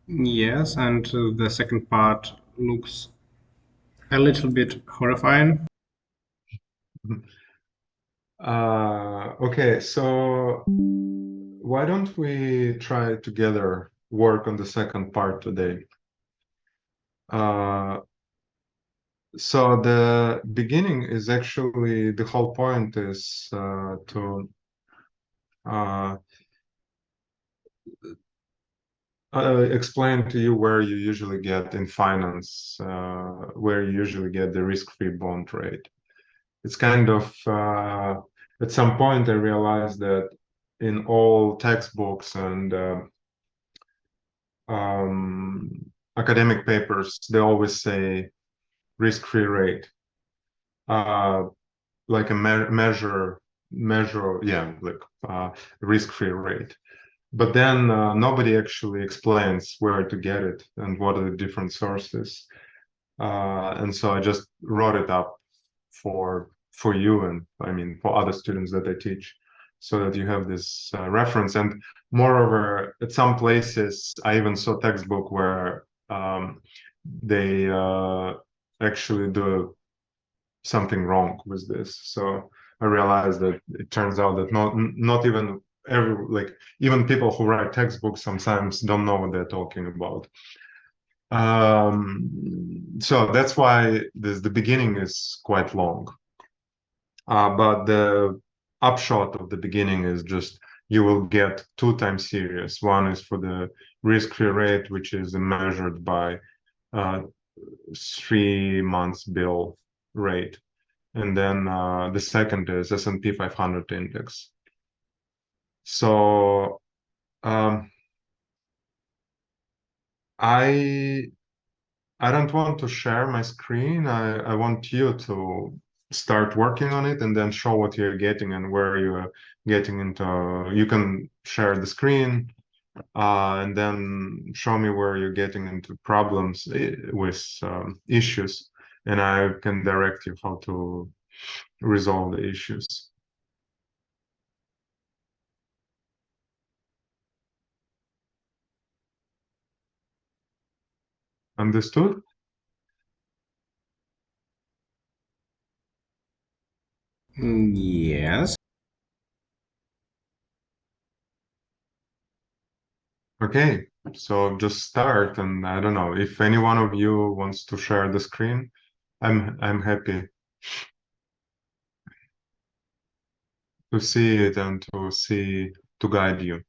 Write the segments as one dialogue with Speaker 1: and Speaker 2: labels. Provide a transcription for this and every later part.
Speaker 1: Yes, and the second part looks a little bit horrifying.
Speaker 2: Okay, so why don't we try together work on the second part today? Uh, so the beginning is actually the whole point is to uh, explain to you where you usually get in finance, where you usually get the risk-free bond rate. It's kind of at some point I realized that in all textbooks and um, academic papers, they always say risk-free rate, uh, like a measure, yeah, like risk-free rate. But then nobody actually explains where to get it and what are the different sources. And so I just wrote it up for you and I mean for other students that I teach, so that you have this reference. And moreover, at some places, I even saw textbook where they actually do something wrong with this. So I realized that it turns out that not even every like even people who write textbooks sometimes don't know what they're talking about. So that's why the beginning is quite long. But the upshot of the beginning is just you will get two time series. One is for the risk-free rate, which is measured by 3 months bill rate, and then the second is S&P 500 index. So um, I I don't want to share my screen. I want you to start working on it and then show what you're getting and where you're getting into. You can share the screen and then show me where you're getting into problems with issues, and I can direct you how to resolve the issues. Understood?
Speaker 1: Yes.
Speaker 2: Okay, so just start, and I don't know if any one of you wants to share the screen. I'm happy to see it and to guide you.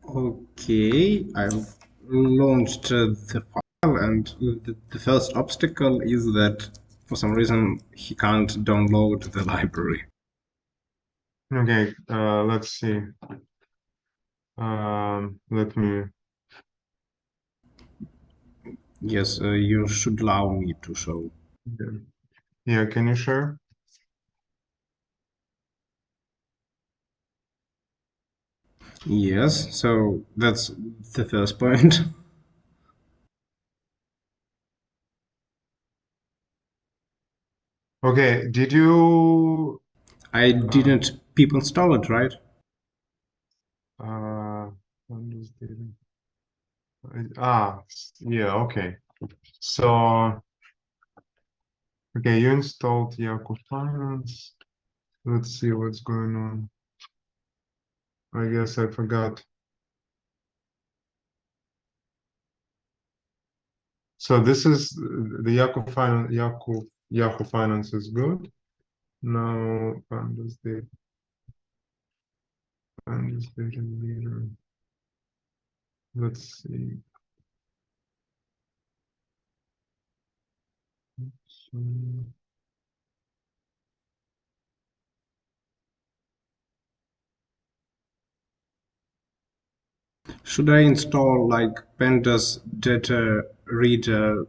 Speaker 1: Okay, I've launched the file, and the first obstacle is that for some reason he can't download the library.
Speaker 2: Okay, let's see. Let me.
Speaker 1: Yes, you should allow me to show.
Speaker 2: Yeah, yeah, can you share?
Speaker 1: Yes, so that's the first point.
Speaker 2: Okay, did you
Speaker 1: I
Speaker 2: uh
Speaker 1: didn't pip install it, right?
Speaker 2: uh Windows data? Yeah, okay. So okay, you installed Yahoo Finance. Let's see what's going on. I guess I forgot. So this is the Yahoo Finance is good. Now Windows data meter. Let's see. So,
Speaker 1: Should I install like pandas data reader?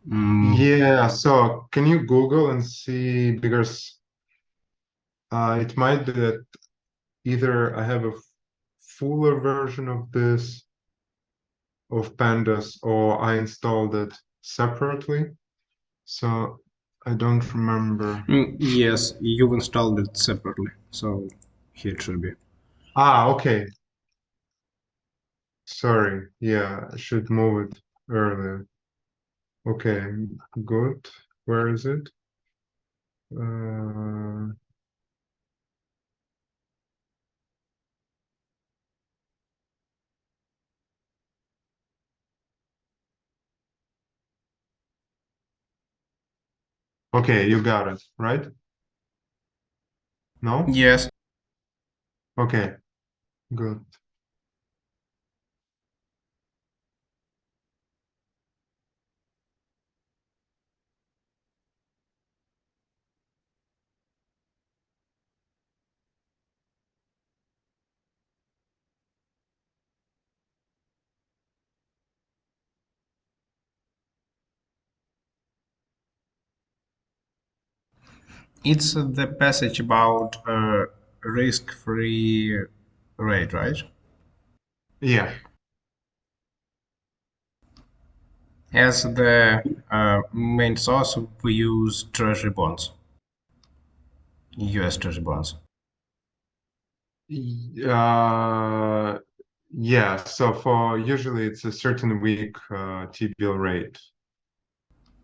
Speaker 1: Mm,
Speaker 2: yeah, so can you Google and see because it might be that either I have a fuller version of this of pandas or I installed it separately. So I don't remember.
Speaker 1: yes, you've installed it separately, so here it should be.
Speaker 2: Okay. Sorry. Yeah, I should move it earlier. Okay, good. Where is it? Uh, okay, you got it, right? No?
Speaker 1: Yes.
Speaker 2: Okay, good.
Speaker 1: It's the passage about risk-free rate, right?
Speaker 2: Yeah.
Speaker 1: As the main source, we use treasury bonds, US treasury bonds.
Speaker 2: Uh, yeah, so for usually it's a certain week T-bill rate.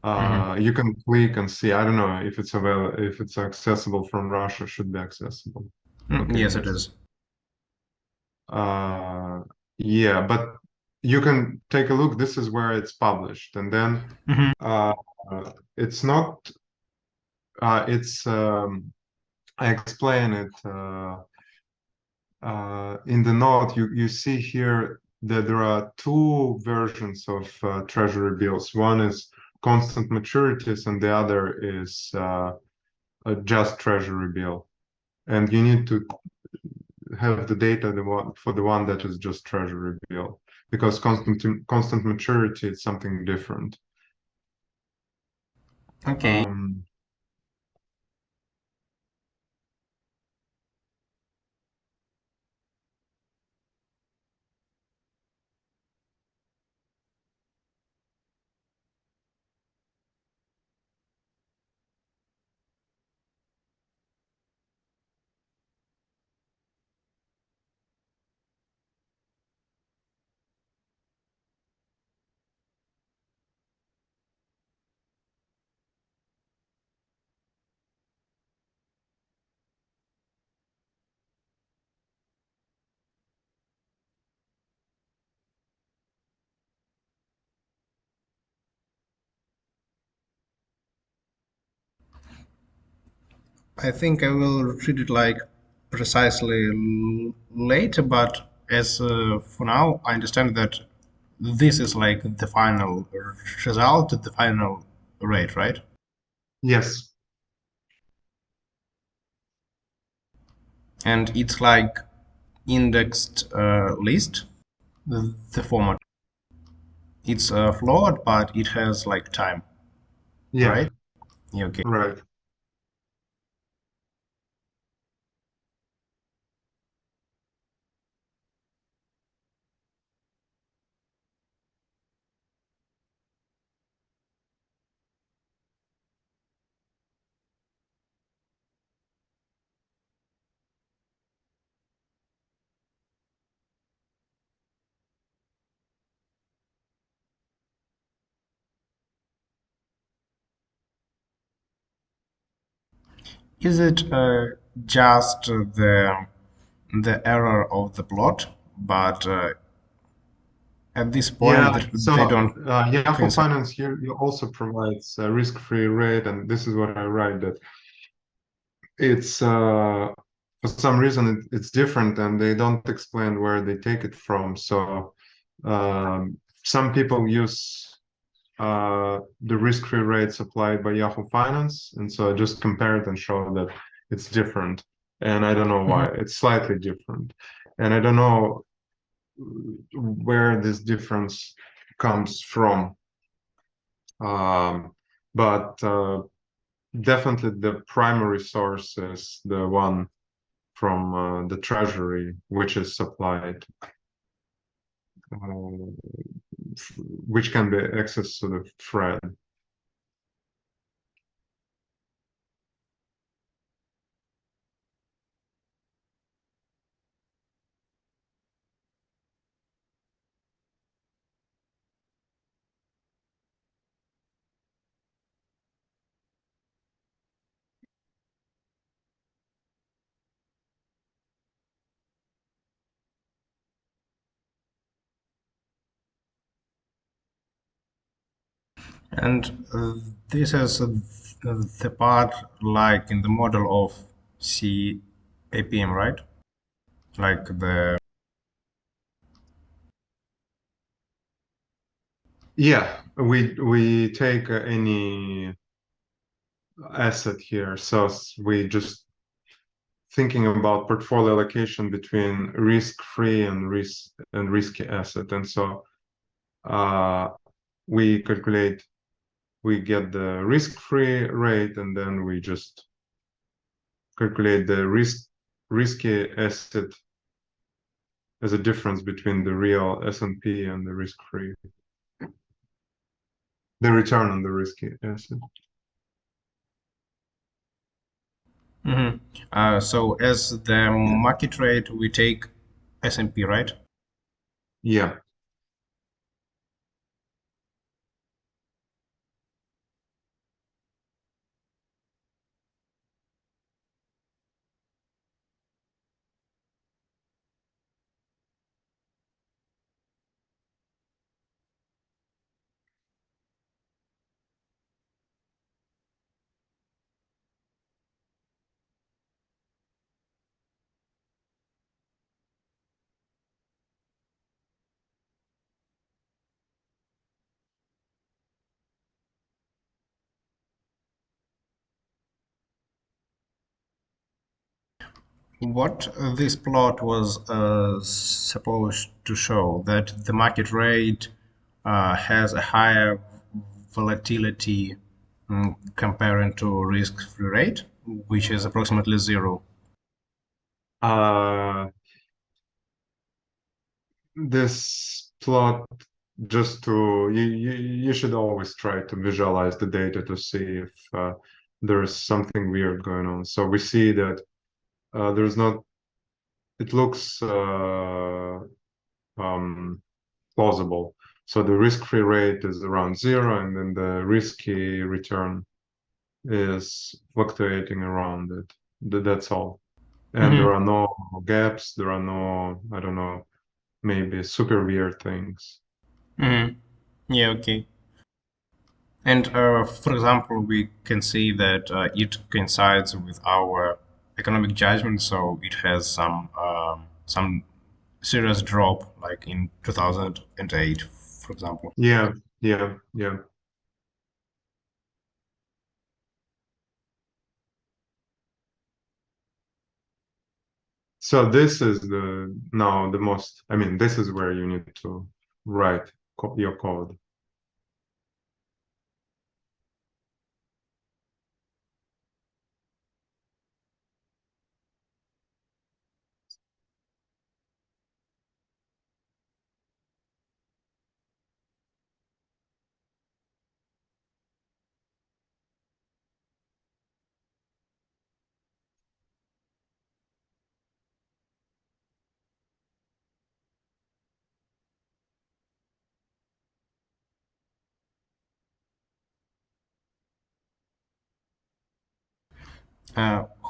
Speaker 1: Mhm.
Speaker 2: You can click and see. I don't know if it's available, if it's accessible from Russia, should be accessible. Okay,
Speaker 1: Yes, it
Speaker 2: yes.
Speaker 1: is.
Speaker 2: Uh, yeah, but you can take a look. This is where it's published, and then
Speaker 1: Mhm.
Speaker 2: uh, it's not. It's I explain it in the note. You see here that there are two versions of treasury bills. One is constant maturities, and the other is a just treasury bill. And you need to have the data for the one that is just treasury bill because constant maturity is something different.
Speaker 1: Okay.
Speaker 2: Um,
Speaker 1: I think I will treat it like precisely later, but as for now, I understand that this is like the final result, the final rate, right?
Speaker 2: Yes.
Speaker 1: And it's like indexed list, the format. It's flawed, but it has like time,
Speaker 2: Yeah.
Speaker 1: right? Yeah, okay.
Speaker 2: Right.
Speaker 1: Is it just the error of the plot, but at this
Speaker 2: Yeah.
Speaker 1: point
Speaker 2: So
Speaker 1: they don't
Speaker 2: Yahoo
Speaker 1: coincide?
Speaker 2: Finance here also provides a risk-free rate, and this is what I write that it's for some reason it's different, and they don't explain where they take it from. So some people use the risk-free rates applied by Yahoo Finance, and so I just compare it and show that it's different. And I don't know
Speaker 1: Mhm.
Speaker 2: why. It's slightly different, and I don't know where this difference comes from. Um, but definitely the primary source is the one from the treasury, which is supplied, uh, which can be accessed to the thread.
Speaker 1: And this is the part like in the model of CAPM, right? Like the
Speaker 2: Yeah, we take any asset here, so we just thinking about portfolio allocation between risk-free and risky asset, and so uh, we calculate, we get the risk-free rate, and then we just calculate the risky asset as a difference between the real S&P and the risk-free, the return on the risky asset.
Speaker 1: Mhm. So as the market rate, we take S&P, right?
Speaker 2: Yeah.
Speaker 1: What this plot was supposed to show that the market rate has a higher volatility comparing to risk-free rate, which is approximately zero.
Speaker 2: Uh, this plot, just to you should always try to visualize the data to see if there's something weird going on. So we see that there's not. It looks um, plausible. So the risk-free rate is around zero, and then the risky return is fluctuating around it. That's all. And there
Speaker 1: Hmm.
Speaker 2: are no gaps. There are no, I don't know, maybe super weird things.
Speaker 1: Hmm. Yeah, okay. And for example, we can see that it coincides with our economic judgment, so it has some serious drop, like in 2008, for example.
Speaker 2: Yeah, yeah, yeah. So this is the now the most, I mean, this is where you need to write your code.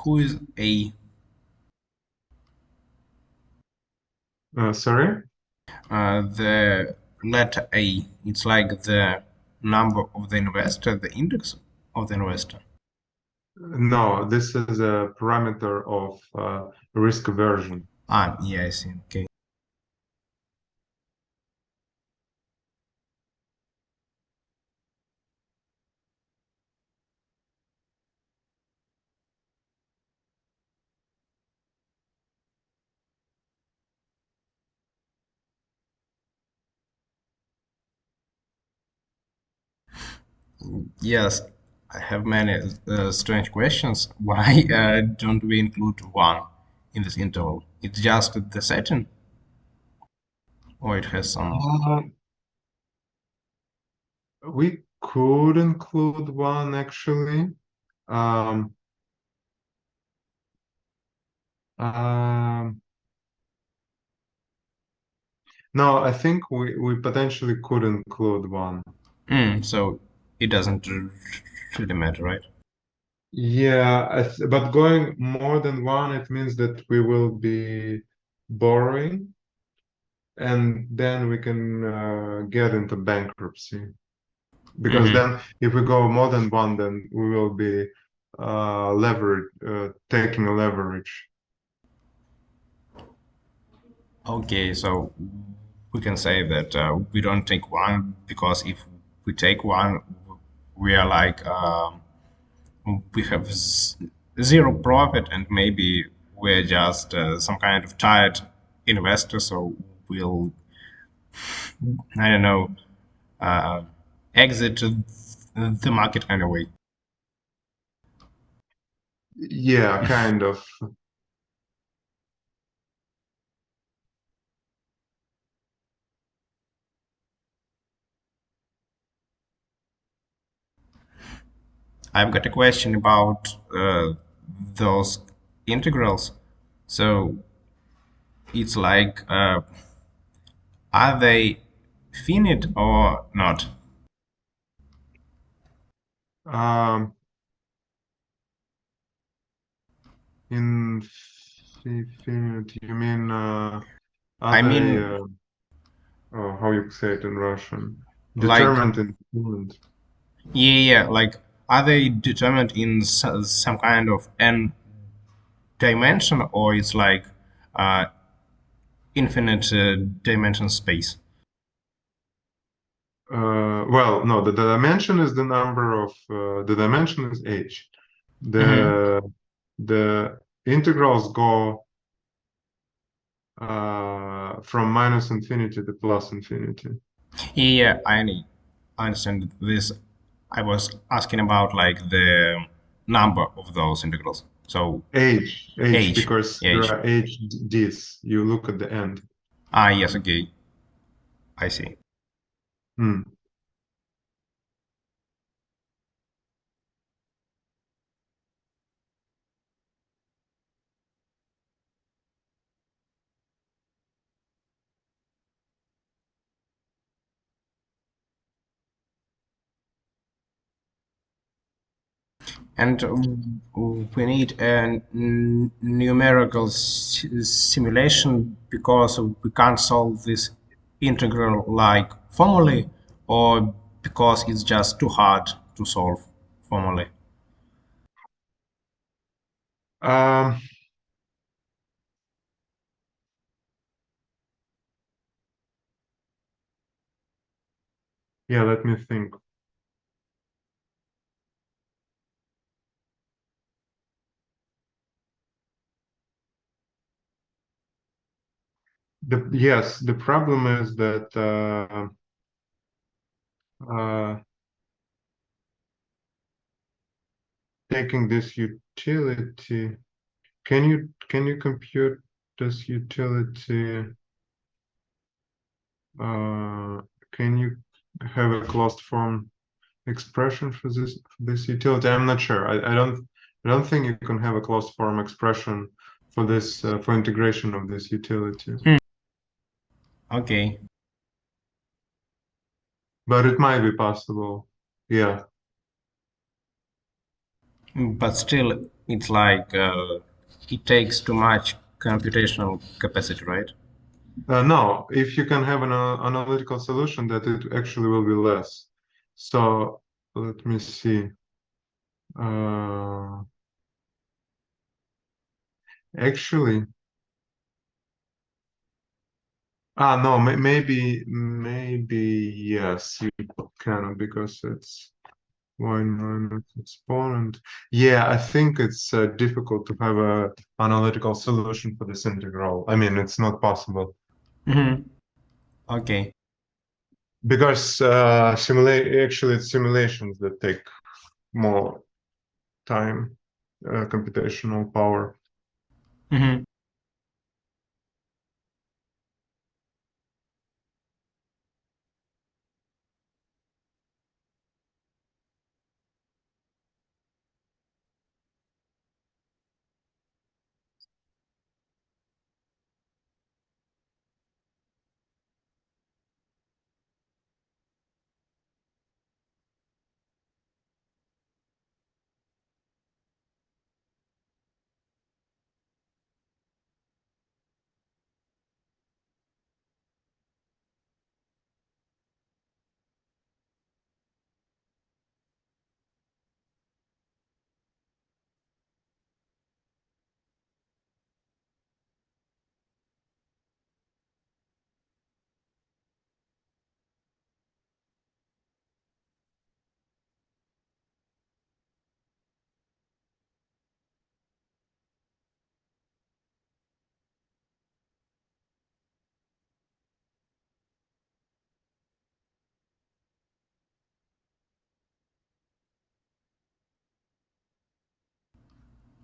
Speaker 1: Who is A?
Speaker 2: Sorry?
Speaker 1: The letter A. It's like the number of the investor, the index of the investor.
Speaker 2: No, this is a parameter of risk aversion.
Speaker 1: Ah, yeah, I see. Okay. Yes, I have many strange questions. Why don't we include one in this interval? It's just the setting, or it has some.
Speaker 2: Uh, we could include one actually. Um, um, no, I think we potentially could include one.
Speaker 1: So it doesn't really matter, right?
Speaker 2: Yeah, but going more than one, it means that we will be borrowing, and then we can get into bankruptcy. Because
Speaker 1: Hmm.
Speaker 2: then, if we go more than one, then we will be taking a leverage.
Speaker 1: Okay, so we can say that we don't take one because if we take one, we are like we have zero profit and maybe we're just some kind of tired investor, so we'll, I don't know, uh, exit the market kind of way.
Speaker 2: Yeah, kind of.
Speaker 1: I've got a question about those integrals. So it's like, are they finite or not?
Speaker 2: Um, Infinite, you mean are
Speaker 1: I
Speaker 2: they,
Speaker 1: mean,
Speaker 2: oh, how you say it in Russian?
Speaker 1: like,
Speaker 2: Determined in Finland.
Speaker 1: yeah, like, are they determined in some kind of n dimension, or it's like uh, infinite dimension space?
Speaker 2: Well, no, the dimension is the number of the dimension is h.
Speaker 1: Hmm.
Speaker 2: The the integrals go from minus infinity to plus infinity.
Speaker 1: Yeah, I understand this. I was asking about like the number of those integrals. So
Speaker 2: H,
Speaker 1: age,
Speaker 2: because there
Speaker 1: age.
Speaker 2: are h d's. You look at the end.
Speaker 1: Ah, yes, okay, I see.
Speaker 2: Hmm.
Speaker 1: And we need a numerical simulation because we can't solve this integral like formally, or because it's just too hard to solve formally.
Speaker 2: Um, Yeah, let me think. Yes, the problem is that uh, taking this utility, can you compute this utility? Uh, can you have a closed form expression for this utility? I'm not sure. I don't think you can have a closed form expression for this for integration of this utility,
Speaker 1: Hmm. Okay.
Speaker 2: but it might be possible. Yeah.
Speaker 1: But still, it's like it takes too much computational capacity, right?
Speaker 2: No, if you can have an analytical solution, that it actually will be less. So let me see. Uh, Actually, no, maybe yes, you can because it's y minus exponent. Yeah, I think it's difficult to have a analytical solution for this integral. I mean, it's not possible
Speaker 1: Hmm. Okay.
Speaker 2: because actually it's simulations that take more time, computational power.
Speaker 1: Hmm.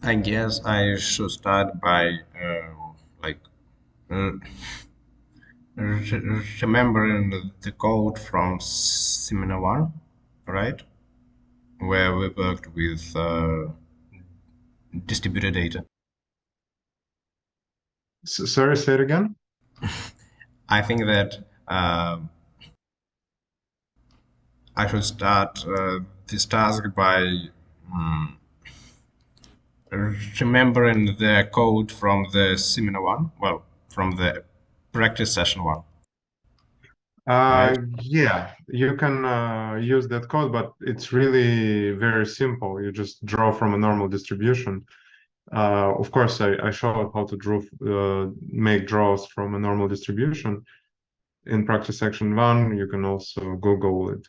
Speaker 1: I guess I should start by like uh, remembering the code from Seminar 1, right? Where we worked with distributed data.
Speaker 2: Sorry, say it again.
Speaker 1: I think that I should start this task by mm, remembering the code from the seminar one, well, from the practice session one, right?
Speaker 2: Yeah, you can use that code, but it's really very simple. You just draw from a normal distribution. Of course, I showed how to make draws from a normal distribution in practice section one. You can also Google it.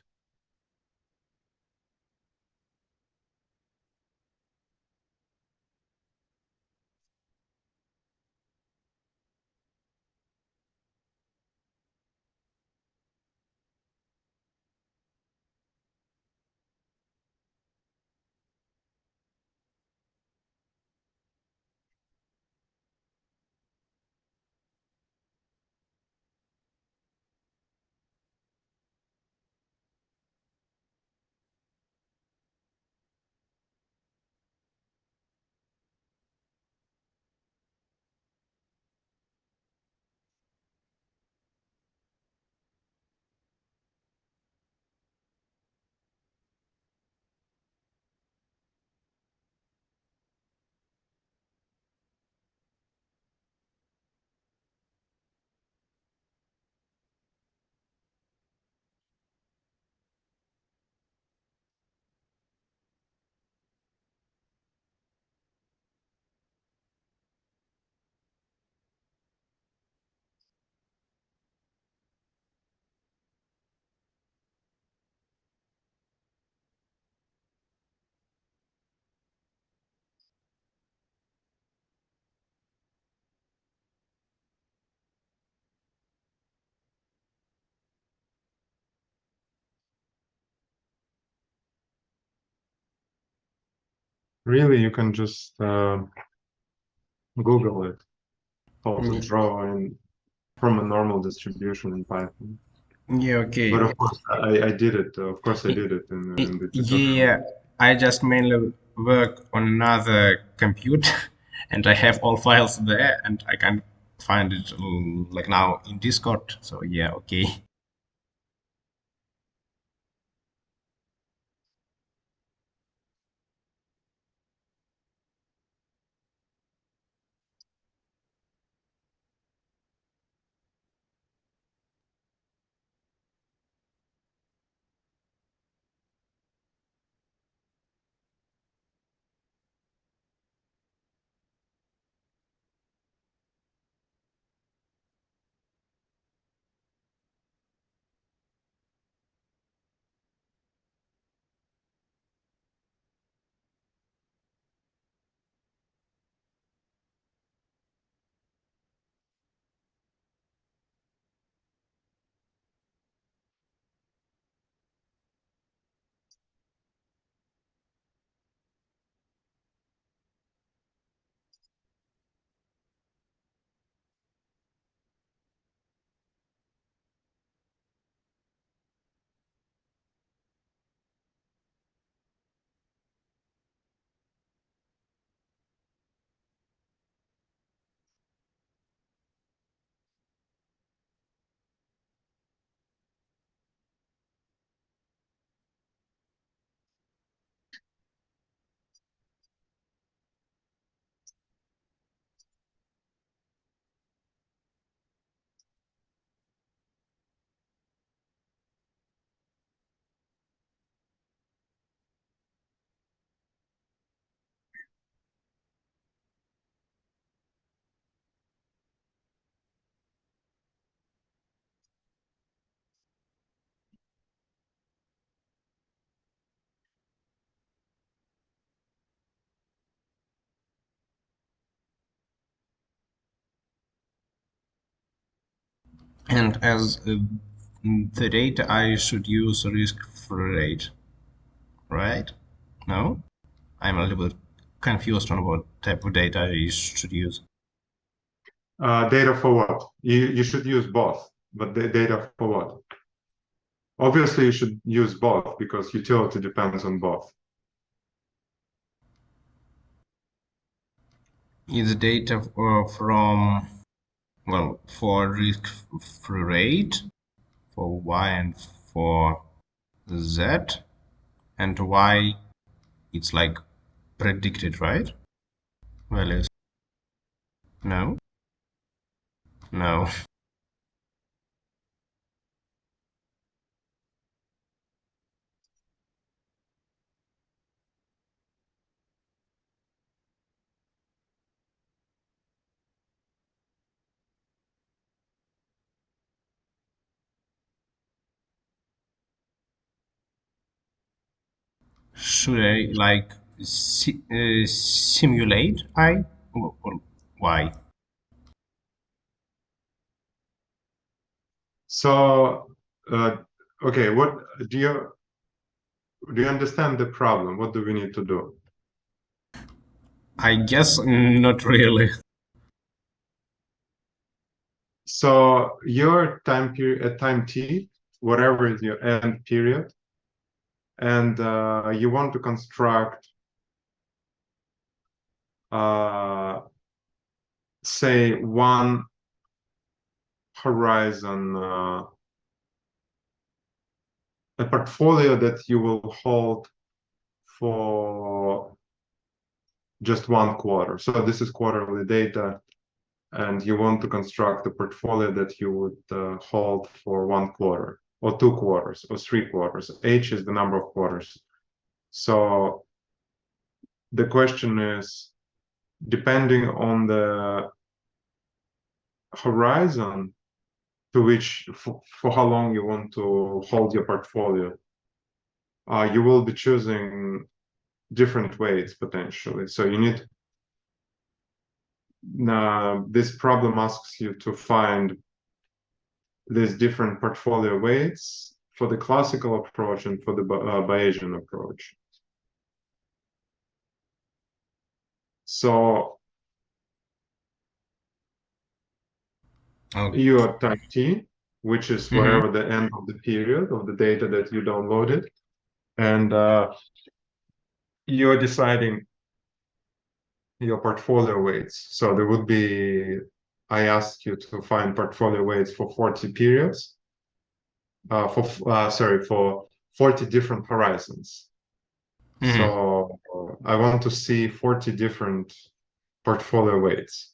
Speaker 2: Really, you can just Google it, how to
Speaker 1: Mm,
Speaker 2: draw in from a normal distribution in Python.
Speaker 1: yeah,
Speaker 2: But
Speaker 1: okay.
Speaker 2: of course, I did it. Of course, I did it in the tutorial.
Speaker 1: Yeah, I just mainly work on another computer and I have all files there and I can find it like now in Discord. So yeah, okay. And as the data I should use risk-free rate, right? No? I'm a little bit confused on what type of data I should use.
Speaker 2: Data for what? You should use both, but the data for what? Obviously, you should use both because utility depends on both.
Speaker 1: Is data from, well, for risk-free rate, for Y and for Z, and Y it's like predicted, right? Values. No, no. Should I like simulate I or Y?
Speaker 2: So, okay, what do you understand the problem? What do we need to do?
Speaker 1: I guess not really.
Speaker 2: So your time period at time t, whatever is your end period, and you want to construct, uh, say, one horizon, a portfolio that you will hold for just one quarter. So this is quarterly data, and you want to construct a portfolio that you would hold for one quarter, or 2 quarters, or 3 quarters. H is the number of quarters. So the question is, depending on the horizon to which for how long you want to hold your portfolio, you will be choosing different weights potentially. So you need this problem asks you to find these different portfolio weights for the classical approach and for the Bayesian approach. So
Speaker 1: Oh.
Speaker 2: you are type T, which is
Speaker 1: Hmm.
Speaker 2: wherever the end of the period of the data that you downloaded, and you're deciding your portfolio weights. So there would be, I asked you to find portfolio weights for 40 periods, for 40 different horizons.
Speaker 1: Hmm.
Speaker 2: So I want to see 40 different portfolio weights.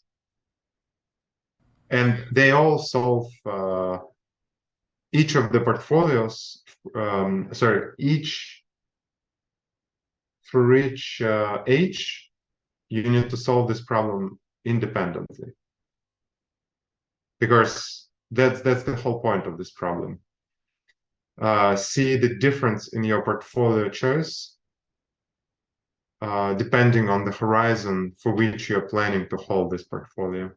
Speaker 2: And they all solve each of the portfolios, each for each age, you need to solve this problem independently because that's the whole point of this problem. See the difference in your portfolio choice depending on the horizon for which you're planning to hold this portfolio.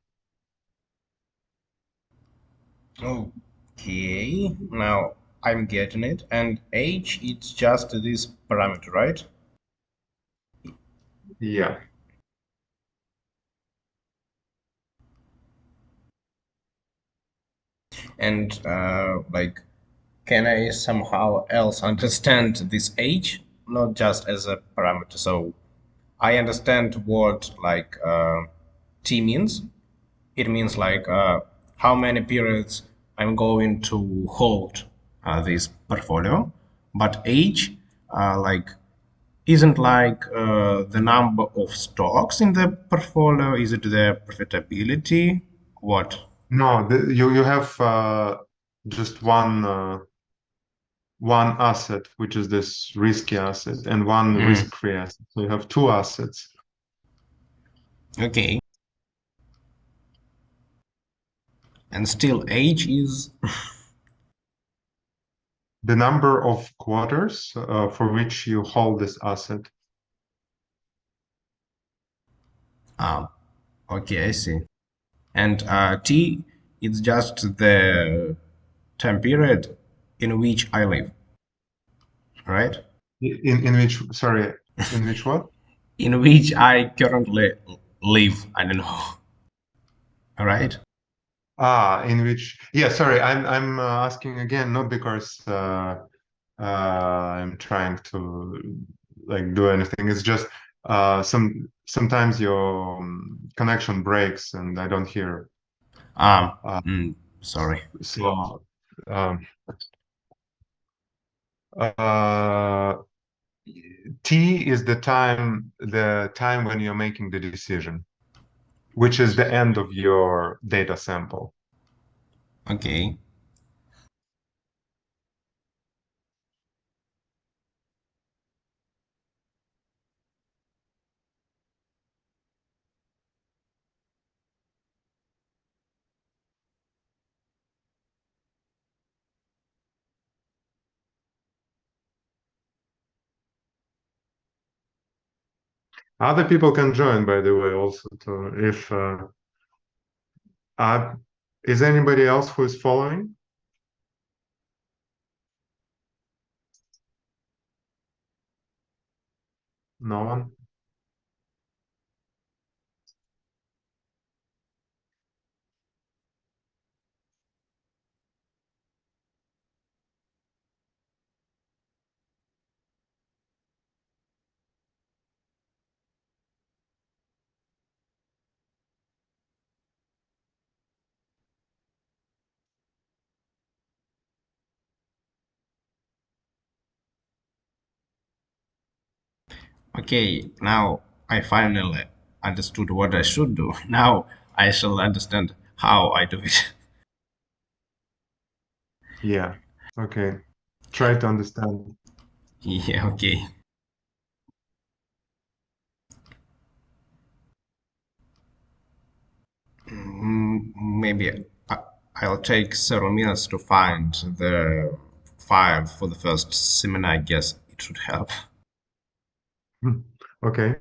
Speaker 1: Okay, now I'm getting it. And age, it's just this parameter, right?
Speaker 2: Yeah.
Speaker 1: And like, can I somehow else understand this age, not just as a parameter? So I understand what like T means. It means like how many periods I'm going to hold this portfolio. But age, like, isn't like the number of stocks in the portfolio. Is it the profitability? What?
Speaker 2: No, you have just one asset, which is this risky asset, and one
Speaker 1: Mhm.
Speaker 2: risk-free asset. So you have two assets.
Speaker 1: Okay. And still, age is
Speaker 2: The number of quarters for which you hold this asset.
Speaker 1: ah, okay, I see. And T is just the time period in which I live, right?
Speaker 2: In which, sorry, in which what?
Speaker 1: In which I currently live. I don't know. All right.
Speaker 2: In which, yeah, sorry, I'm asking again, not because I'm trying to like do anything. It's just sometimes your connection breaks and I don't hear.
Speaker 1: Um,
Speaker 2: Uh,
Speaker 1: Sorry.
Speaker 2: so um, uh, T is the time when you're making the decision, which is the end of your data sample.
Speaker 1: Okay.
Speaker 2: Other people can join, by the way, also to if uh, is anybody else who is following? No one?
Speaker 1: Okay. Now I finally understood what I should do. Now I shall understand how I do it.
Speaker 2: Yeah. Okay. Try to understand.
Speaker 1: Yeah. Okay. Maybe I'll take several minutes to find the file for the first seminar. I guess it should help.
Speaker 2: Hmm. Okay.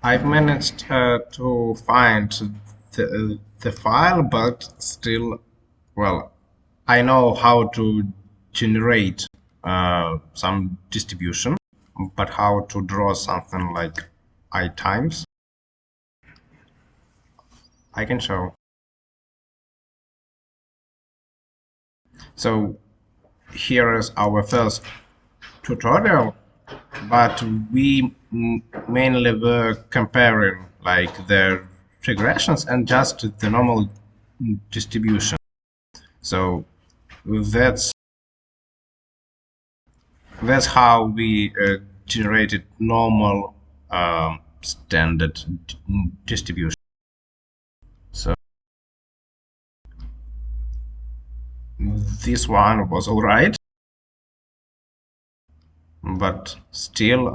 Speaker 1: I've managed to find the file, but still, well, I know how to generate some distribution, but how to draw something like I times, I can show. So here is our first tutorial, but we mainly were comparing like the regressions and just the normal distribution. So that's that's how we generated normal standard distribution. So this one was all right, but still,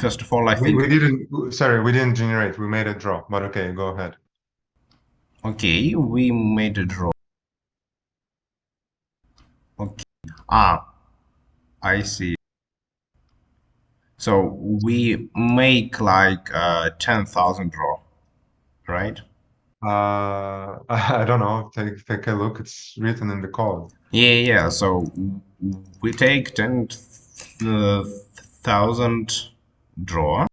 Speaker 1: first of all, I think,
Speaker 2: We didn't, sorry, we didn't generate. We made a draw, but okay, go ahead.
Speaker 1: okay, we made a draw. Okay, ah, I see. So we make like 10,000 draw, right?
Speaker 2: I don't know. Take a look. It's written in the code.
Speaker 1: Yeah, yeah. So we take 10,000 draw.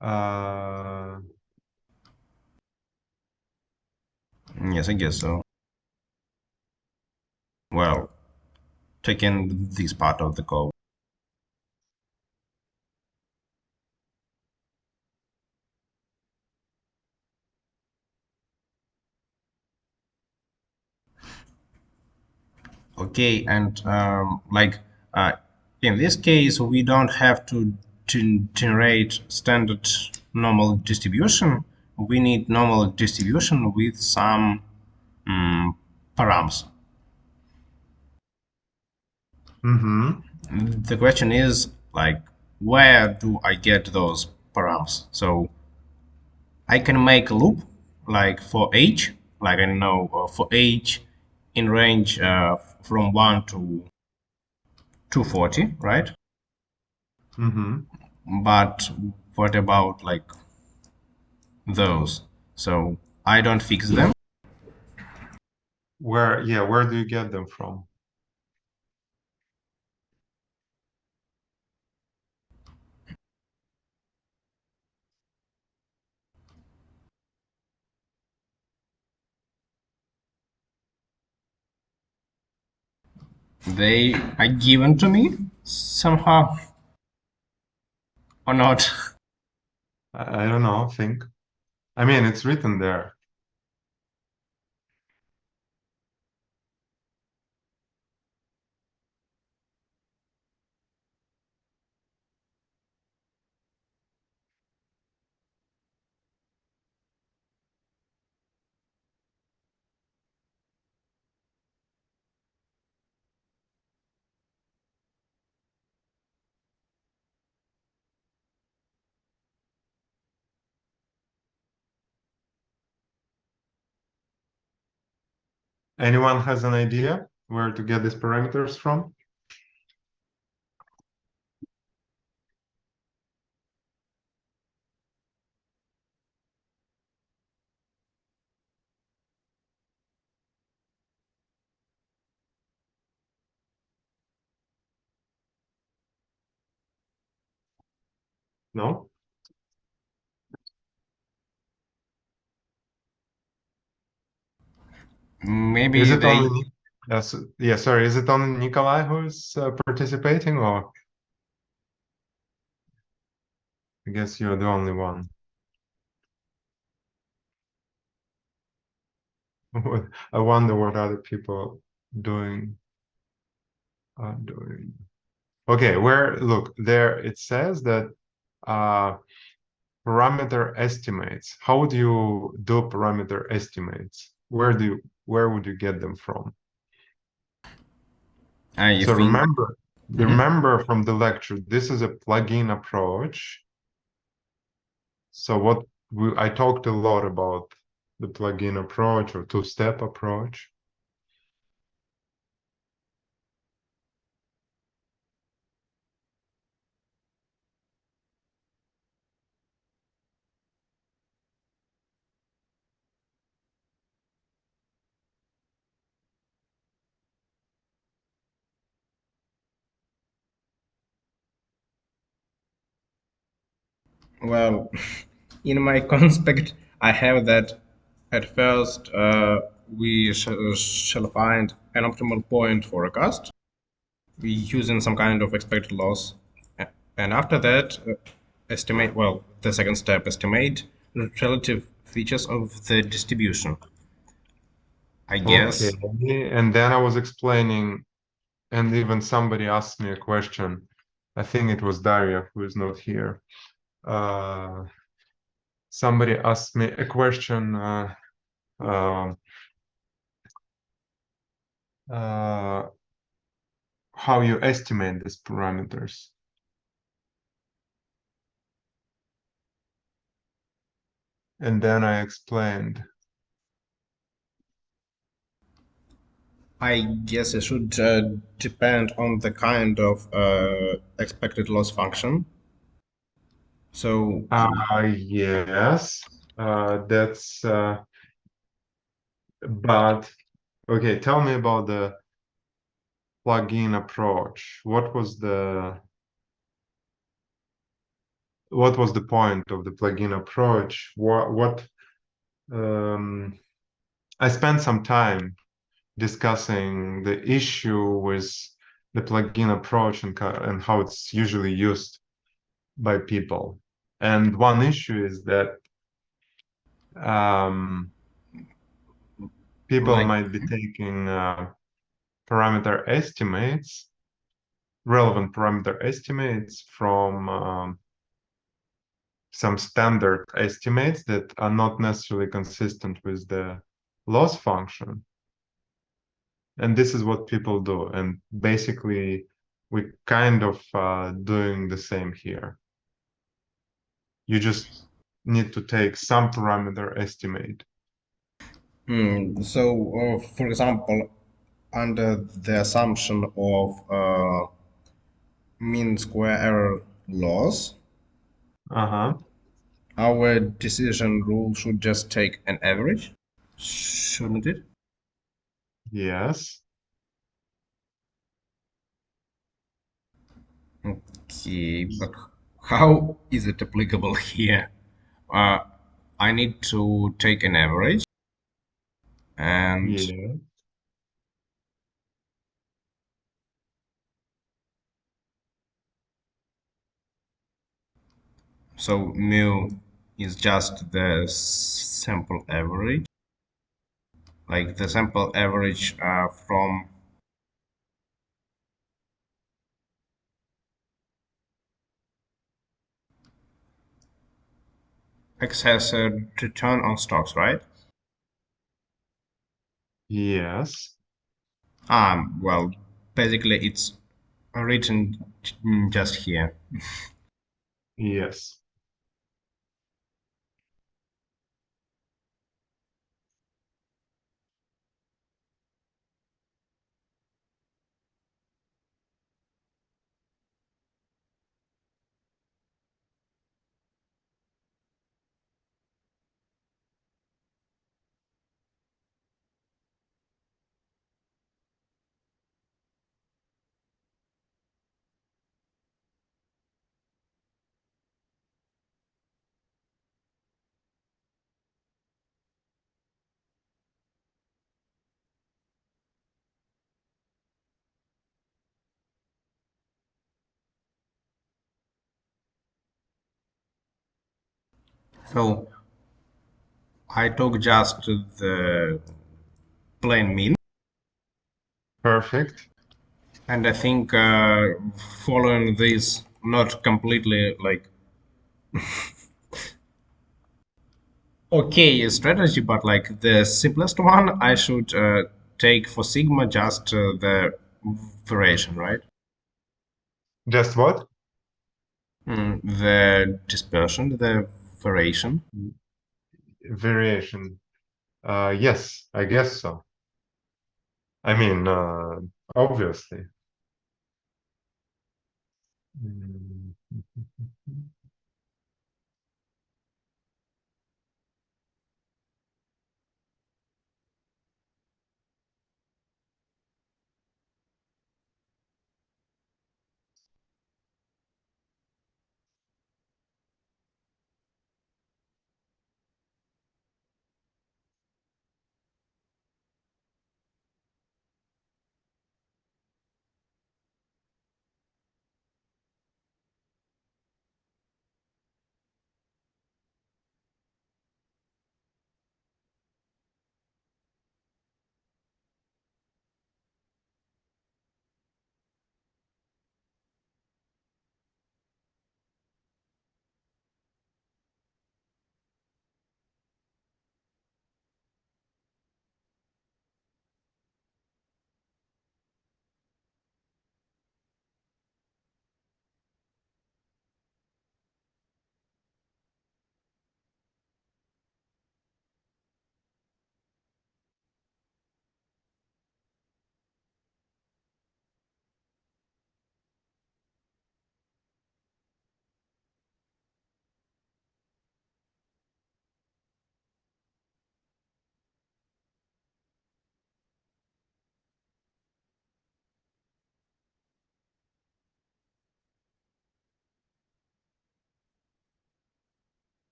Speaker 2: Uh,
Speaker 1: Yes, I guess so. Well, taking this part of the code. Okay, and like in this case, we don't have to generate standard normal distribution. We need normal distribution with some params.
Speaker 2: mm-hmm.
Speaker 1: The question is like, where do I get those params? So I can make a loop like for age, like I know for age in range from 1 to 240, right?
Speaker 2: Mm-hmm.
Speaker 1: But what about like those? So I don't fix them.
Speaker 2: Where do you get them from?
Speaker 1: They are given to me somehow or not.
Speaker 2: I don't know. Think. I mean, it's written there. Anyone has an idea where to get these parameters from? No? Is
Speaker 1: Maybe
Speaker 2: it
Speaker 1: they.
Speaker 2: only yes, yeah, sorry, is it only Nikolai who's participating, or I guess you're the only one? I wonder what other people doing are doing. Okay, where look there it says that uh parameter estimates. How would you do parameter estimates? Where would you get them from?
Speaker 1: I
Speaker 2: So
Speaker 1: think. Mhm.
Speaker 2: remember from the lecture, this is a plugin approach. So I talked a lot about the plugin approach or two-step approach.
Speaker 1: Well, in my conspect, I have that at first we shall find an optimal point forecast we using some kind of expected loss. And after that, estimate, well, the second step, estimate relative features of the distribution. I
Speaker 2: Okay.
Speaker 1: guess
Speaker 2: And then I was explaining, and even somebody asked me a question. I think it was Daria, who is not here. Uh, Somebody asked me a question. Um uh, how you estimate these parameters. And then I explained,
Speaker 1: I guess it should depend on the kind of expected loss function. So,
Speaker 2: yes, that's, but okay, tell me about the plugin approach. What was the point of the plugin approach? Um, I spent some time discussing the issue with the plugin approach and how it's usually used by people. And one issue is that um, people
Speaker 1: like,
Speaker 2: might be taking parameter estimates, relevant parameter estimates from some standard estimates that are not necessarily consistent with the loss function. And this is what people do. And basically, we kind of doing the same here. You just need to take some parameter estimate.
Speaker 1: for example, under the assumption of mean square error loss,
Speaker 2: Uh-huh.
Speaker 1: our decision rule should just take an average, shouldn't it?
Speaker 2: Yes.
Speaker 1: Okay, but how is it applicable here? Uh, I need to take an average, and
Speaker 2: Yeah.
Speaker 1: so mu is just the sample average, like the sample average from excess return on stocks, right?
Speaker 2: Yes.
Speaker 1: Well, basically it's written just here.
Speaker 2: Yes.
Speaker 1: So I took just the plain mean,
Speaker 2: Perfect.
Speaker 1: and I think following this not completely like okay strategy, but like the simplest one, I should take for sigma just the variation, right?
Speaker 2: Just what?
Speaker 1: The dispersion, the variation.
Speaker 2: Variation. Yes, I guess so. I mean, obviously. Mm,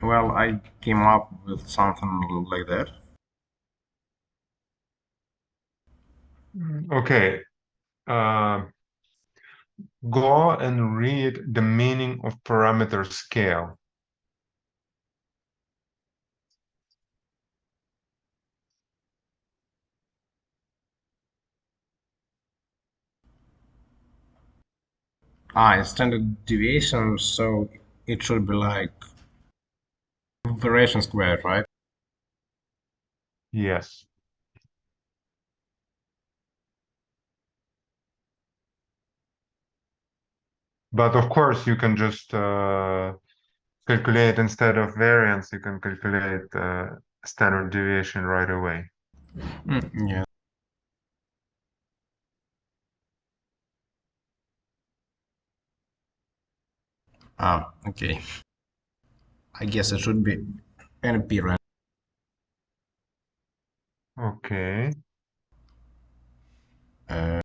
Speaker 1: Well, I came up with something like that.
Speaker 2: Okay. Uh, Go and read the meaning of parameter scale.
Speaker 1: Standard deviation, so it should be like variation squared, right?
Speaker 2: Yes. But of course, you can just calculate instead of variance, you can calculate standard deviation right away.
Speaker 1: Yeah. Okay. I guess it should be NP, right?
Speaker 2: Okay.
Speaker 1: Uh,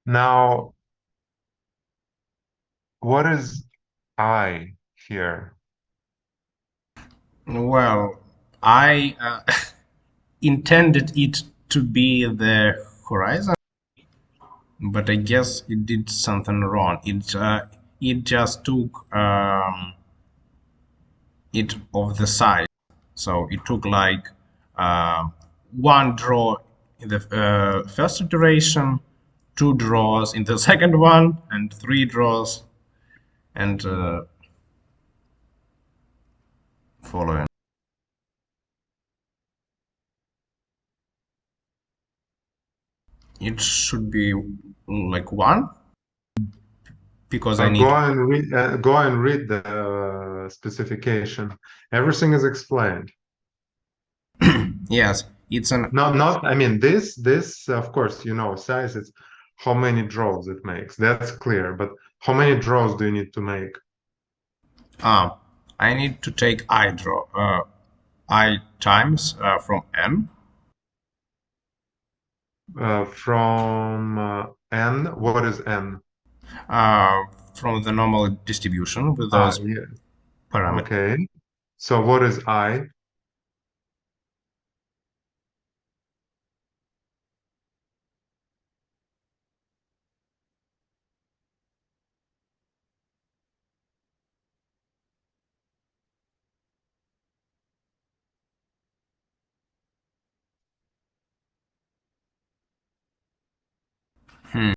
Speaker 2: Now, what is I here?
Speaker 1: well, I intended it to be the horizon, but I guess it did something wrong. It just took it of the side, so it took like uh, one draw in the first iteration, two draws in the second one, and three draws and following. It should be like one because I need.
Speaker 2: Go and read the specification. Everything is explained.
Speaker 1: Yes, it's an
Speaker 2: Not, I mean, this, of course, size is how many draws it makes. That's clear. But how many draws do you need to make?
Speaker 1: uh, I need to take I draw I times from n
Speaker 2: From n, what is n?
Speaker 1: from the normal distribution with
Speaker 2: Ah,
Speaker 1: those
Speaker 2: yeah.
Speaker 1: parameters.
Speaker 2: Okay. So what is I?
Speaker 1: Hmm.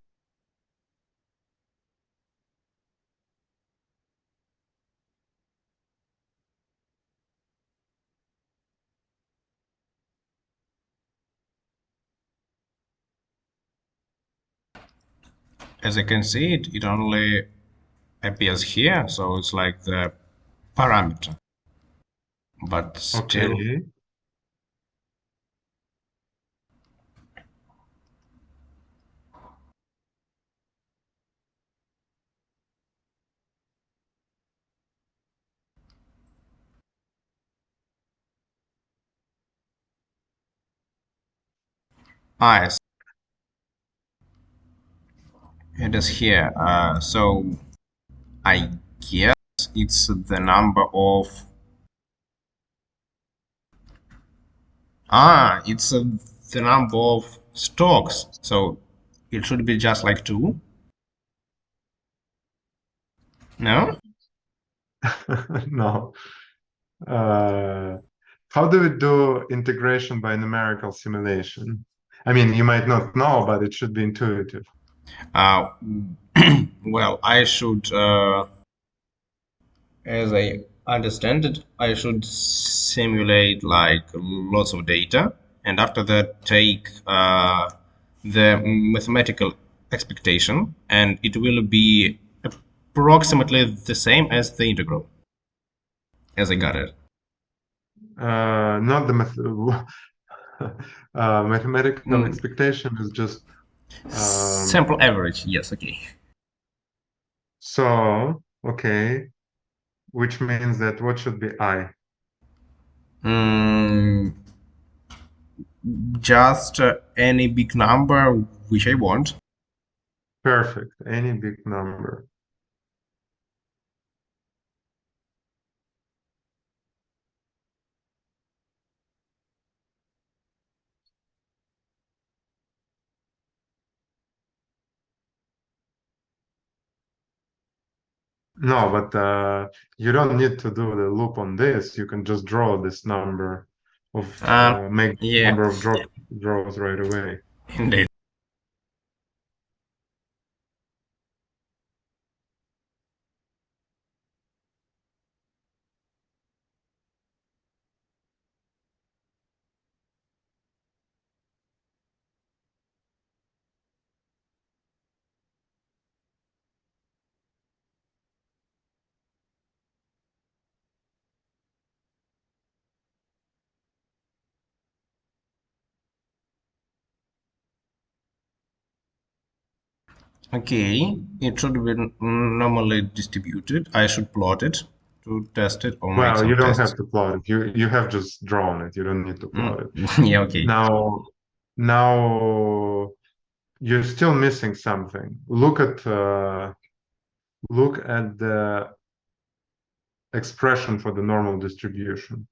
Speaker 1: As I can see it, it only appears here, so it's like the parameter, but still.
Speaker 2: Okay.
Speaker 1: Yes, it is here. So I guess it's the number of. It's the number of stocks. So it should be just like two. No?
Speaker 2: No. Uh, how do we do integration by numerical simulation? I mean, you might not know, but it should be intuitive.
Speaker 1: Uh, well, I should, as I understand it, I should simulate like lots of data, and after that take the mathematical expectation, and it will be approximately the same as the integral, as I got it.
Speaker 2: Not the mathematical
Speaker 1: Mm,
Speaker 2: expectation is just
Speaker 1: sample average, yes, okay.
Speaker 2: okay, which means that what should be I?
Speaker 1: Mm, Just any big number which I want.
Speaker 2: Perfect. Any big number. No, but you don't need to do the loop on this. You can just draw this number
Speaker 1: Uh,
Speaker 2: make
Speaker 1: yeah,
Speaker 2: number of draws right away.
Speaker 1: indeed. Okay, it should be normally distributed. I should plot it to test it or make
Speaker 2: Well,
Speaker 1: some
Speaker 2: you don't
Speaker 1: tests.
Speaker 2: have to plot it. You have just drawn it. You don't need to plot it.
Speaker 1: Yeah, okay.
Speaker 2: Now you're still missing something. Look at the expression for the normal distribution.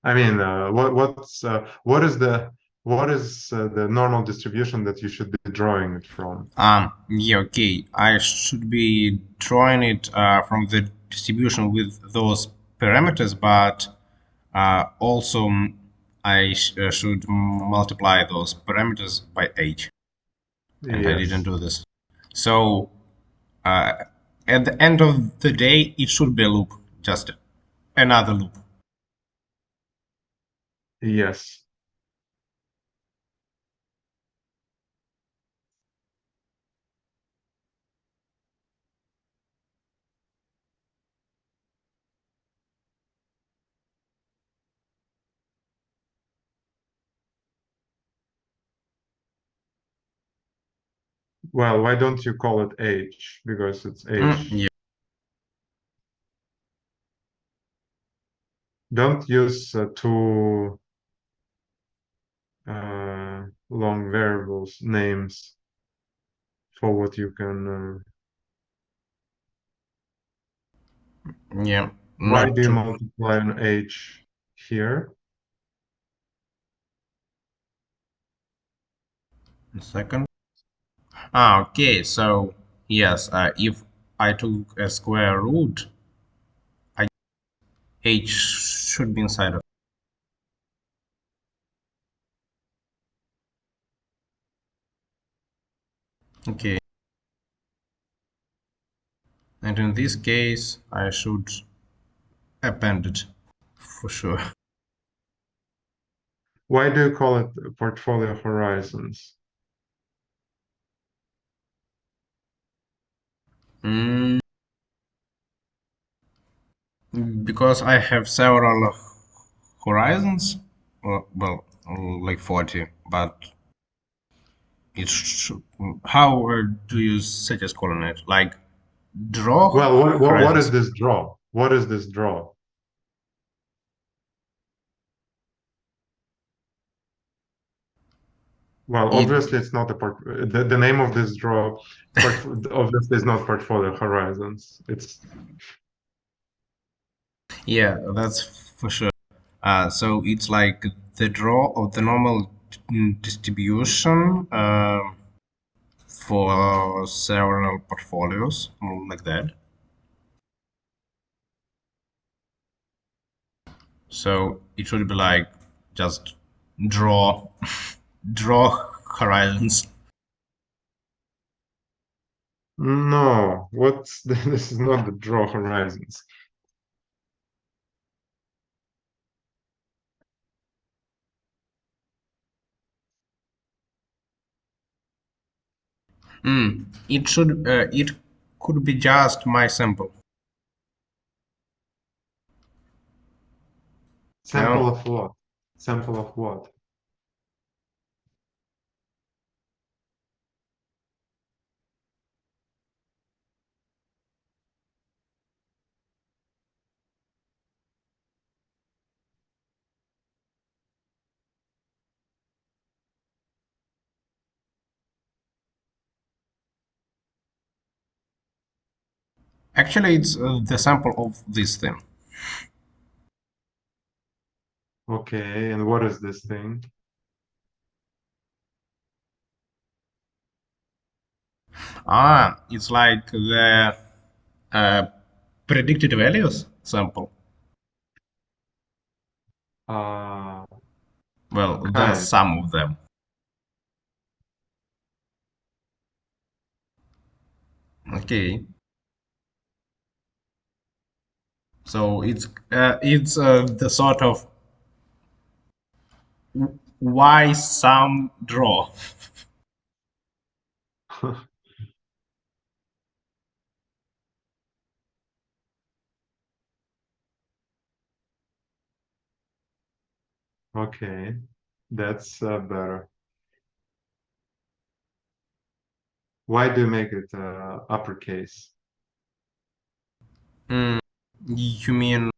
Speaker 2: I mean, what is the normal distribution that you should be drawing it from?
Speaker 1: Yeah, okay. I should be drawing it from the distribution with those parameters, but also I should multiply those parameters by h, and I didn't
Speaker 2: Yes,
Speaker 1: do this. So uh, at the end of the day, it should be a loop, just another loop.
Speaker 2: yes. Well, why don't you call it H? Because it's H.
Speaker 1: Yeah.
Speaker 2: Don't use two long variables names for what you can.
Speaker 1: Yeah,
Speaker 2: Why
Speaker 1: not
Speaker 2: do you
Speaker 1: to
Speaker 2: multiply an H here?
Speaker 1: a second. Okay, so yes, if I took a square root, I h should be inside of. Okay, and in this case, I should append it for sure.
Speaker 2: Why do you call it portfolio horizons?
Speaker 1: Mm, because I have several horizons, well, like 40, but it should. How do you suggest calling it? Like draw
Speaker 2: Well, what is
Speaker 1: horizons?
Speaker 2: this draw? What is this draw? Well,
Speaker 1: It,
Speaker 2: obviously it's not a the name of this draw obviously is not portfolio horizons. It's
Speaker 1: yeah, that's for sure. So it's like the draw of the normal distribution for several portfolios, like that. So it should be like just draw, draw horizons.
Speaker 2: no, what's this is not the draw horizons.
Speaker 1: It could be just my sample.
Speaker 2: Sample
Speaker 1: No,
Speaker 2: of what? Sample of what?
Speaker 1: Actually, it's the sample of this thing.
Speaker 2: Okay, and what is this thing?
Speaker 1: It's like the uh, predicted values sample.
Speaker 2: Uh,
Speaker 1: Well, the
Speaker 2: kind.
Speaker 1: sum of them. Okay, so it's the sort of why some draw.
Speaker 2: Okay, that's better. Why do you make it uppercase?
Speaker 1: Mm, you mean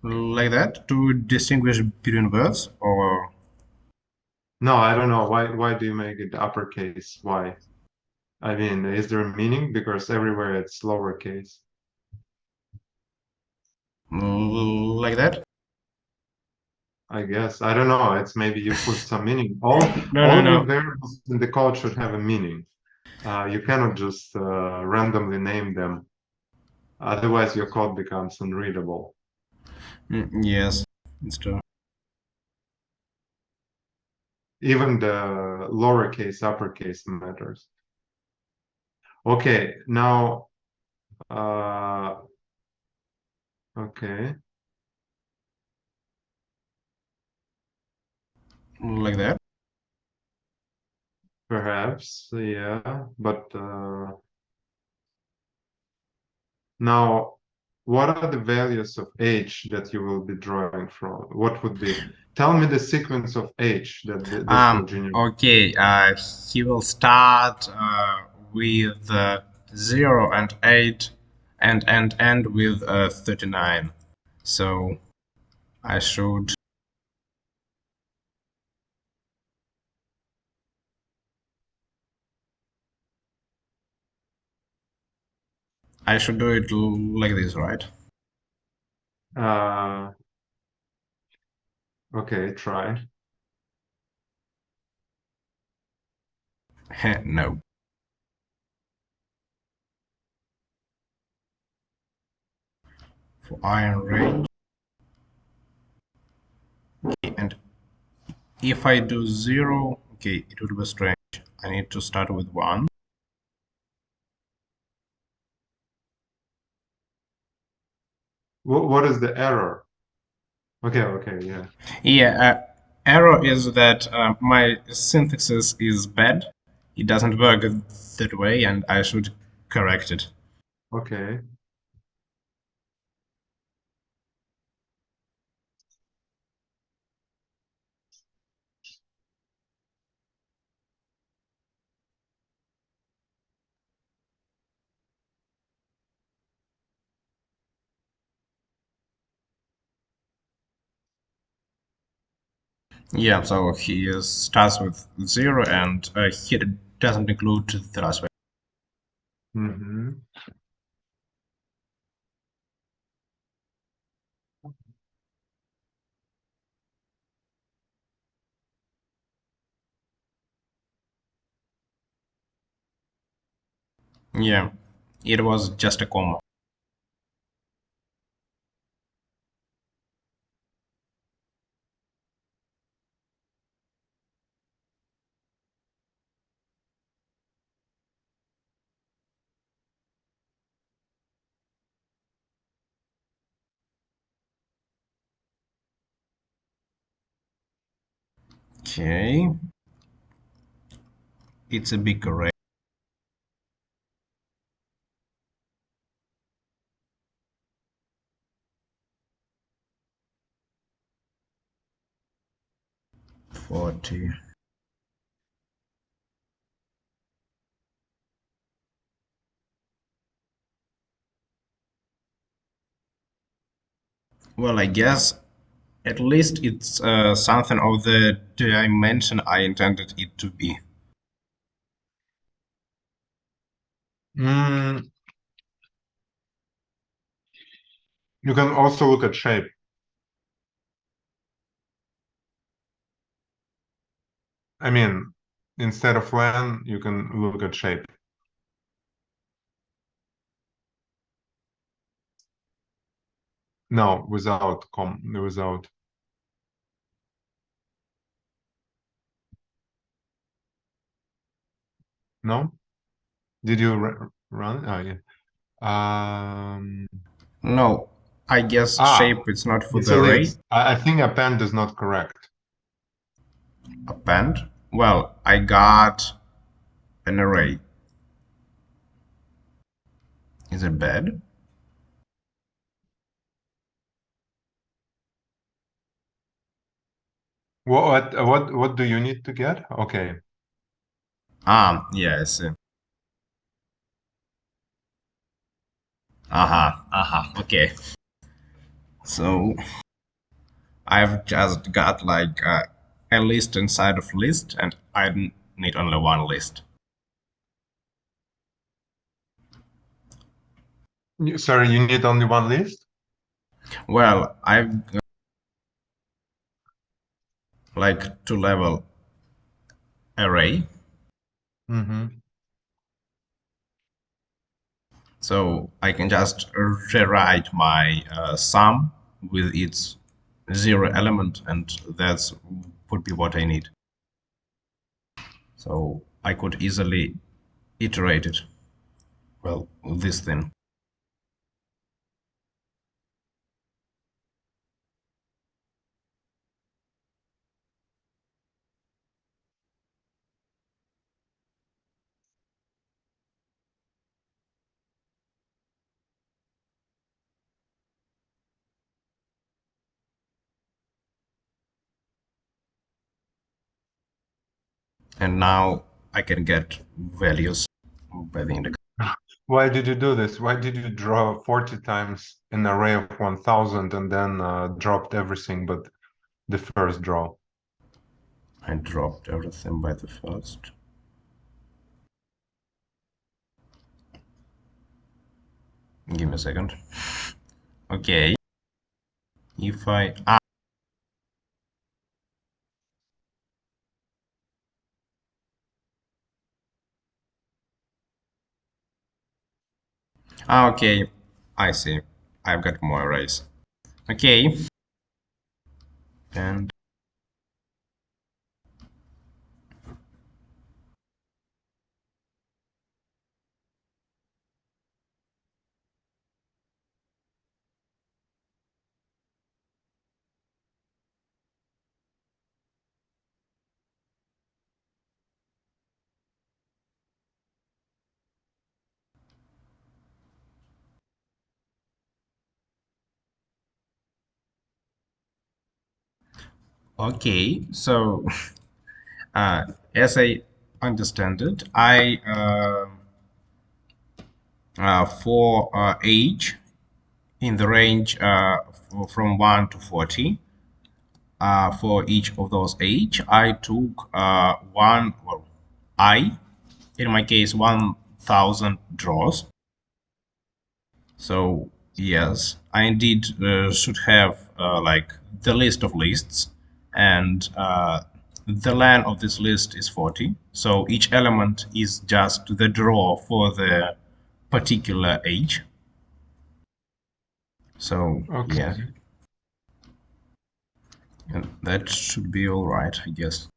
Speaker 1: like that to distinguish between words, or
Speaker 2: No, I don't know. Why do you make it uppercase? Why? I mean, is there a meaning? Because everywhere it's lowercase.
Speaker 1: like that?
Speaker 2: I guess. I don't know. It's maybe you put some meaning. All
Speaker 1: No, no,
Speaker 2: all your
Speaker 1: no.
Speaker 2: variables in the code should have a meaning. You cannot just randomly name them. Otherwise, your code becomes unreadable.
Speaker 1: Yes, it's true.
Speaker 2: Even the lowercase, uppercase matters. Okay, now, uh, okay,
Speaker 1: Like that.
Speaker 2: perhaps, yeah, but now, what are the values of age that you will be drawing from? What would be, tell me the sequence of age that this will generate.
Speaker 1: Okay. He will start with 0 and 8, and end with 39. So I should I should do it like this, right?
Speaker 2: Uh, okay, try.
Speaker 1: No. For iron range, and if I do 0, okay, it would be strange. I need to start with 1.
Speaker 2: What is the error? Okay, okay, yeah.
Speaker 1: Yeah, error is that my syntaxis is bad. It doesn't work that way, and I should correct it.
Speaker 2: Okay.
Speaker 1: Yeah, so starts with 0, and he doesn't include the last one.
Speaker 2: Mm-hmm.
Speaker 1: Yeah, it was just a comma. Okay, it's a big array. 40. Well, I guess at least it's something of the dimension I intended it to be.
Speaker 2: Mm, You can also look at shape. I mean, instead of len, you can look at shape. No, without. No? Did you run? Oh, yeah. Um,
Speaker 1: No, I guess
Speaker 2: ah,
Speaker 1: shape is not for
Speaker 2: it's
Speaker 1: the
Speaker 2: a
Speaker 1: array.
Speaker 2: list. I think append is not correct.
Speaker 1: Append. Well, I got an array. Is it bad?
Speaker 2: What do you need to get? Okay.
Speaker 1: Yeah, I see. Okay. So I've just got like a list inside of list, and I need only one list.
Speaker 2: Sorry, you need only one list?
Speaker 1: Well, I've got like two-level array,
Speaker 2: Mm-hmm.
Speaker 1: so I can just rewrite my sum with its zero element, and that's would be what I need. So I could easily iterate it. Well, this thing. And now I can get values by the index.
Speaker 2: Why did you do this? Why did you draw 40 times an array of 1000 and then dropped everything but the first draw?
Speaker 1: I dropped everything by the first. Give me a second. Okay. If I okay, I see. I've got more arrays. Okay, and okay. So as I understand it, I for age in the range from 1 to 40. For each of those age, I took in my case, 1,000 draws. So yes, I indeed should have like the list of lists, and the len of this list is 40. So each element is just the draw for the particular age. So yeah,
Speaker 2: Okay.
Speaker 1: and that should be all right, I guess.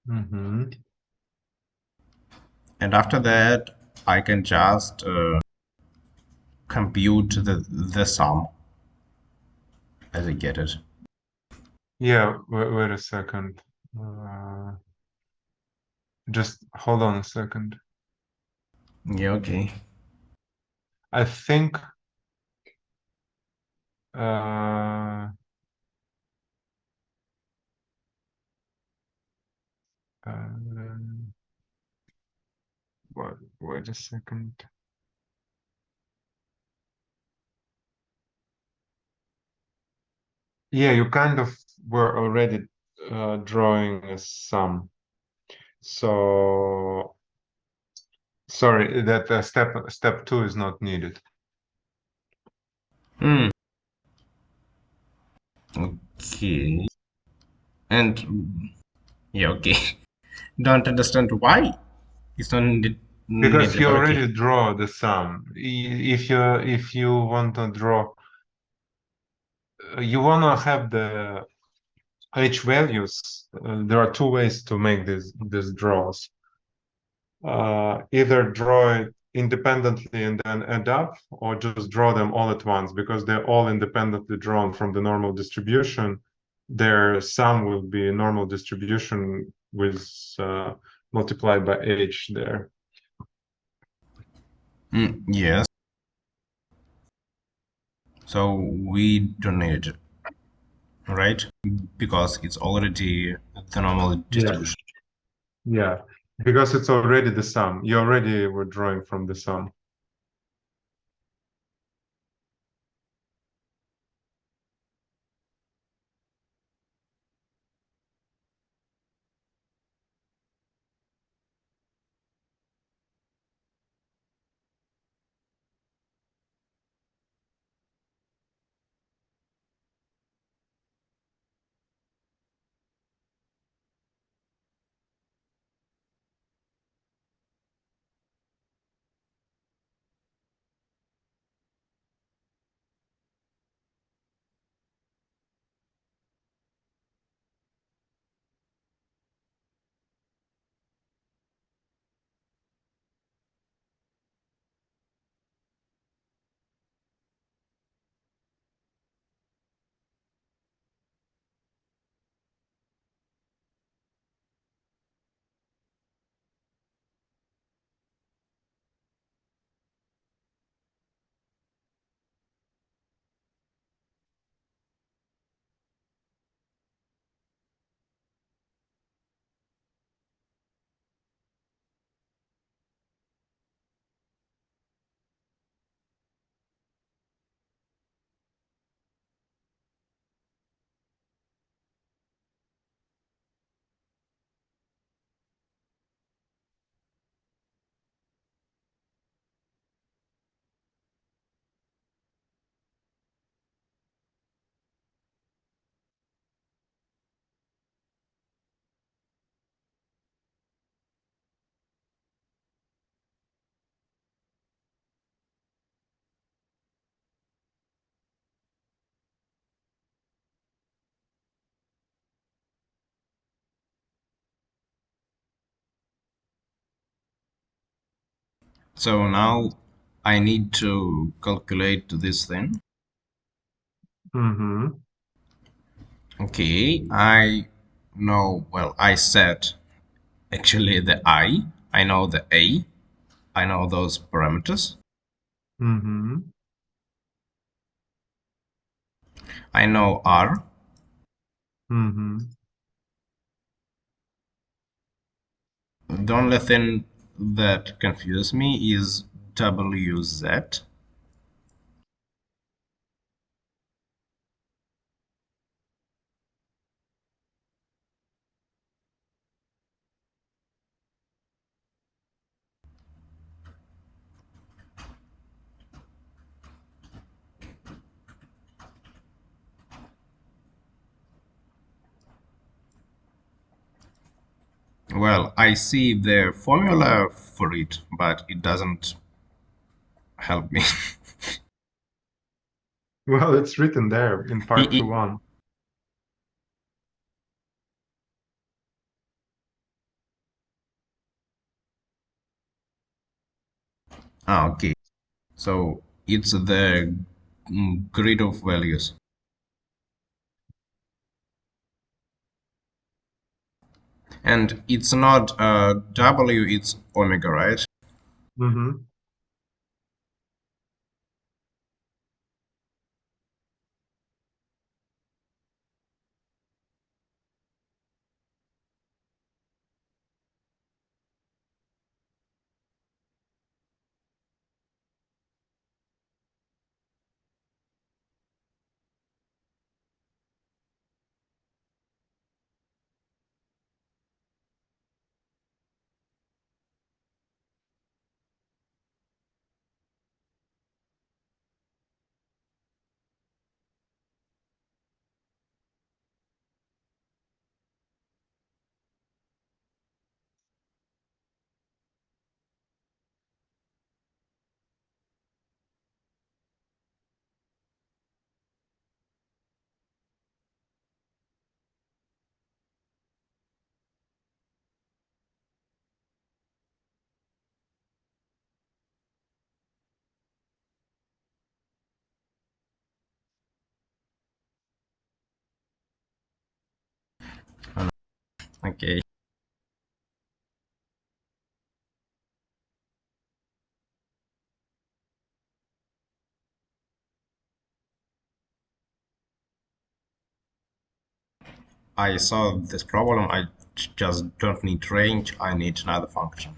Speaker 2: Mm-hmm.
Speaker 1: And after that, I can just compute the sum as I get it.
Speaker 2: Yeah, wait a second. Uh, just hold on a second.
Speaker 1: Yeah, okay.
Speaker 2: I think uh, uh, wait a second. Yeah, you kind of were already drawing a sum. So sorry that step two is not needed.
Speaker 1: Hmm. Okay. And yeah, okay. Don't understand why it's not
Speaker 2: Because
Speaker 1: needed,
Speaker 2: you
Speaker 1: but okay.
Speaker 2: already draw the sum. If you want to draw, you want to have the h values. There are two ways to make these draws. Either draw it independently and then add up, or just draw them all at once because they're all independently drawn from the normal distribution. Their sum will be a normal distribution with multiplied by h there.
Speaker 1: Yes. So we don't need it, right? Because it's already the normal
Speaker 2: Yes.
Speaker 1: distribution.
Speaker 2: Yeah, because it's already the sum. You already were drawing from the sum.
Speaker 1: So now I need to calculate this thing.
Speaker 2: Mm-hmm.
Speaker 1: Okay, I know, well, I set actually the I know the A, I know those parameters.
Speaker 2: Mm-hmm.
Speaker 1: I know R.
Speaker 2: Mm-hmm.
Speaker 1: The only thing that confuses me is WZ. Well, I see the formula for it, but it doesn't help me.
Speaker 2: Well, it's written there in part
Speaker 1: E-
Speaker 2: 2.1.
Speaker 1: okay. So it's the grid of values. And it's not W, it's omega, right?
Speaker 2: Mm-hmm.
Speaker 1: Okay. I solved this problem. I just don't need range. I need another function.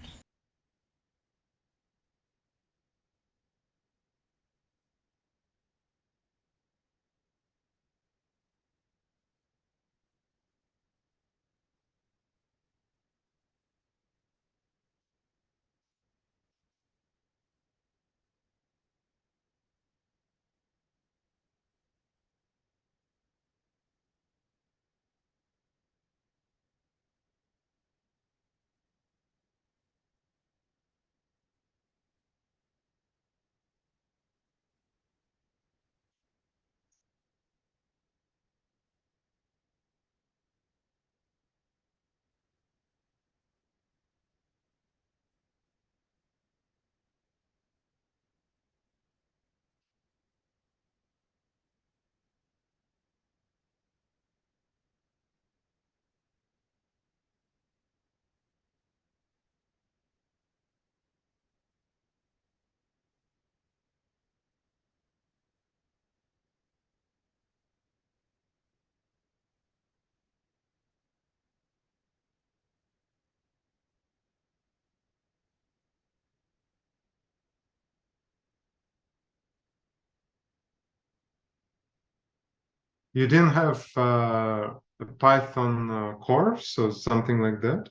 Speaker 2: You didn't have a Python course or something like that?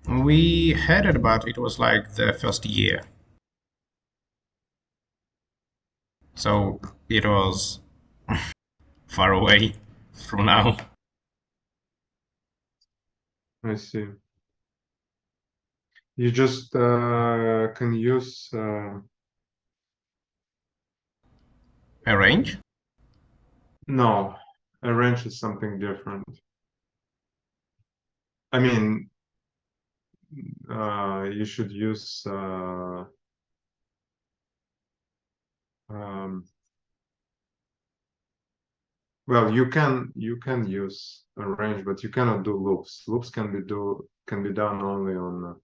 Speaker 1: We had it, but it was like the first year. So it was far away from now.
Speaker 2: I see. You just can use
Speaker 1: Arrange?
Speaker 2: no, arrange is something different. I mean, you should use um, well, you can use arrange, but you cannot do loops. Loops can be done only on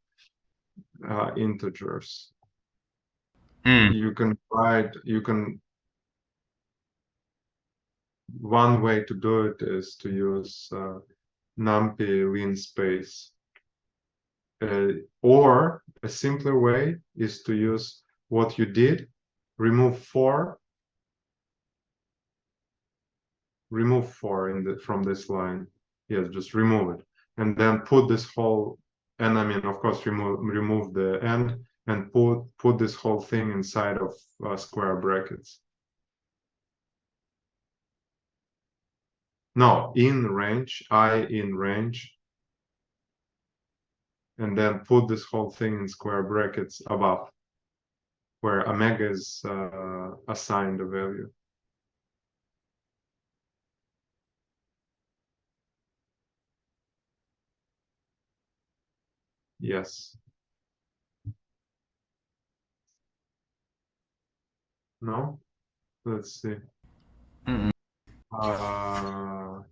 Speaker 2: integers.
Speaker 1: Mm.
Speaker 2: You can one way to do it is to use numpy linspace. Or a simpler way is to use what you did, remove 4, from this line. Yes, just remove it, and then put this whole, and I mean, of course, remove the end, and put this whole thing inside of square brackets. No, in range, in range, and then put this whole thing in square brackets above, where omega is assigned a value. Yes. No? Let's see.
Speaker 1: Mm.
Speaker 2: Uh,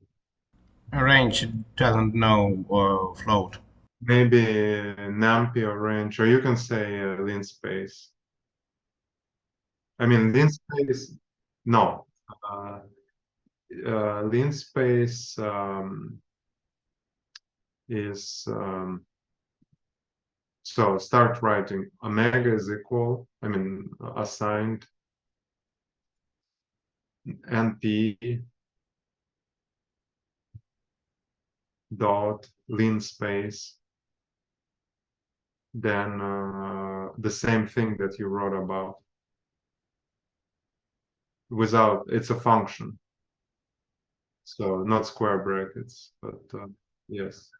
Speaker 1: Arrange doesn't know float.
Speaker 2: maybe numpy or range, or you can say linspace. I mean, linspace, no. Uh, linspace is, so start writing omega is equal, I mean, assigned np dot linspace, then the same thing that you wrote about without, it's a function, so not square brackets, but yes.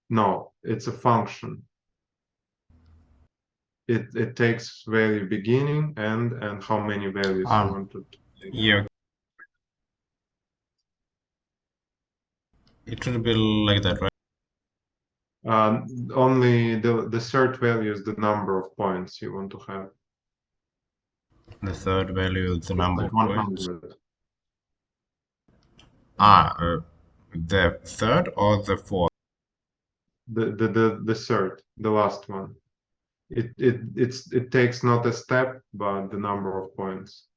Speaker 2: No, it's a function. It takes value beginning, end, and how many values you
Speaker 1: Um,
Speaker 2: want to take.
Speaker 1: yeah, it should be like that, right?
Speaker 2: Only the third value is the number of points you want to have.
Speaker 1: The third value, the number
Speaker 2: Like
Speaker 1: of points.
Speaker 2: 100.
Speaker 1: Ah, the third or the fourth?
Speaker 2: The third, the last one. It takes not a step, but the number of points.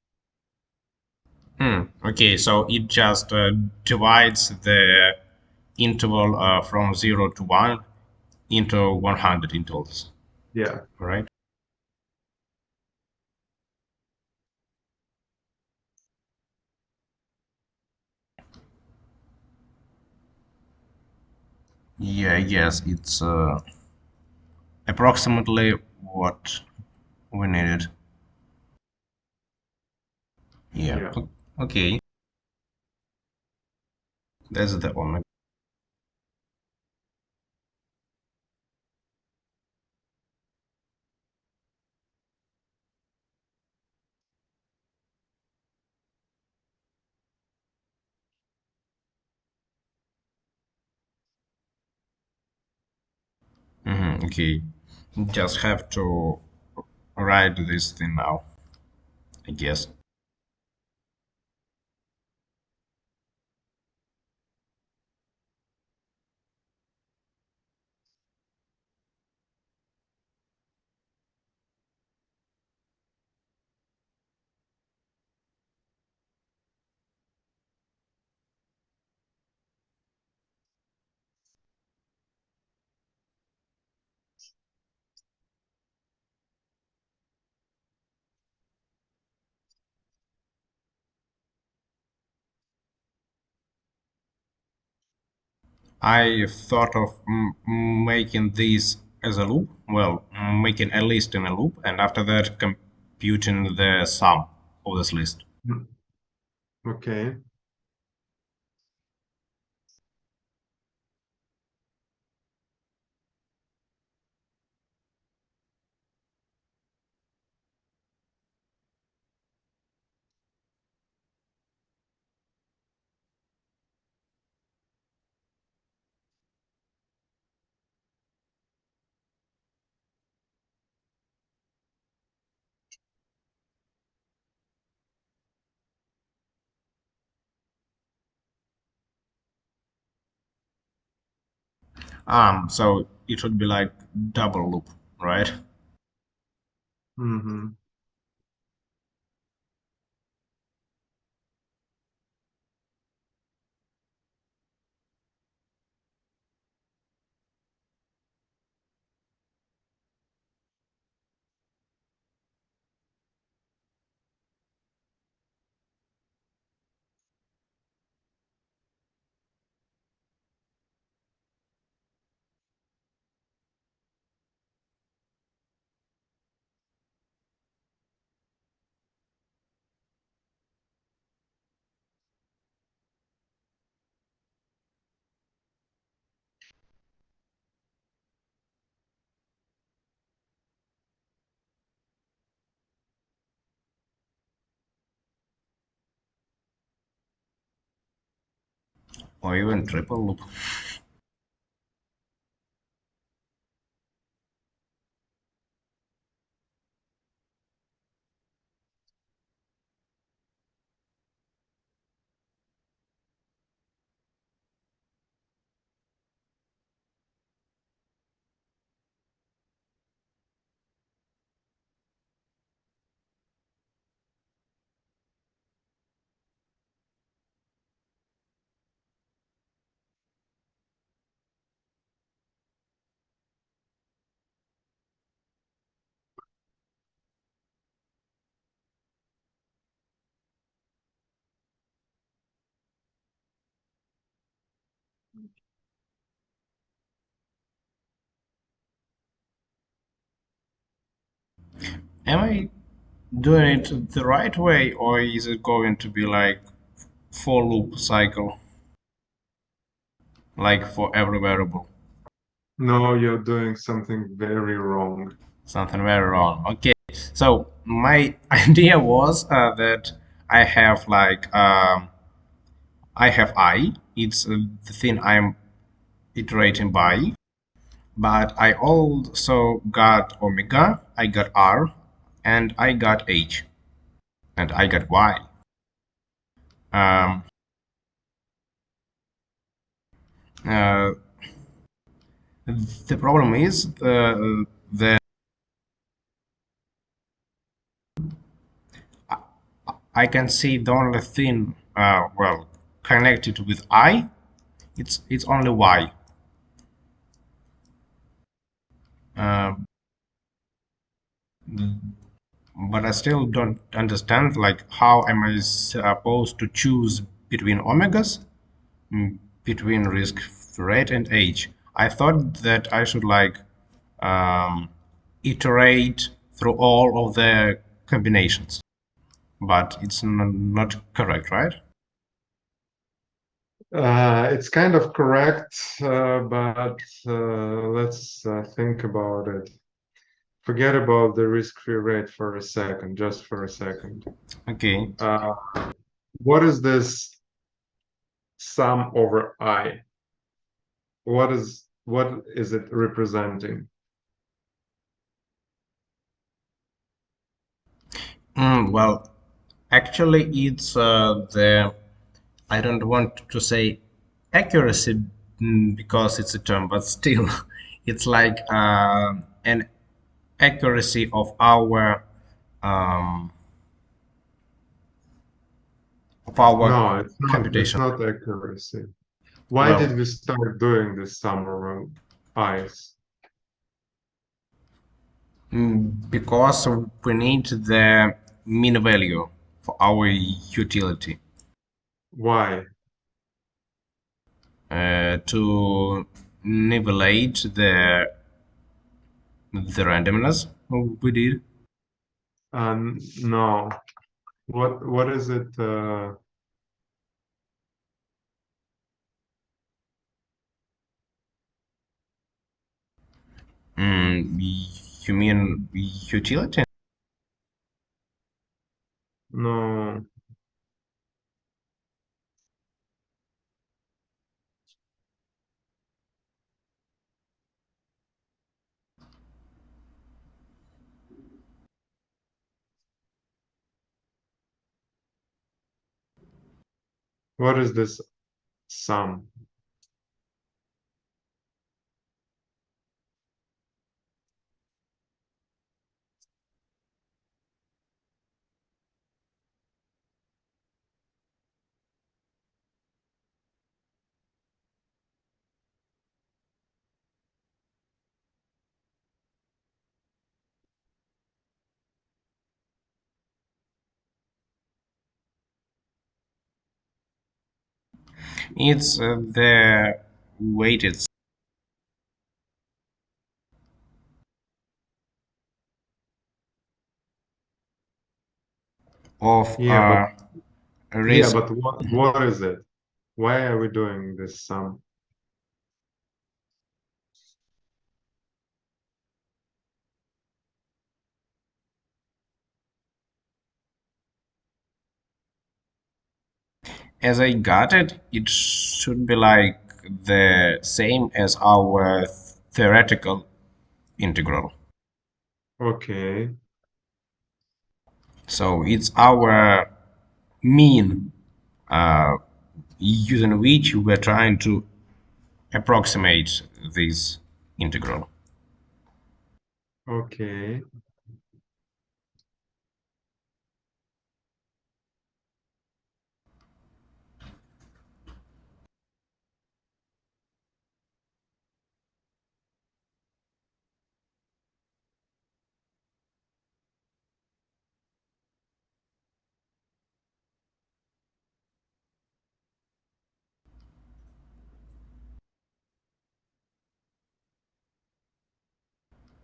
Speaker 1: Okay, so it just divides the interval from 0 to 1 into 100 intervals,
Speaker 2: Yeah.
Speaker 1: right? Yeah, I guess it's approximately what we needed. Yeah,
Speaker 2: Yeah.
Speaker 1: okay, that's the omega. Okay, just have to write this thing now, I guess. I thought of making this as a loop. Well, making a list in a loop, and after that, computing the sum of this list.
Speaker 2: Mm. Okay.
Speaker 1: So it would be like double loop, right?
Speaker 2: Hmm.
Speaker 1: Or even triple loop. Am I doing it the right way, or is it going to be like for loop cycle, like for every variable?
Speaker 2: No, you're doing something very wrong.
Speaker 1: Something very wrong. Okay, so my idea was that I have like I have I. It's the thing I'm iterating by, but I also got omega, I got R, and I got H, and I got Y. Um, Uh, the problem is that I can see the only thing well connected with I. It's only Y. Uh, but I still don't understand like how am I supposed to choose between omegas, between risk rate and age. I thought that I should like um, iterate through all of the combinations, but it's not correct, right?
Speaker 2: It's kind of correct, but let's think about it. Forget about the risk-free rate for a second, just for a second.
Speaker 1: Okay.
Speaker 2: Uh, what is this sum over I? What is it representing?
Speaker 1: Well, actually, it's the I don't want to say accuracy because it's a term, but still, it's like an accuracy um, of our
Speaker 2: No, it's not. It's
Speaker 1: computation.
Speaker 2: not accuracy. Why did
Speaker 1: Well,
Speaker 2: we start doing this sum over i's?
Speaker 1: because we need the mean value for our utility
Speaker 2: Why?
Speaker 1: to nivellate the randomness we did.
Speaker 2: No. What is it?
Speaker 1: You mean utility?
Speaker 2: No. What is this sum?
Speaker 1: It's the weighted of
Speaker 2: Yeah, but yeah,
Speaker 1: risk.
Speaker 2: but what is it? Why are we doing this sum?
Speaker 1: As I got it, it should be like the same as our theoretical integral.
Speaker 2: Okay,
Speaker 1: So it's our mean uh, using which we're trying to approximate this integral.
Speaker 2: okay.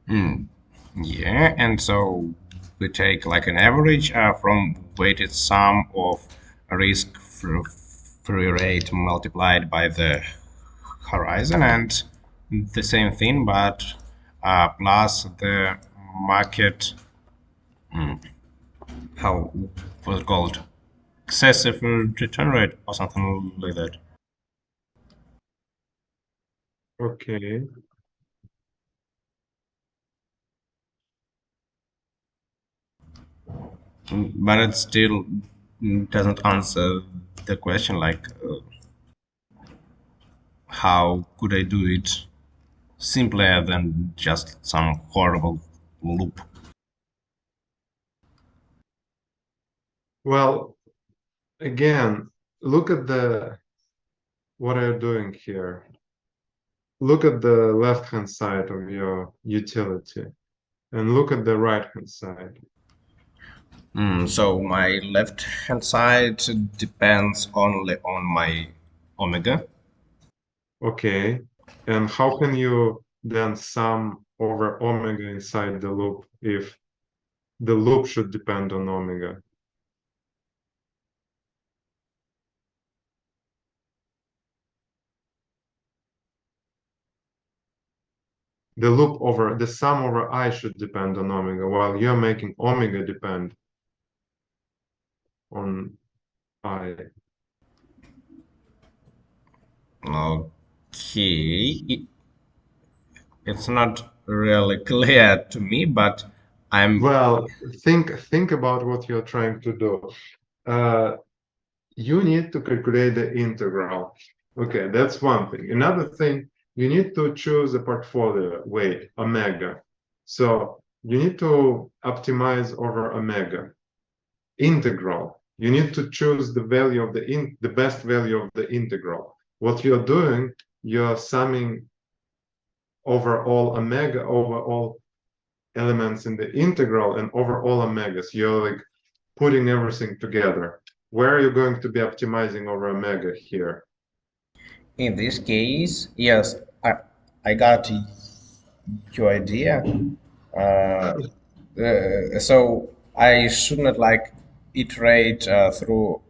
Speaker 1: Mm, yeah, and so we take like an average from weighted sum of risk-free rate multiplied by the horizon, and the same thing, but plus the market, how was it called? Excessive return rate or something like that.
Speaker 2: Okay.
Speaker 1: But it still doesn't answer the question like how could I do it simpler than just some horrible loop?
Speaker 2: Well, again, look at the what are you doing here? Look at the left-hand side of your utility and look at the right-hand side.
Speaker 1: So my left hand side depends only on my omega.
Speaker 2: Okay. And how can you then sum over omega inside the loop if the loop should depend on omega? The loop over the sum over I should depend on omega, while you're making omega depend on I.
Speaker 1: Okay, it's not really clear to me, but I'm
Speaker 2: Well, think about what you're trying to do. Uh, you need to calculate the integral. Okay, that's one thing. Another thing, you need to choose a portfolio weight, omega. So you need to optimize over omega. Integral. You need to choose the value of the best value of the integral. What you're doing, you're summing over all omega over all elements in the integral and over all omegas. You're like putting everything together. Where are you going to be optimizing over omega here?
Speaker 1: in this case, yes, I got your idea. Uh, so I should not like iterate through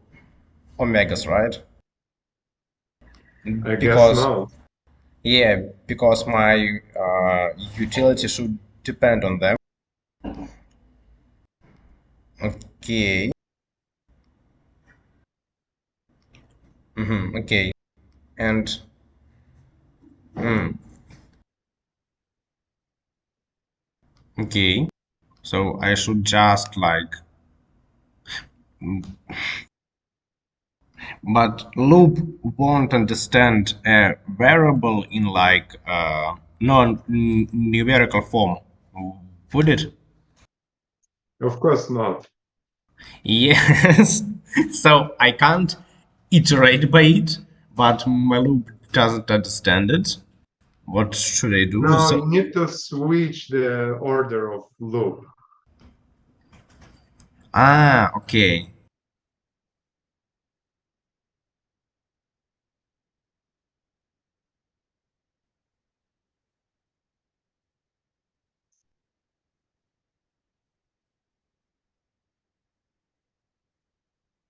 Speaker 1: omegas, right?
Speaker 2: I guess
Speaker 1: Because
Speaker 2: not.
Speaker 1: yeah, because my utility should depend on them. Okay. Okay. And mm, okay. So I should just like, but loop won't understand a variable in like non-numerical form, would it?
Speaker 2: Of course not.
Speaker 1: Yes. So I can't iterate by it, but my loop doesn't understand it. What should I do?
Speaker 2: Now
Speaker 1: So,
Speaker 2: you need to switch the order of loop.
Speaker 1: okay.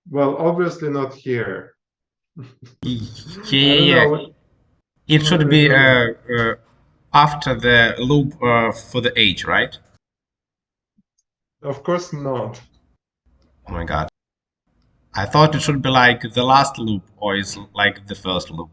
Speaker 2: Well, obviously not here.
Speaker 1: Yeah,
Speaker 2: I don't
Speaker 1: yeah,
Speaker 2: know
Speaker 1: yeah. It
Speaker 2: what
Speaker 1: should
Speaker 2: are you
Speaker 1: be
Speaker 2: doing.
Speaker 1: after the loop for the age, right?
Speaker 2: Of course not.
Speaker 1: Oh my god. I thought it should be like the last loop or is like the first loop.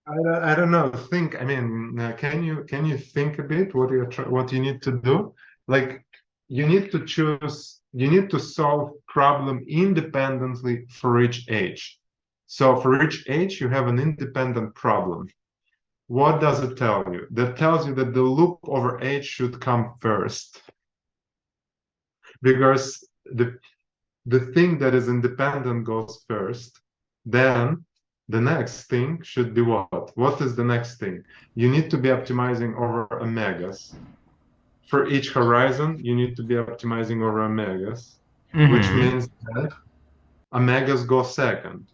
Speaker 2: I don't know. Think. I mean, can you think a bit what you need to do? Like you need to choose. You need to solve problem independently for each age. So for each age, you have an independent problem. What does it tell you? That tells you that the loop over age should come first because the thing that is independent goes first. Then the next thing should be what? What is the next thing? You need to be optimizing over omegas. For each horizon, you need to be optimizing over omegas, which
Speaker 1: Mm-hmm.
Speaker 2: means that omegas go second.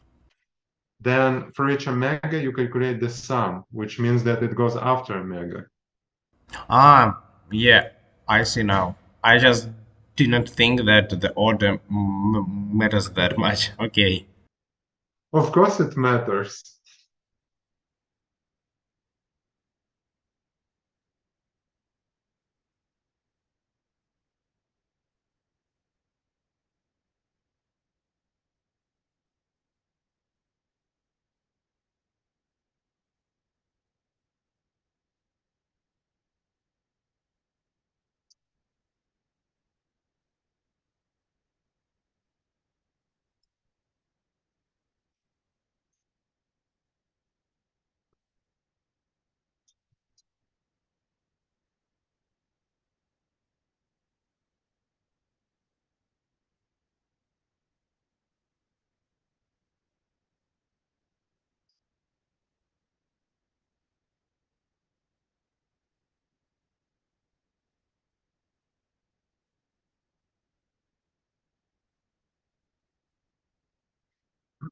Speaker 2: Then for each omega, you calculate the sum, which means that it goes after omega.
Speaker 1: Yeah, I see now. I just didn't think that the order matters that much. Okay.
Speaker 2: Of course, it matters.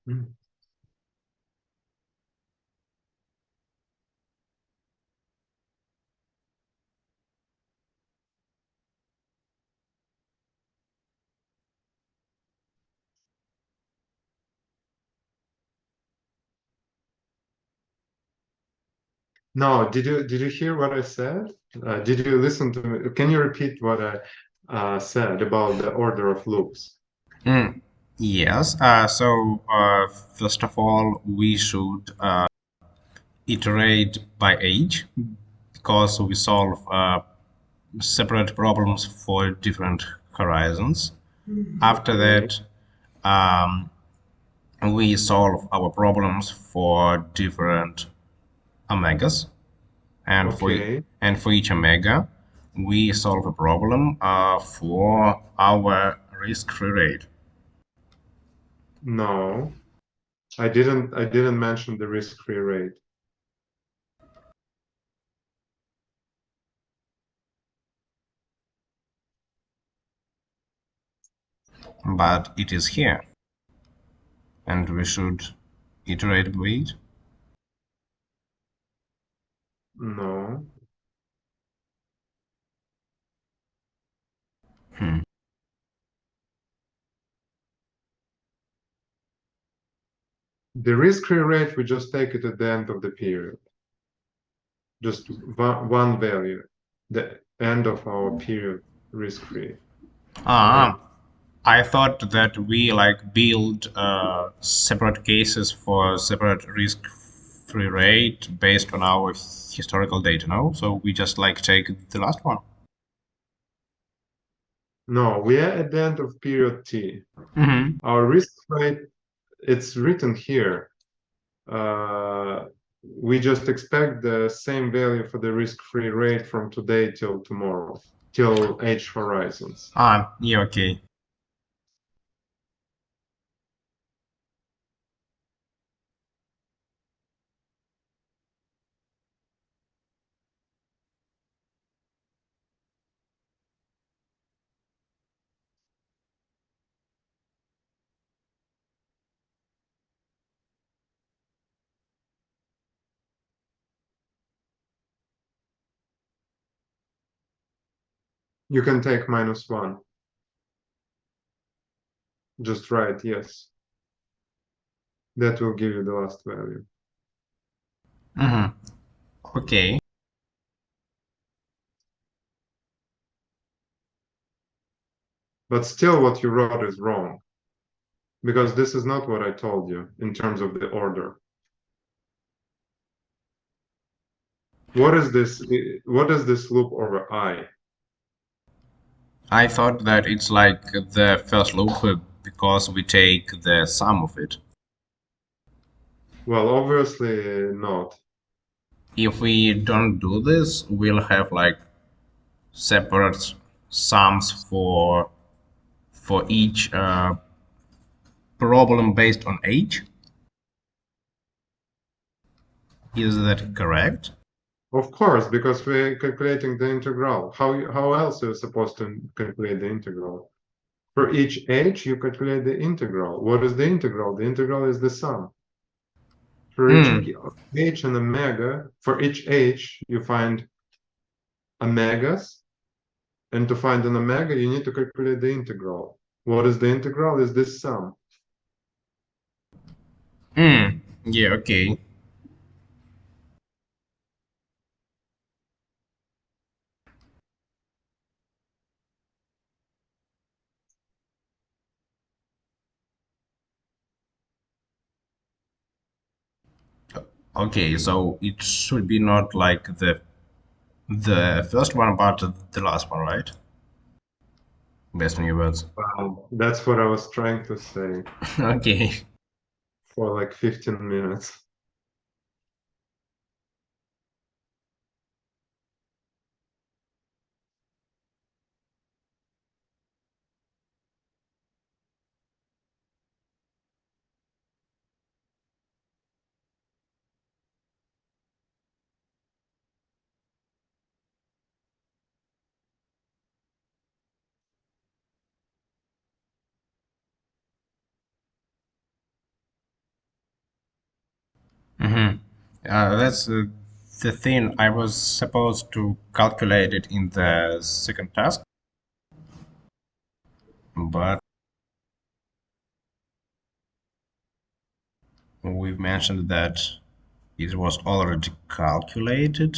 Speaker 2: Mm. No, did you hear what I said? Did you listen to me? Can you repeat what I said about the order of loops?
Speaker 1: Mm, yes. First of all, we should iterate by age because we solve separate problems for different horizons. After
Speaker 2: Okay,
Speaker 1: that, um, we solve our problems for different omegas, and
Speaker 2: okay.
Speaker 1: for each omega, we solve a problem for our risk-free rate.
Speaker 2: No, I didn't mention the risk-free rate.
Speaker 1: But it is here, and we should iterate by it.
Speaker 2: No.
Speaker 1: Hmm.
Speaker 2: The risk-free rate, we just take it at the end of the period. Just one value, the end of our period risk-free rate.
Speaker 1: Ah, I thought that we like build separate cases for separate risk-free rate based on our historical data, no? So we just like take the last one.
Speaker 2: No, we are at the end of period T.
Speaker 1: Mm-hmm.
Speaker 2: Our risk rate, it's written here. Uh, we just expect the same value for the risk-free rate from today till tomorrow, till H horizons.
Speaker 1: Ah, yeah, okay.
Speaker 2: You can take -1. Just write yes. That will give you the last value.
Speaker 1: Mm-hmm. Okay.
Speaker 2: But still, what you wrote is wrong because this is not what I told you in terms of the order. What is this? What is this loop over I?
Speaker 1: I thought that it's like the first loop because we take the sum of it.
Speaker 2: Well, obviously not.
Speaker 1: If we don't do this, we'll have like separate sums for each problem based on age. Is that correct?
Speaker 2: Of course, because we're calculating the integral. How else are you supposed to calculate the integral? For each h, you calculate the integral. What is the integral? The integral is the sum. For each
Speaker 1: Hmm.
Speaker 2: h and omega, for each h, you find omegas, and to find an omega, you need to calculate the integral. What is the integral? Is this sum.
Speaker 1: Hmm. Yeah. Okay. Okay. So it should be not like the first one, but the last one, right? Based on your words.
Speaker 2: That's what I was trying to say
Speaker 1: Okay.
Speaker 2: for like 15 minutes.
Speaker 1: That's the thing I was supposed to calculate it in the second task, but we've mentioned that it was already calculated,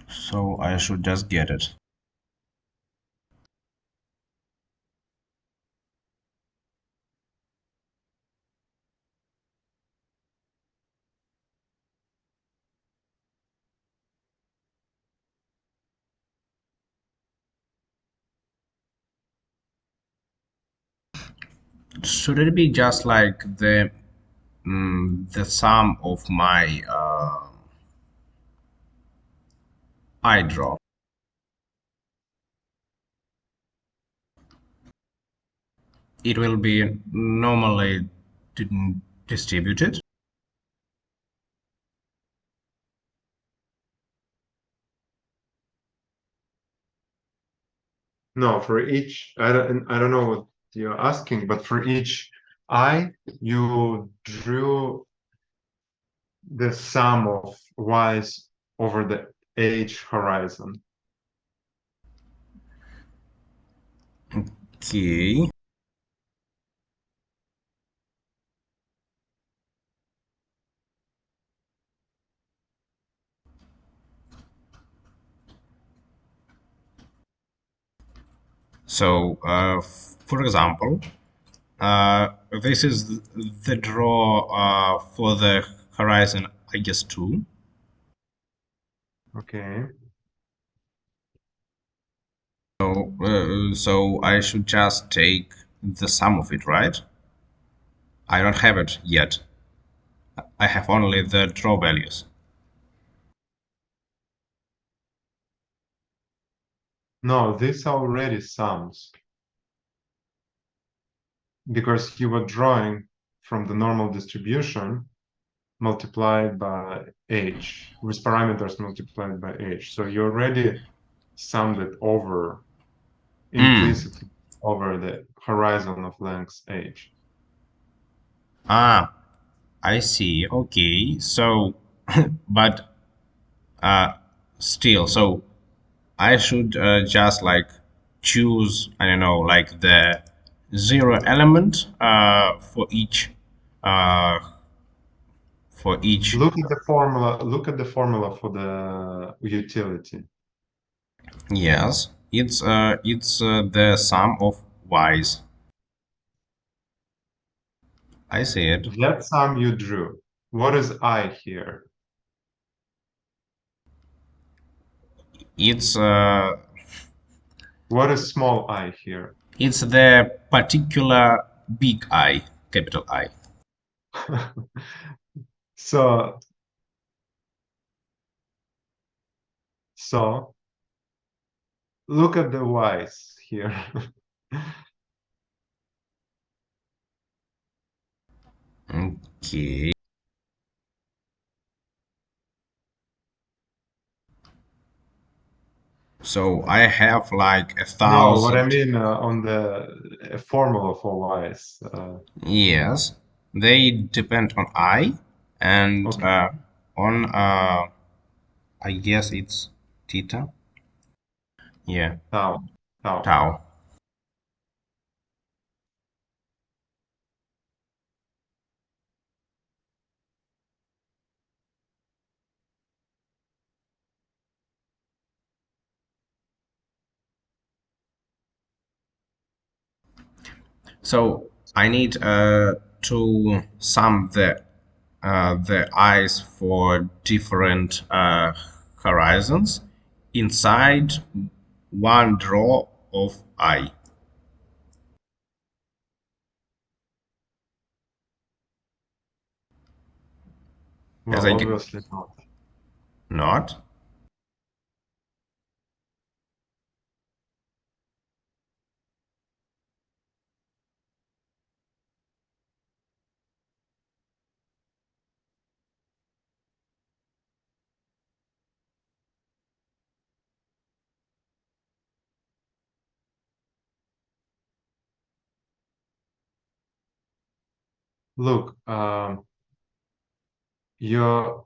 Speaker 1: so I should just get it. Should it be just like the sum of my I draw? It will be normally distributed.
Speaker 2: No, for each, I don't know what you're asking, but for each I, you drew the sum of y's over the age horizon.
Speaker 1: Okay. So, for example, this is the draw for the horizon, I guess, 2.
Speaker 2: Okay.
Speaker 1: So I should just take the sum of it, right? I don't have it yet. I have only the draw values.
Speaker 2: No, this already sums because you were drawing from the normal distribution multiplied by age with parameters multiplied by age. So you already summed it over
Speaker 1: Mm.
Speaker 2: implicitly over the horizon of length age.
Speaker 1: Ah, I see. Okay. So, but uh, still, so I should just like choose, I don't know, like the zero element uh, for each.
Speaker 2: Look at the formula. Look at the formula for the utility.
Speaker 1: Yes, it's the sum of y's. I see it.
Speaker 2: That sum you drew. What is I here?
Speaker 1: It's
Speaker 2: What is small I here?
Speaker 1: it's the particular big I, capital I.
Speaker 2: So, so look at the y's here.
Speaker 1: Okay. So I have like a
Speaker 2: No, what I
Speaker 1: thousand.
Speaker 2: mean on the formula for y's.
Speaker 1: Yes, they depend on I and
Speaker 2: Okay,
Speaker 1: on I guess it's theta. Yeah,
Speaker 2: tau, tau.
Speaker 1: tau. So I need to sum the eyes for different horizons inside one draw of eye. As
Speaker 2: Well,
Speaker 1: I get
Speaker 2: obviously not.
Speaker 1: not.
Speaker 2: Look, you're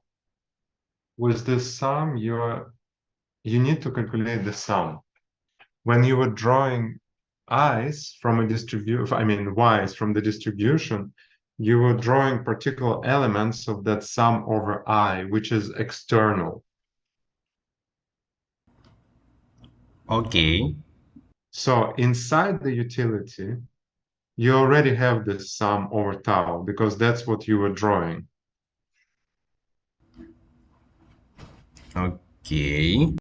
Speaker 2: with this sum, you need to calculate the sum. When you were drawing i's from a distribution, I mean y's from the distribution, you were drawing particular elements of that sum over I, which is external.
Speaker 1: Okay.
Speaker 2: So inside the utility, you already have this sum over tau because that's what you were drawing.
Speaker 1: Okay.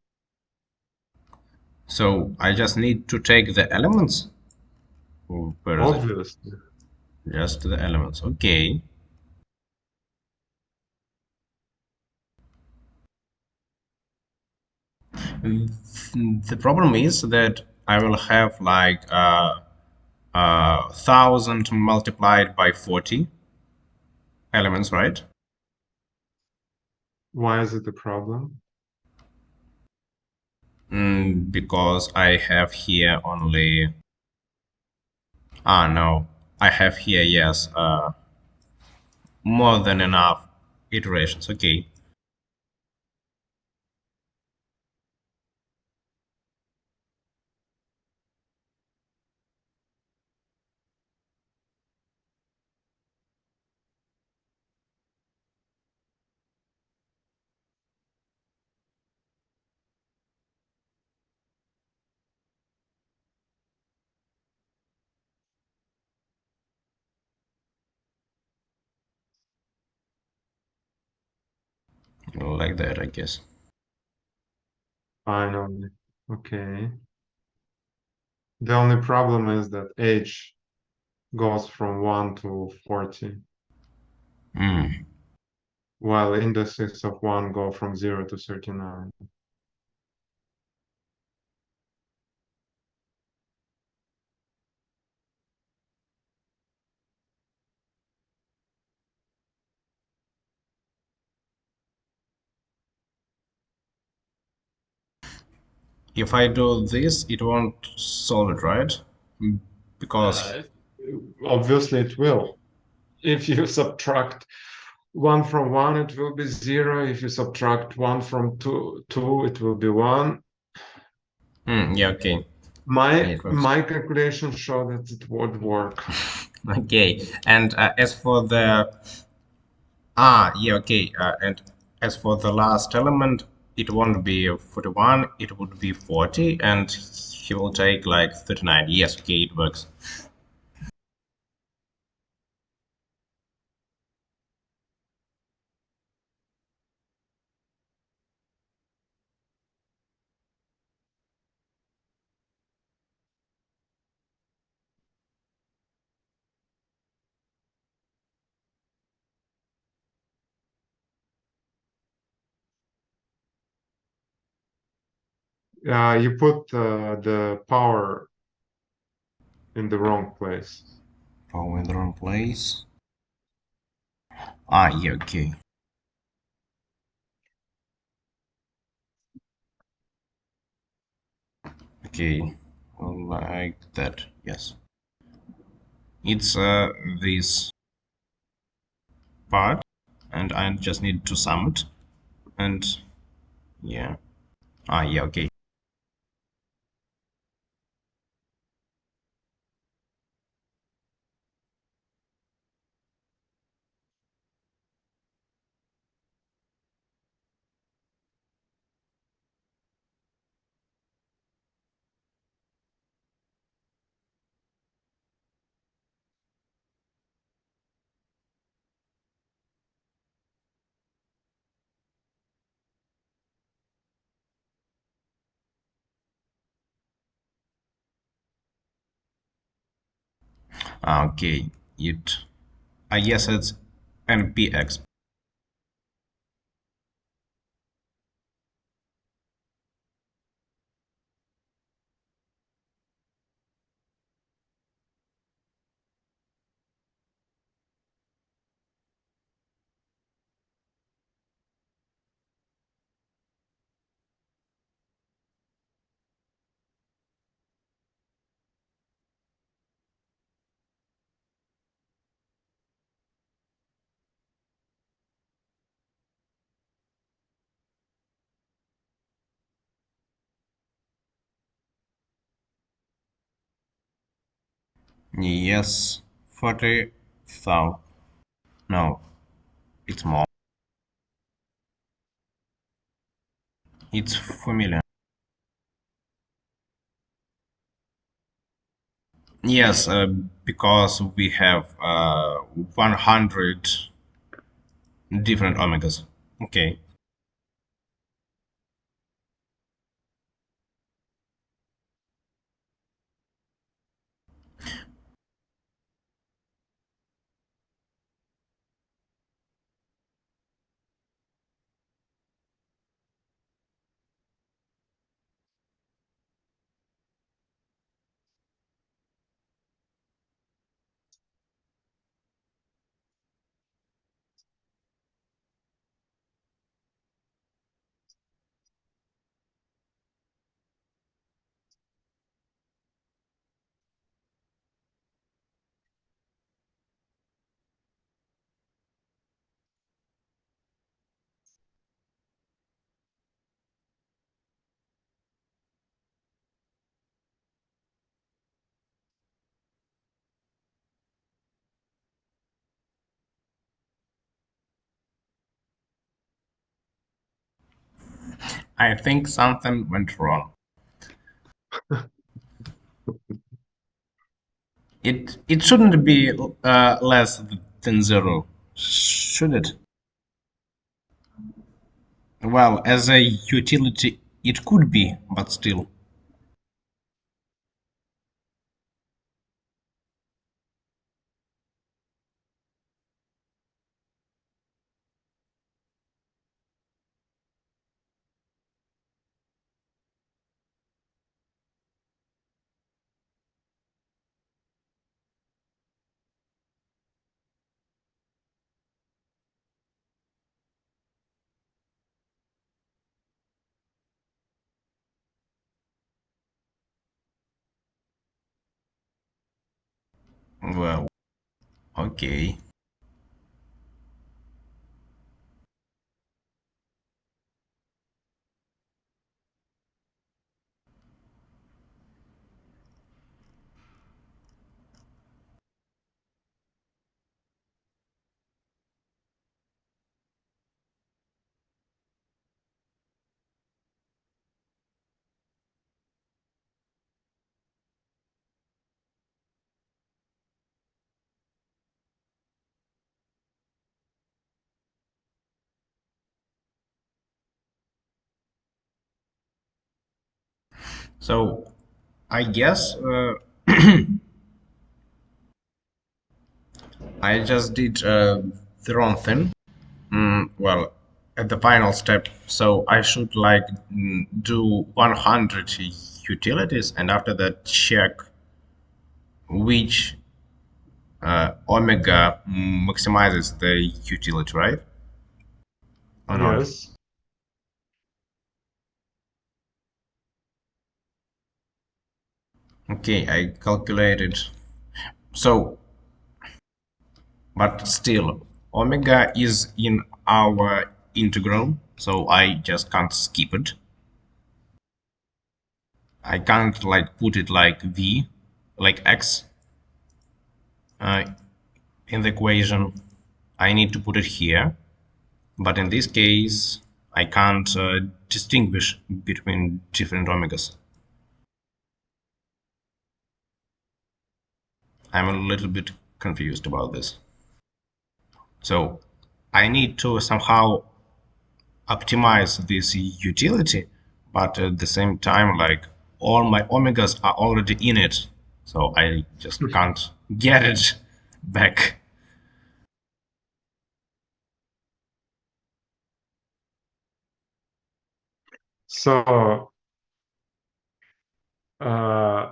Speaker 1: So I just need to take the elements? Where is it?
Speaker 2: Obviously.
Speaker 1: Just the elements. Okay. The problem is that I will have like 1,000 multiplied by 40 elements, right?
Speaker 2: Why is it a problem?
Speaker 1: Because I have here only. Ah, no. I have here, yes, more than enough iterations. Okay. Like that, I guess.
Speaker 2: Finally. Okay. The only problem is that h goes from 1 to 40,
Speaker 1: Hmm.
Speaker 2: while indices of 1 go from 0 to 39.
Speaker 1: If I do this, it won't solve it, right? Because,
Speaker 2: Uh, Obviously, it will. If you subtract 1 from 1, it will be 0. If you subtract 1 from 2, it will be 1.
Speaker 1: yeah, okay.
Speaker 2: My
Speaker 1: It works.
Speaker 2: my calculations show that it would work.
Speaker 1: Okay. And as for the yeah, okay. And as for the last element, it won't be 41, it would be 40, and he will take like 39. Yes, okay, it works.
Speaker 2: You put the power in the wrong place.
Speaker 1: Oh, in the wrong place. Ah, yeah, okay. Okay, like that. Yes, it's this part, and I just need to sum it, and yeah. Ah, yeah, okay. Ah, okay. It. I guess it's npx. Yes, 40,000. No, it's more. It's 4 million. Yes, because we have 100 different omegas. Okay. I think something went wrong. It shouldn't be less than zero, should it? Well, as a utility, it could be, but still. Well, okay. So I guess I just did the wrong thing. Well, at the final step, so I should like do 100 utilities, and after that check which omega maximizes the utility, right? Or not?
Speaker 2: Yes.
Speaker 1: Okay, I calculated. So, but still, omega is in our integral, so I just can't skip it. I can't like put it like v, like x uh, in the equation. I need to put it here, but in this case, I can't distinguish between different omegas. I'm a little bit confused about this. So I need to somehow optimize this utility, but at the same time, like all my omegas are already in it, so I just can't get it back.
Speaker 2: So uh,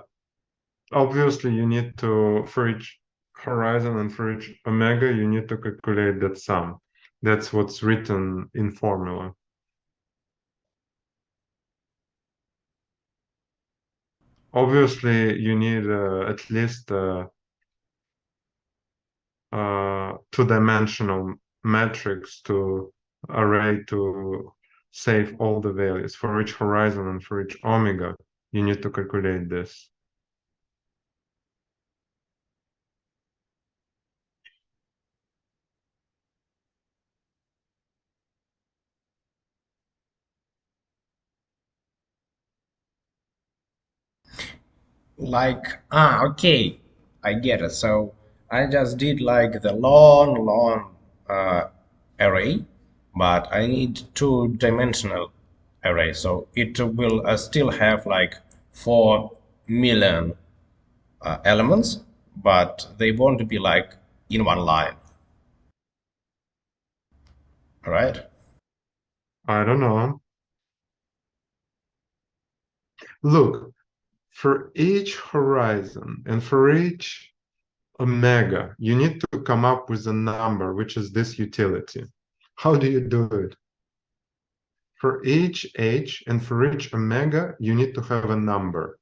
Speaker 2: obviously you need to, for each horizon and for each omega, you need to calculate that sum. That's what's written in formula. Obviously, you need at least two-dimensional matrix to array to save all the values for each horizon and for each omega. You need to calculate this.
Speaker 1: Okay, I get it. So I just did like the long uh, array, but I need two-dimensional array. So it will still have like 4 million elements, but they won't be like in one line, right?
Speaker 2: I don't know. Look, for each horizon and for each omega, you need to come up with a number, which is this utility. How do you do it? For each h and for each omega, you need to have a number.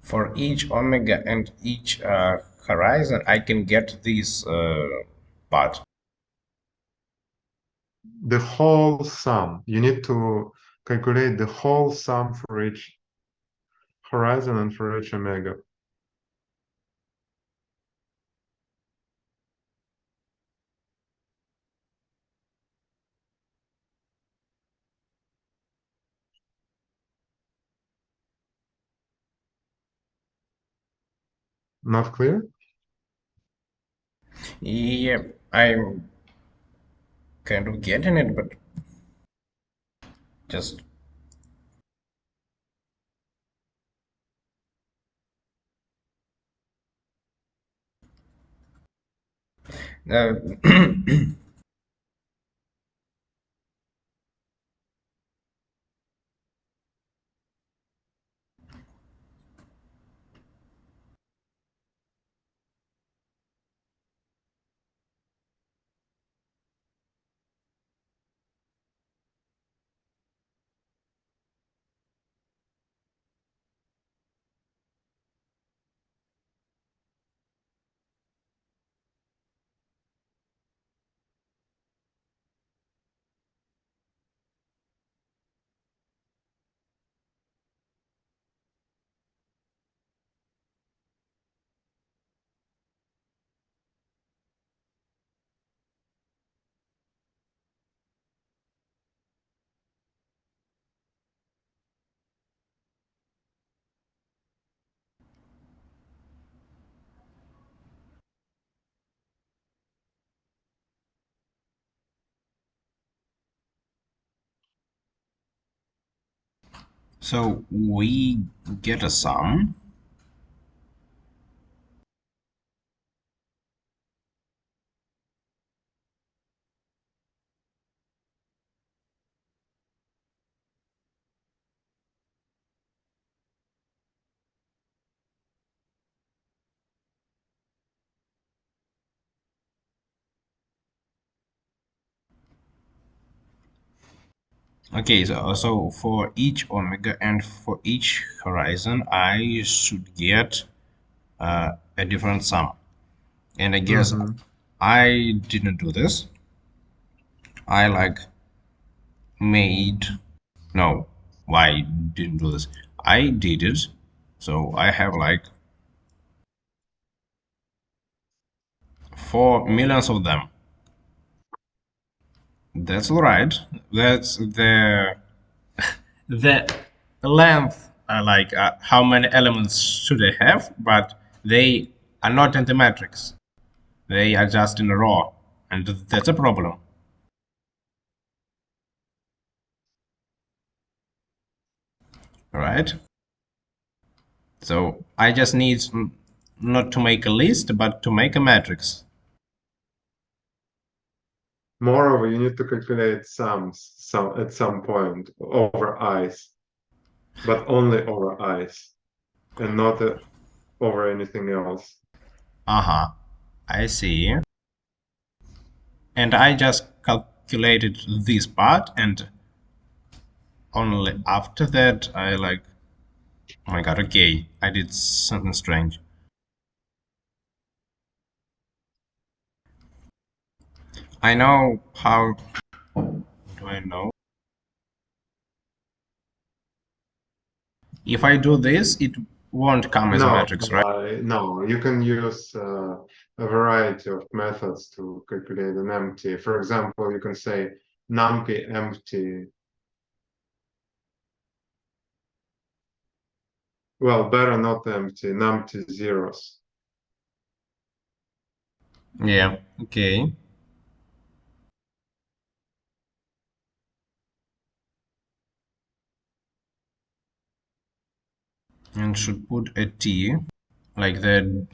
Speaker 1: For each omega and each horizon, I can get this part.
Speaker 2: The whole sum. You need to calculate the whole sum for each horizon and for each omega. Not clear?
Speaker 1: Yeah, I'm kind of getting it, but just uh, so we get a sum. Okay, so for each omega and for each horizon, I should get a different sum. And I guess
Speaker 2: Mm-hmm.
Speaker 1: I didn't do this. I like made no. Why didn't do this? I did it. So I have like 4 millions of them. That's all right. That's the length. Like how many elements should I have? But they are not in the matrix. They are just in a row, and that's a problem, right? So I just need not to make a list, but to make a matrix.
Speaker 2: Moreover, you need to calculate sums at some point over ice, but only over ice and not over anything else.
Speaker 1: Uh-huh. I see. And I just calculated this part, and only after that I like, oh my god, okay, I did something strange. I know how do I know? If I do this, it won't come as a
Speaker 2: No,
Speaker 1: matrix, right?
Speaker 2: no, you can use a variety of methods to calculate an empty. For example, you can say numpy empty. Well, better not empty, numpty zeros.
Speaker 1: Yeah, okay. And should put a t, like the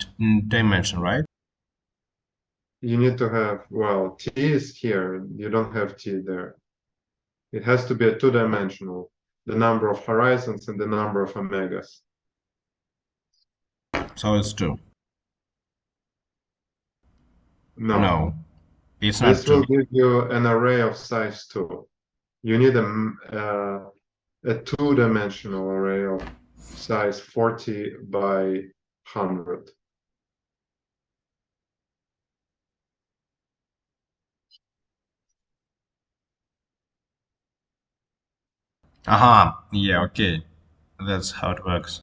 Speaker 1: dimension, right?
Speaker 2: You need to have, well, t is here. You don't have t there. It has to be a two-dimensional, the number of horizons and the number of omegas.
Speaker 1: So it's 2.
Speaker 2: No,
Speaker 1: No, it's not
Speaker 2: this
Speaker 1: 2.
Speaker 2: will give you an array of size 2. You need a two-dimensional array of size 40 by 100.
Speaker 1: Aha, yeah, okay. That's how it works.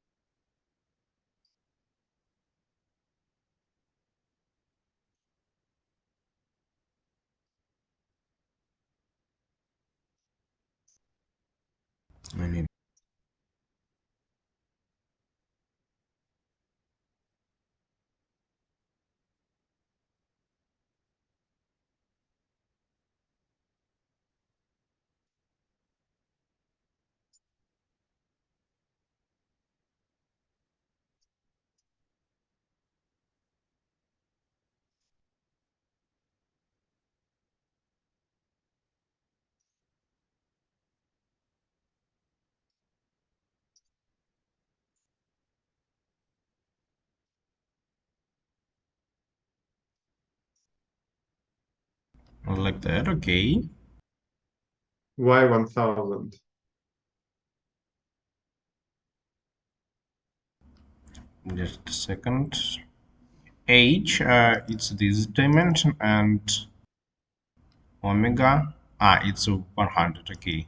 Speaker 1: I need like that, okay.
Speaker 2: Why 1000?
Speaker 1: Just a second. H, it's this dimension, and omega, it's 100, okay.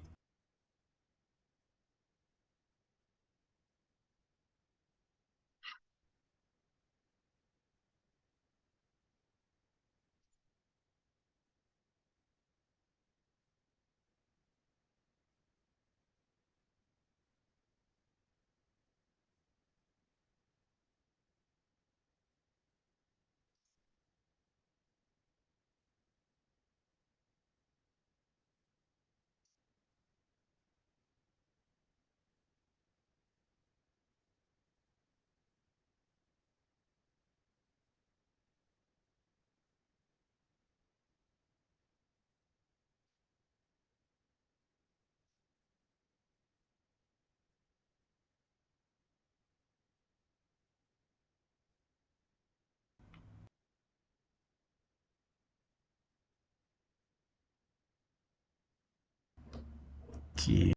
Speaker 1: Okay.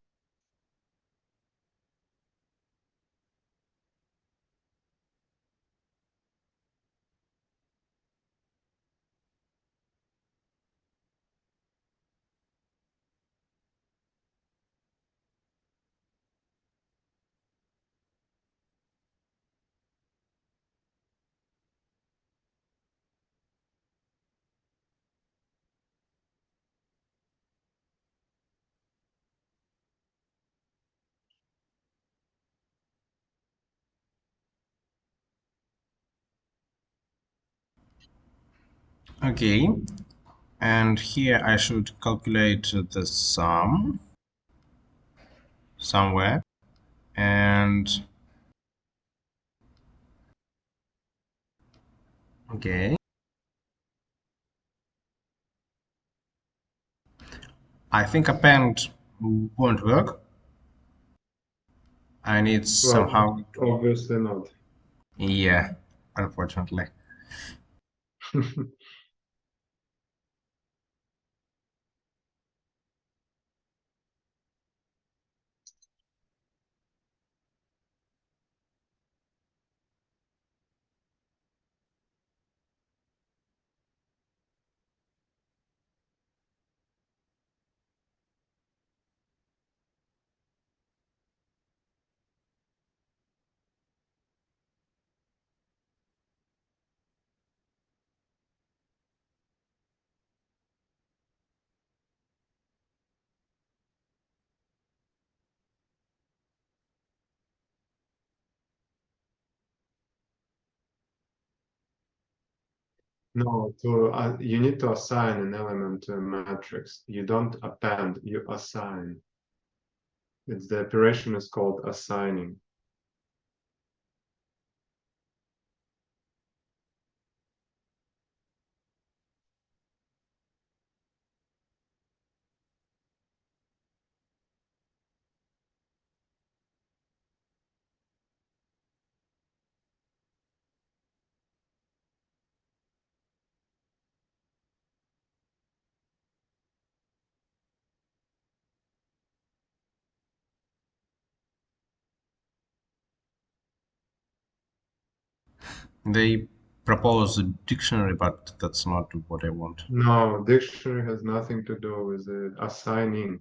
Speaker 1: Okay, and here I should calculate the sum somewhere, and okay, I think append won't work. I need
Speaker 2: Well,
Speaker 1: somehow to,
Speaker 2: obviously not.
Speaker 1: yeah, unfortunately.
Speaker 2: No, to you need to assign an element to a matrix. You don't append, you assign. It's the operation is called assigning.
Speaker 1: They propose a dictionary, but that's not what I want.
Speaker 2: No, dictionary has nothing to do with it. Assigning.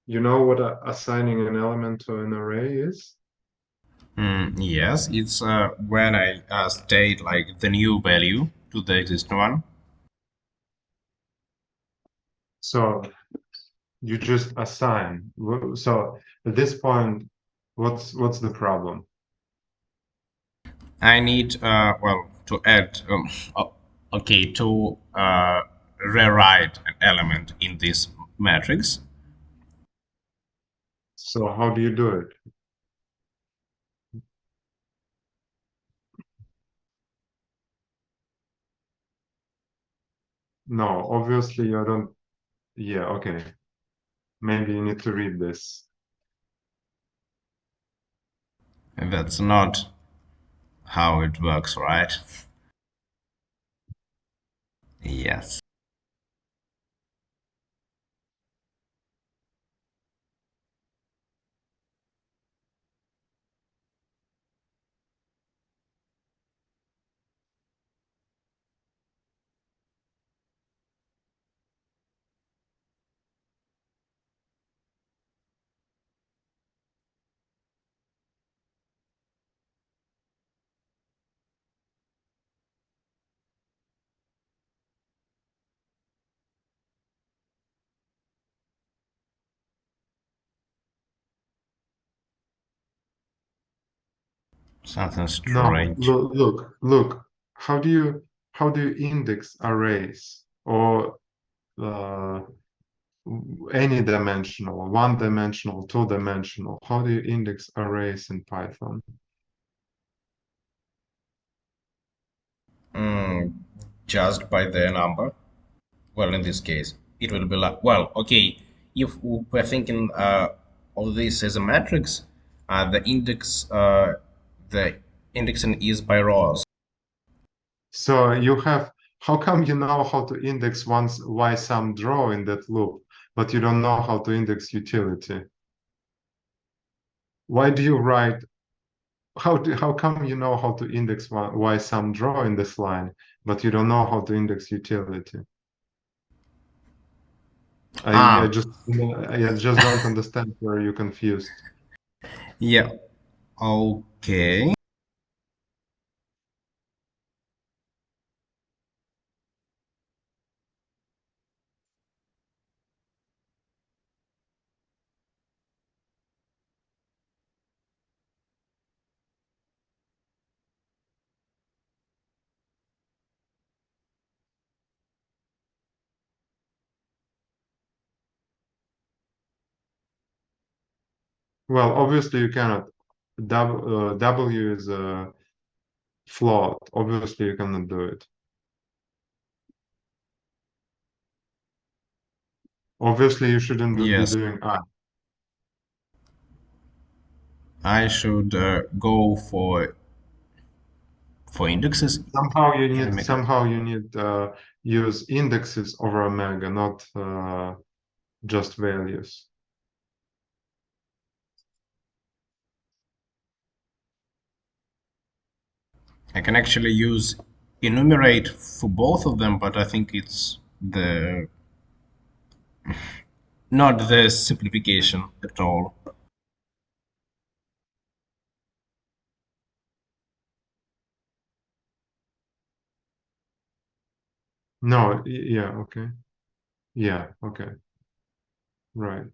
Speaker 2: You know what assigning an element to an array is?
Speaker 1: Yes, it's when I state like the new value to the existing one.
Speaker 2: So you just assign. So at this point, what's the problem?
Speaker 1: I need well to add okay to rewrite an element in this matrix.
Speaker 2: So how do you do it? No, obviously you don't. Yeah, okay. Maybe you need to read this.
Speaker 1: And that's not how it works, right? Yes. Something
Speaker 2: No,
Speaker 1: strange.
Speaker 2: look. How do you index arrays or uh, any dimensional, one dimensional, two dimensional? How do you index arrays in Python?
Speaker 1: Mm, just by the number. Well, in this case, it will be like, well, okay, if we're thinking of this as a matrix, the indexing is by rows.
Speaker 2: So you have, how come you know how to index once y sum draw in that loop, but you don't know how to index utility? Why do you write, how come you know how to index y sum draw in this line, but you don't know how to index utility? I
Speaker 1: Ah,
Speaker 2: just I just don't understand where you're confused.
Speaker 1: yeah, okay.
Speaker 2: Well, obviously you cannot. W is a float. Obviously you cannot do it. Obviously you shouldn't be
Speaker 1: Yes,
Speaker 2: doing I.
Speaker 1: I should go for indexes in Omega.
Speaker 2: Somehow you need use indexes over omega, not just values.
Speaker 1: I can actually use enumerate for both of them, but I think it's the not the simplification at all.
Speaker 2: No, yeah, okay. Yeah, okay. Right.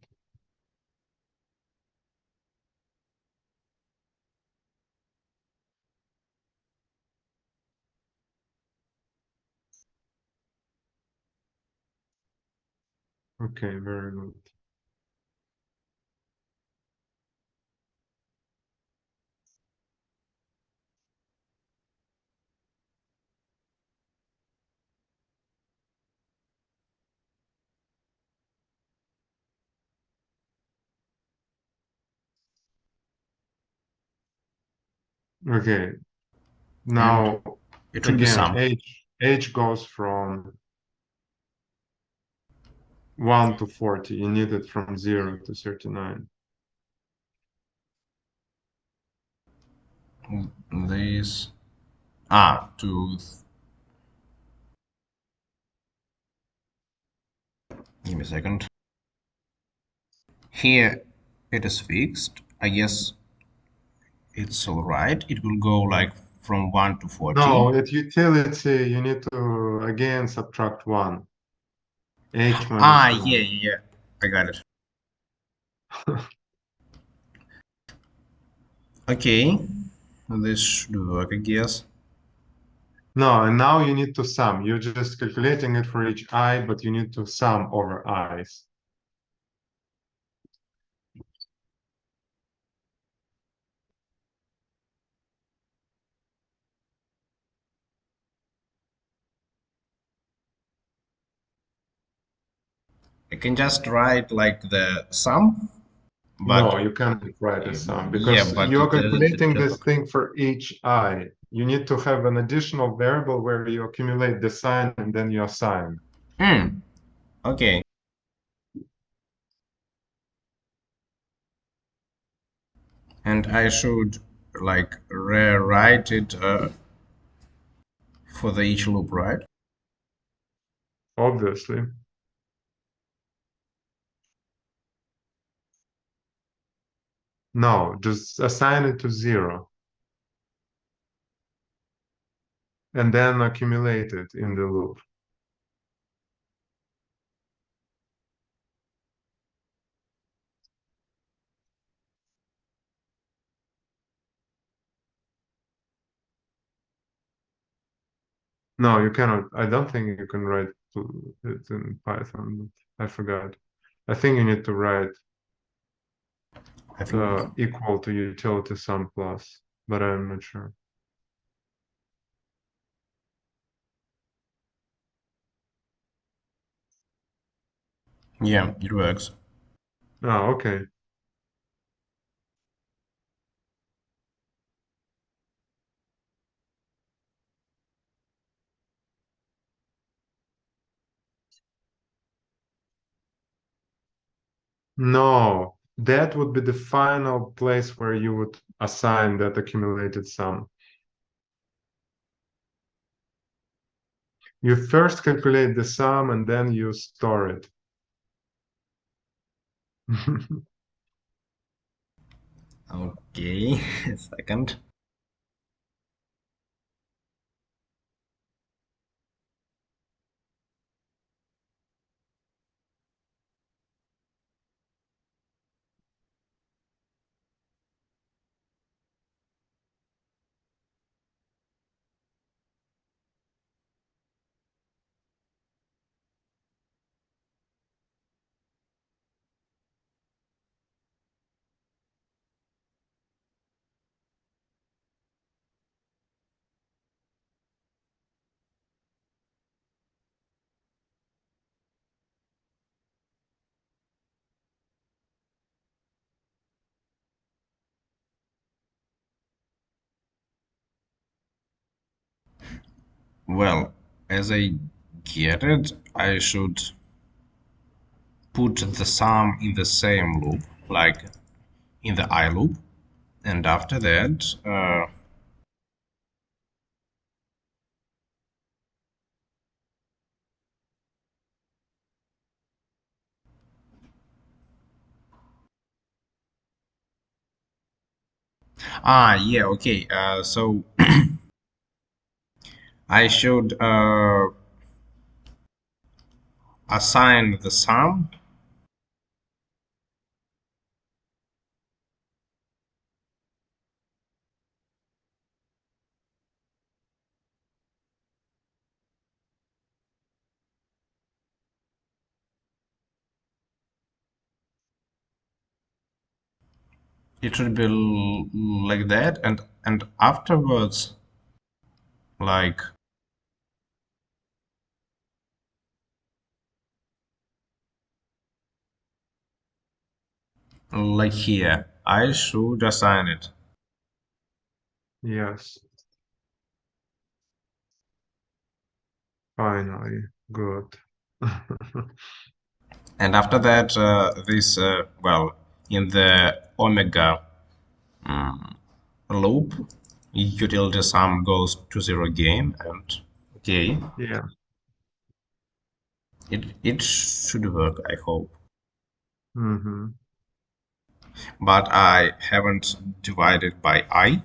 Speaker 2: Okay, very good. Okay,
Speaker 1: And
Speaker 2: now
Speaker 1: it will be
Speaker 2: again,
Speaker 1: sum.
Speaker 2: age goes from 1 to 40. You need it from 0 to 39.
Speaker 1: This to give me a second. Here it is fixed. I guess it's all right. It will go like from 1 to 40.
Speaker 2: No, at utility, you need to again subtract 1. H minus
Speaker 1: Yeah,
Speaker 2: 1.
Speaker 1: yeah, yeah. I got it. Okay, this should work, I guess.
Speaker 2: No, and now you need to sum. You're just calculating it for each I, but you need to sum over i's.
Speaker 1: I can just write like the sum,
Speaker 2: No,
Speaker 1: but
Speaker 2: you can't write a sum
Speaker 1: yeah,
Speaker 2: because
Speaker 1: but
Speaker 2: you're calculating
Speaker 1: just
Speaker 2: this
Speaker 1: okay.
Speaker 2: thing for each I. You need to have an additional variable where you accumulate the sign and then you assign.
Speaker 1: Okay. And I should like rewrite it for the each loop, right?
Speaker 2: Obviously. No, just assign it to 0 and then accumulate it in the loop. No, you cannot. I don't think you can write it in Python, but I forgot. I think you need to write
Speaker 1: I think,
Speaker 2: equal to utility sum plus, but I'm not sure.
Speaker 1: yeah, it works.
Speaker 2: Oh, okay. No, that would be the final place where you would assign that accumulated sum. You first calculate the sum and then you store it.
Speaker 1: Okay, a second. Well, as I get it, I should put the sum in the same loop, like in the I loop, and after that, yeah, okay. So I should assign the sum. it should be like that, and afterwards, like here, I should assign it.
Speaker 2: Yes, finally. Good.
Speaker 1: And after that, this well, in the omega loop, utility sum goes to zero again, and okay,
Speaker 2: Yeah.
Speaker 1: it should work, I hope.
Speaker 2: Mm-hmm.
Speaker 1: But I haven't divided by I,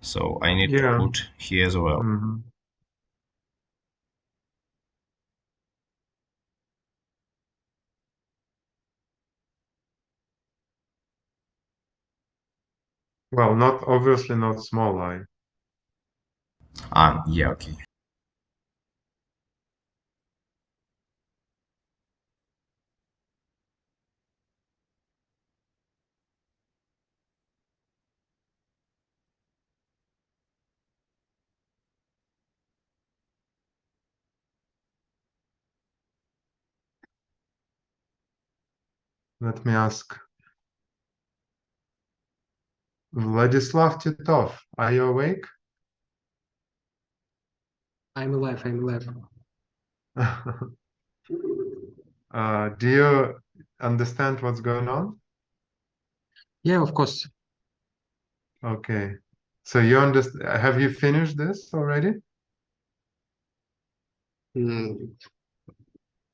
Speaker 1: so I need to
Speaker 2: Yeah.
Speaker 1: put here as well.
Speaker 2: Mm-hmm. Well, not obviously not small I.
Speaker 1: Yeah, okay.
Speaker 2: Let me ask. Vladislav Titov, are you awake?
Speaker 3: I'm alive. I'm alive.
Speaker 2: Do you understand what's going on?
Speaker 3: Yeah, of course.
Speaker 2: Okay. So you understand, have you finished this already?
Speaker 3: Mm,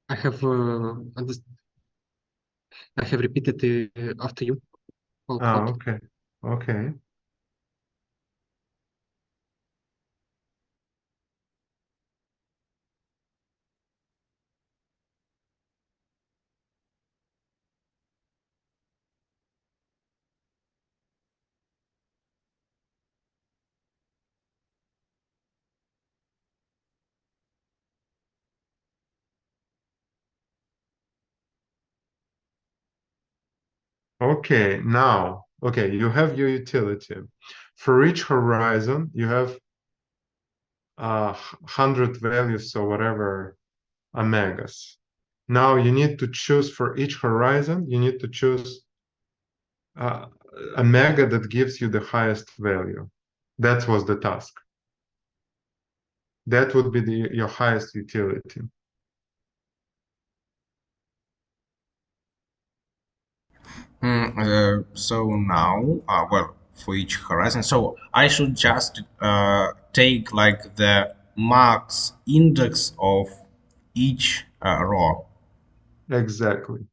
Speaker 3: I have I have repeated after you all
Speaker 2: Ah,
Speaker 3: plot.
Speaker 2: okay. Okay. Okay, now, okay, you have your utility. For each horizon, you have 100 values or whatever omegas. Now you need to choose for each horizon, you need to choose uh, a mega that gives you the highest value. That was the task. That would be your highest utility.
Speaker 1: So now, well, for each horizon, so I should just take like the max index of each row.
Speaker 2: Exactly.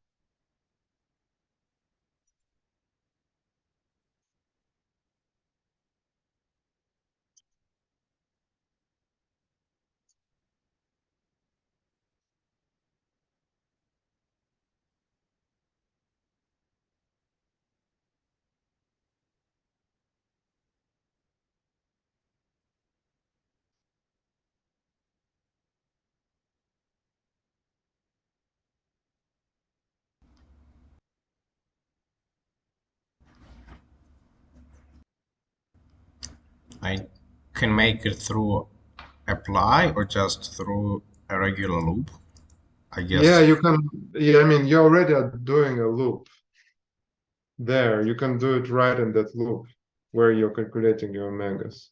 Speaker 1: I can make it through apply or just through a regular loop, I
Speaker 2: Yeah,
Speaker 1: guess.
Speaker 2: you can. Yeah, I mean, you already are doing a loop there. You can do it right in that loop where you're calculating your omegas.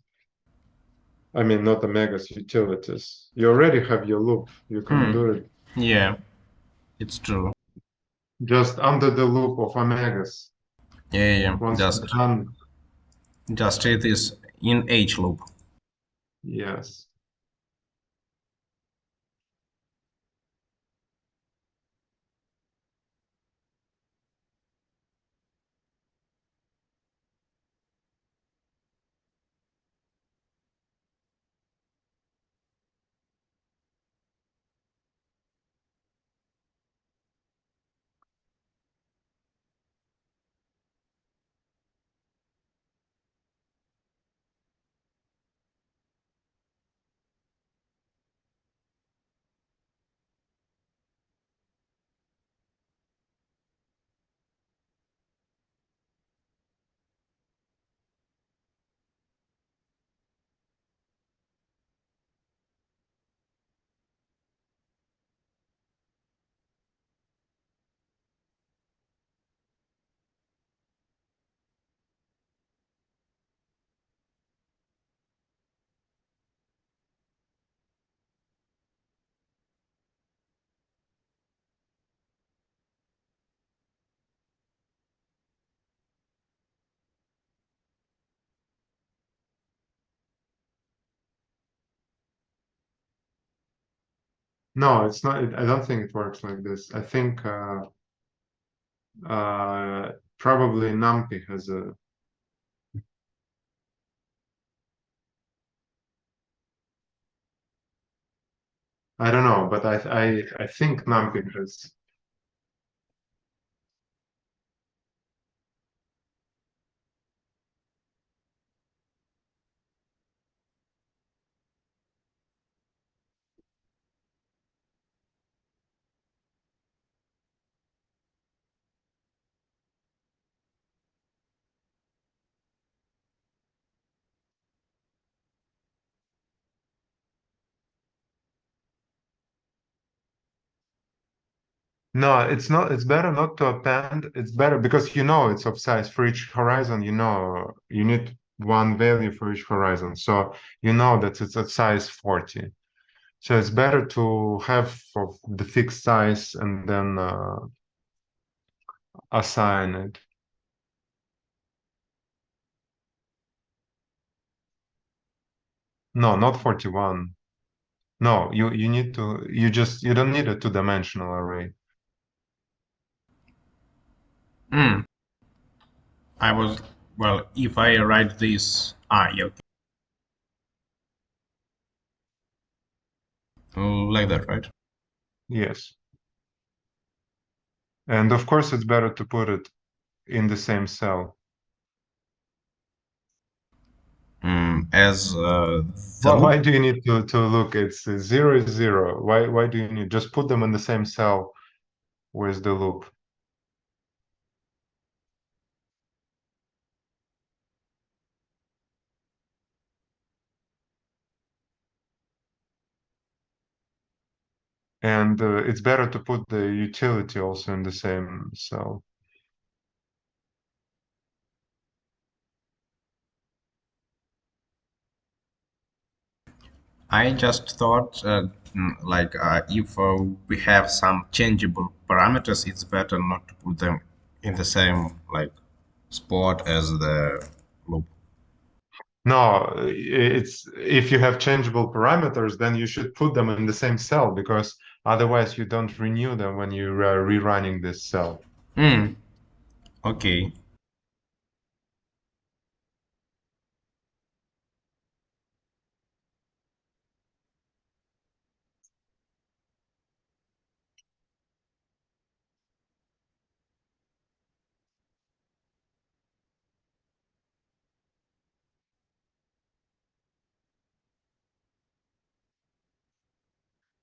Speaker 2: I mean, not omegas, utilities. You already have your loop. You can
Speaker 1: Hmm.
Speaker 2: do it
Speaker 1: Yeah, it's true.
Speaker 2: just under the loop of omegas.
Speaker 1: Yeah, yeah, yeah.
Speaker 2: Once you're done,
Speaker 1: Just it is in H loop.
Speaker 2: yes. No, it's not. I don't think it works like this. I think probably NumPy has a. I don't know, but I think NumPy has. No, it's not. It's better not to append. It's better because you know it's of size for each horizon. You know you need one value for each horizon, so you know that it's at size 40. So it's better to have of the fixed size and then assign it. No, not 41. No, you need to. You don't need a two-dimensional array.
Speaker 1: Hmm. I was, well, if I write this, yeah, okay. Like that, right?
Speaker 2: Yes, and of course it's better to put it in the same cell.
Speaker 1: As the
Speaker 2: Well,
Speaker 1: loop.
Speaker 2: why do you need to look? It's 0 is 0. Why do you need just put them in the same cell with the loop? And it's better to put the utility also in the same cell.
Speaker 1: I just thought, like, if we have some changeable parameters, it's better not to put them in the same like spot as the loop.
Speaker 2: No, it's if you have changeable parameters, then you should put them in the same cell because otherwise you don't renew them when you're rerunning this cell.
Speaker 1: Hmm. Okay.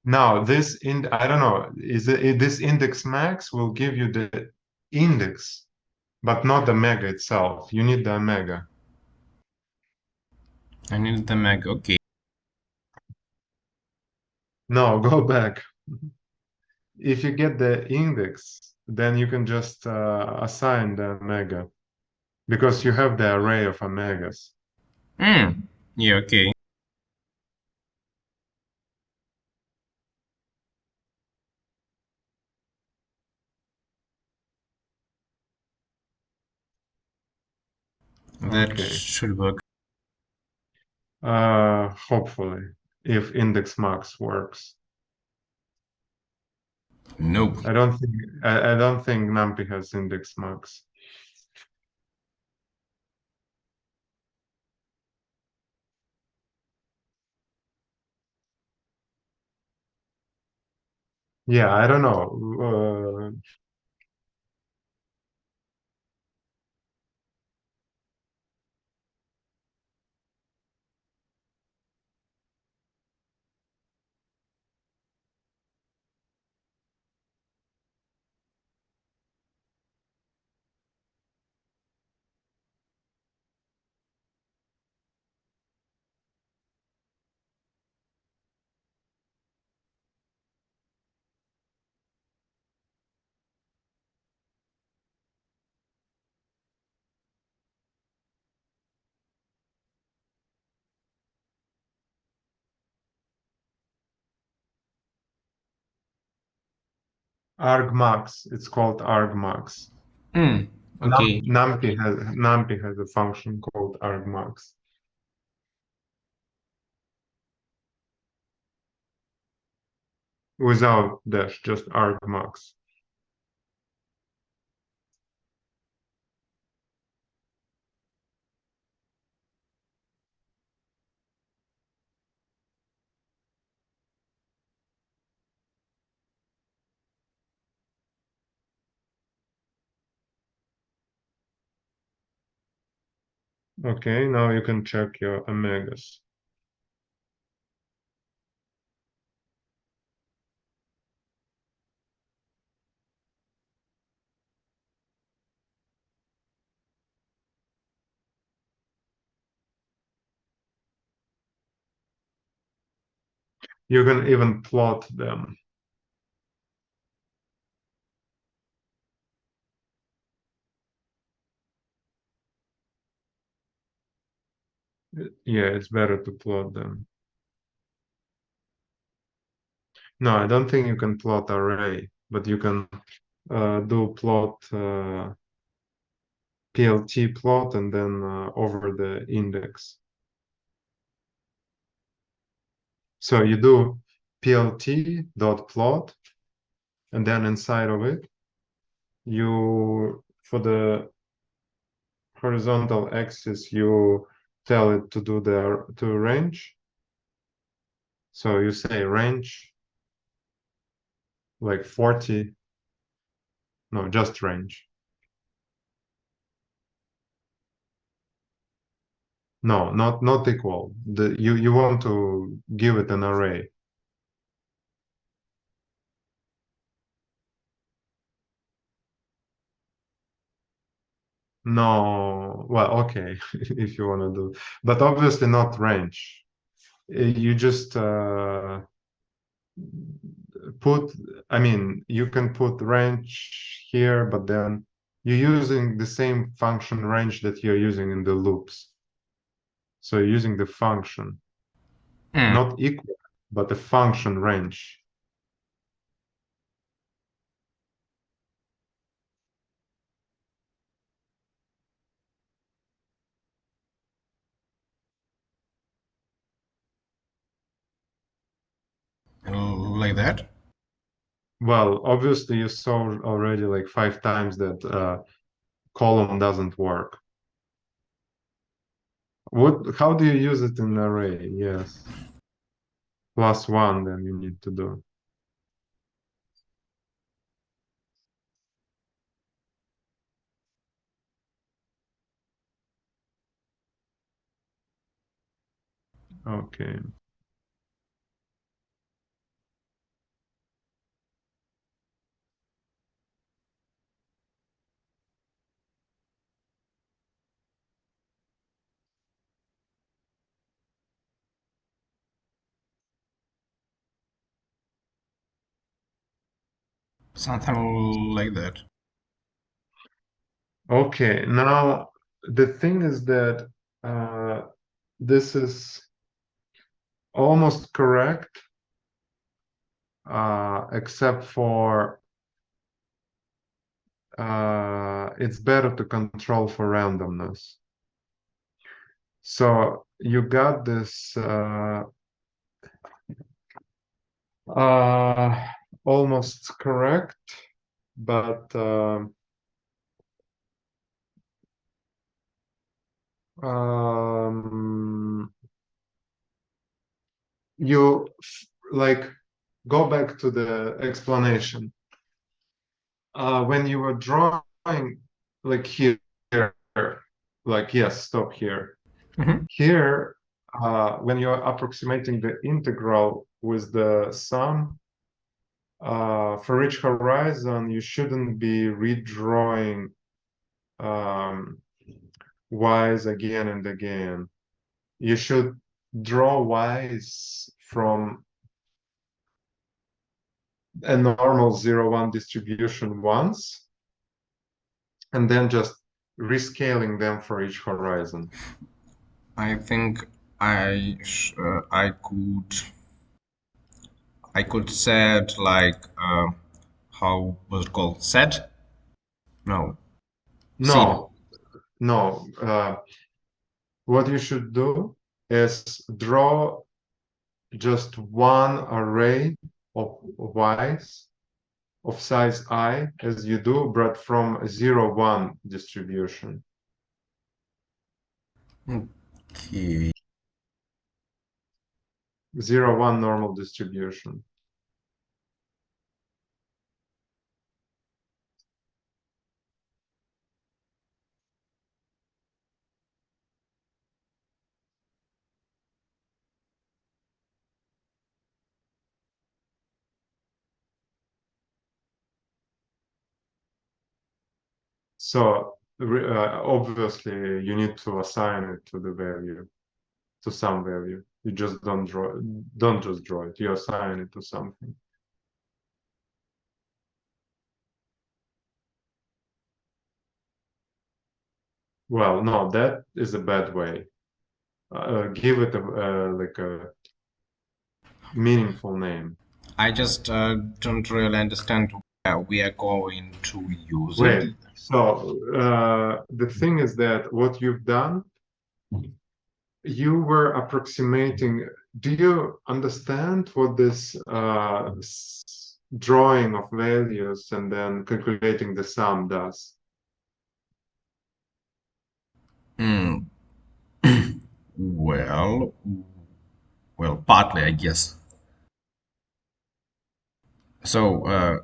Speaker 2: Now, I don't know, this index max will give you the index, but not the mega itself. You need the omega.
Speaker 1: I need the mag. Okay.
Speaker 2: No, go back. If you get the index, then you can just assign the omega because you have the array of omegas.
Speaker 1: Hmm. Yeah. Okay. That
Speaker 2: Okay.
Speaker 1: should work.
Speaker 2: Hopefully, if index max works.
Speaker 1: Nope.
Speaker 2: I don't think NumPy has index max. Yeah, I don't know. Argmax. It's called argmax.
Speaker 1: Hmm. Okay.
Speaker 2: NumPy has a function called argmax. without dash, just argmax. Okay, now you can check your omegas. You can even plot them. Yeah, it's better to plot them. No, I don't think you can plot array, but you can do plot PLT plot and then over the index. So you do PLT dot plot, and then inside of it, you for the horizontal axis, you tell it to do the to range. So you say range like 40, no, just range. No, not equal. You want to give it an array. No, well, okay, if you want to do, but obviously not range. You just put, I mean, you can put range here, but then you're using the same function range that you're using in the loops. So you're using the function,
Speaker 1: Hmm.
Speaker 2: not equal, but the function range.
Speaker 1: Like that?
Speaker 2: Well, obviously you saw already like 5 times that column doesn't work. How do you use it in array? Yes. +1 then you need to do. Okay.
Speaker 1: Something like that.
Speaker 2: Okay. Now the thing is that uh, this is almost correct, except for it's better to control for randomness. So you got this uh, almost correct, but um, you like go back to the explanation. When you were drawing, like here, like yes, stop here.
Speaker 1: Mhm.
Speaker 2: Here, when you're approximating the integral with the sum, for each horizon, you shouldn't be redrawing um, y's again and again. You should draw y's from a normal 0, 1 distribution once, and then just rescaling them for each horizon.
Speaker 1: I think I could set like how was it called? Set? No. Seed.
Speaker 2: No, no. What you should do is draw just one array of y's of size I as you do, but from a 0, 1 distribution.
Speaker 1: Okay.
Speaker 2: 0, 1 normal distribution. So obviously you need to assign it to the value, to some value. You just don't just draw it. You assign it to something. Well, no, that is a bad way. Give it like a meaningful name.
Speaker 1: I just don't really understand where we are going to use it.
Speaker 2: Wait, so the thing is that what you've done, you were approximating. Do you understand what this drawing of values and then calculating the sum does?
Speaker 1: Hmm. Well, well, partly, I guess. So,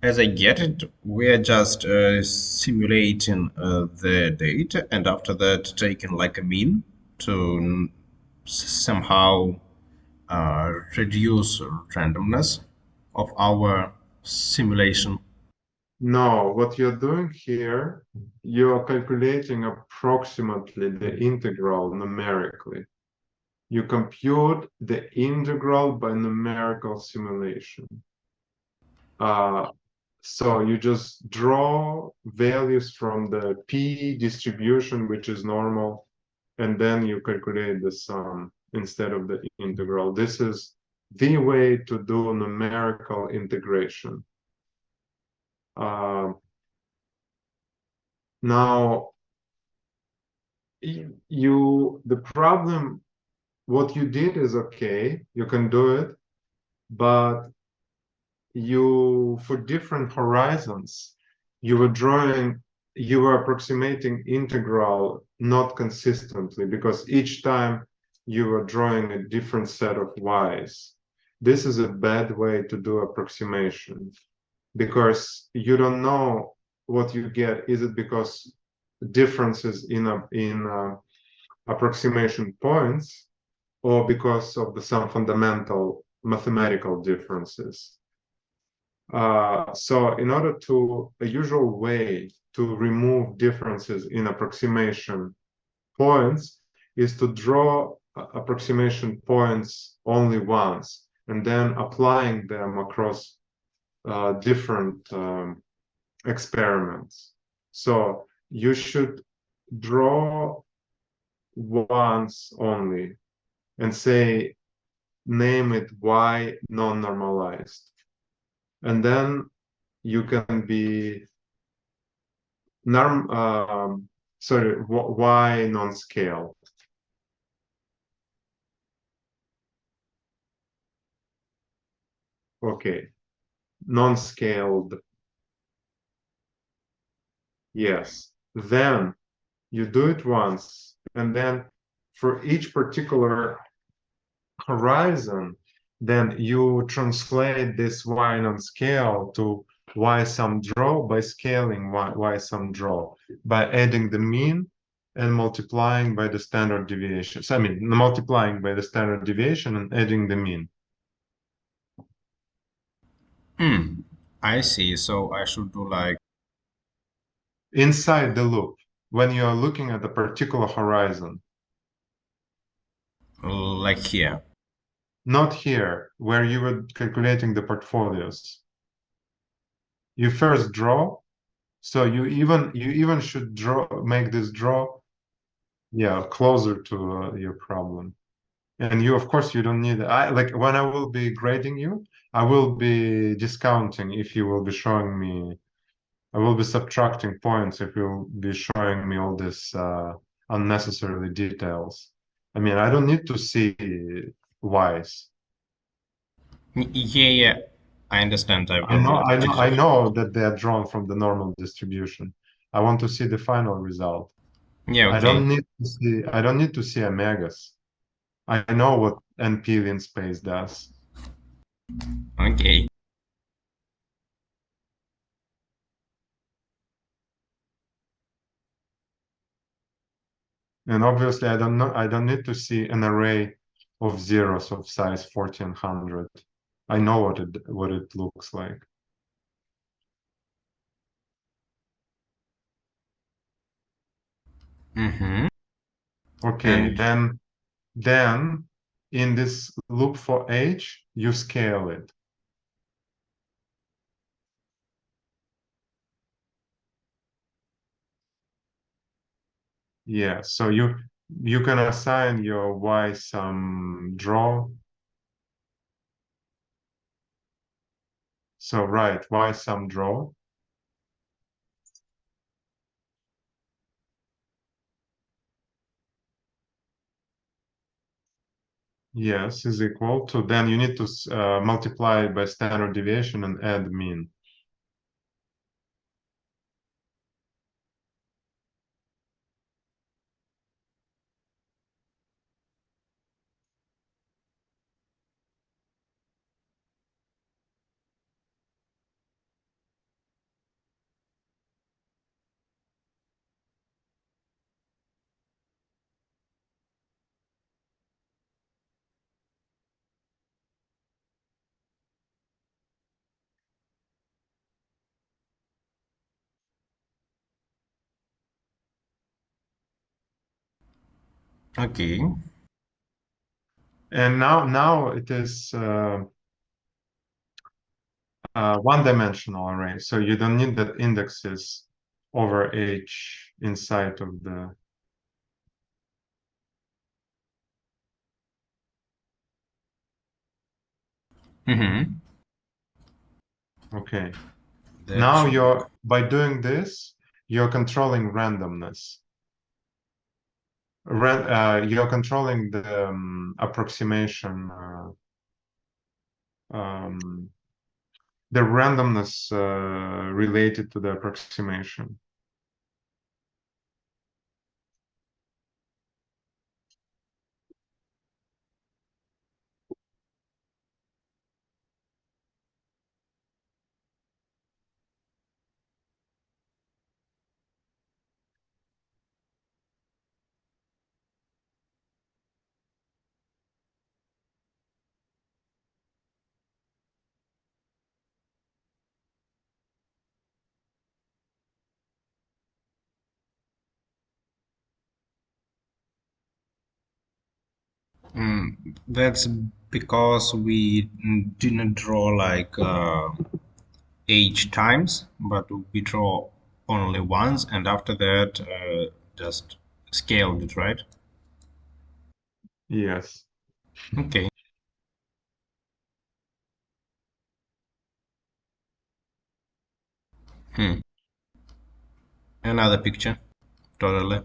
Speaker 1: as I get it, we are just simulating the data, and after that, taking like a mean to somehow reduce randomness of our simulation.
Speaker 2: No, what you're doing here, you're calculating approximately the integral numerically. You compute the integral by numerical simulation. So you just draw values from the P distribution, which is normal, and then you calculate the sum instead of the integral. This is the way to do numerical integration. Now, the problem, what you did is okay, you can do it, but for different horizons, you were approximating integral not consistently because each time you were drawing a different set of y's. This is a bad way to do approximation because you don't know what you get. Is it because differences in approximation points or because of some fundamental mathematical differences? So in order a usual way to remove differences in approximation points is to draw approximation points only once and then applying them across different experiments. So you should draw once only and say, name it y non-normalized. And then you can be y non-scale. Okay, non-scaled. Yes. Then you do it once, and then for each particular horizon, then you translate this y non-scale to y sum draw by scaling y sum draw by adding the mean and multiplying by the standard deviation. So I mean, multiplying by the standard deviation and adding the mean.
Speaker 1: Hmm. I see. So I should do like
Speaker 2: Inside the loop, when you are looking at a particular horizon,
Speaker 1: here.
Speaker 2: not here, where you were calculating the portfolios. You first draw, so you even should make this draw, yeah, closer to your problem. And you, of course, you don't need. Like when I will be grading you, I will be discounting if you will be showing me. I will be subtracting points if you'll be showing me all this unnecessarily details. I mean, I don't need to see whys.
Speaker 1: Yeah, yeah, I understand. I've
Speaker 2: I
Speaker 1: got
Speaker 2: know,
Speaker 1: the
Speaker 2: I know, I
Speaker 1: distribution.
Speaker 2: know that they are drawn from the normal distribution. I want to see the final result.
Speaker 1: Yeah,
Speaker 2: I
Speaker 1: okay.
Speaker 2: don't need to see, I don't need to see omegas. I know what NP in space does.
Speaker 1: Okay.
Speaker 2: And obviously I don't need to see an array of zeros of size 40 and 100. I know what it looks like.
Speaker 1: Mm-hmm.
Speaker 2: Okay,
Speaker 1: And
Speaker 2: then in this loop for h, you scale it. Yeah, so you can assign your y some draw. So right, y some draw. Yes, is equal to, then you need to multiply by standard deviation and add mean.
Speaker 1: okay.
Speaker 2: And now it is one-dimensional array, so you don't need that indexes over h inside of the.
Speaker 1: Mm-hmm.
Speaker 2: Okay.
Speaker 1: That
Speaker 2: Now
Speaker 1: should be
Speaker 2: you're by doing this, you're controlling randomness. You're controlling the approximation, um, the randomness related to the approximation.
Speaker 1: that's because we didn't draw like h times, but we draw only once, and after that, just scaled it, right?
Speaker 2: Yes.
Speaker 1: Okay. Hmm. Another picture. Totally.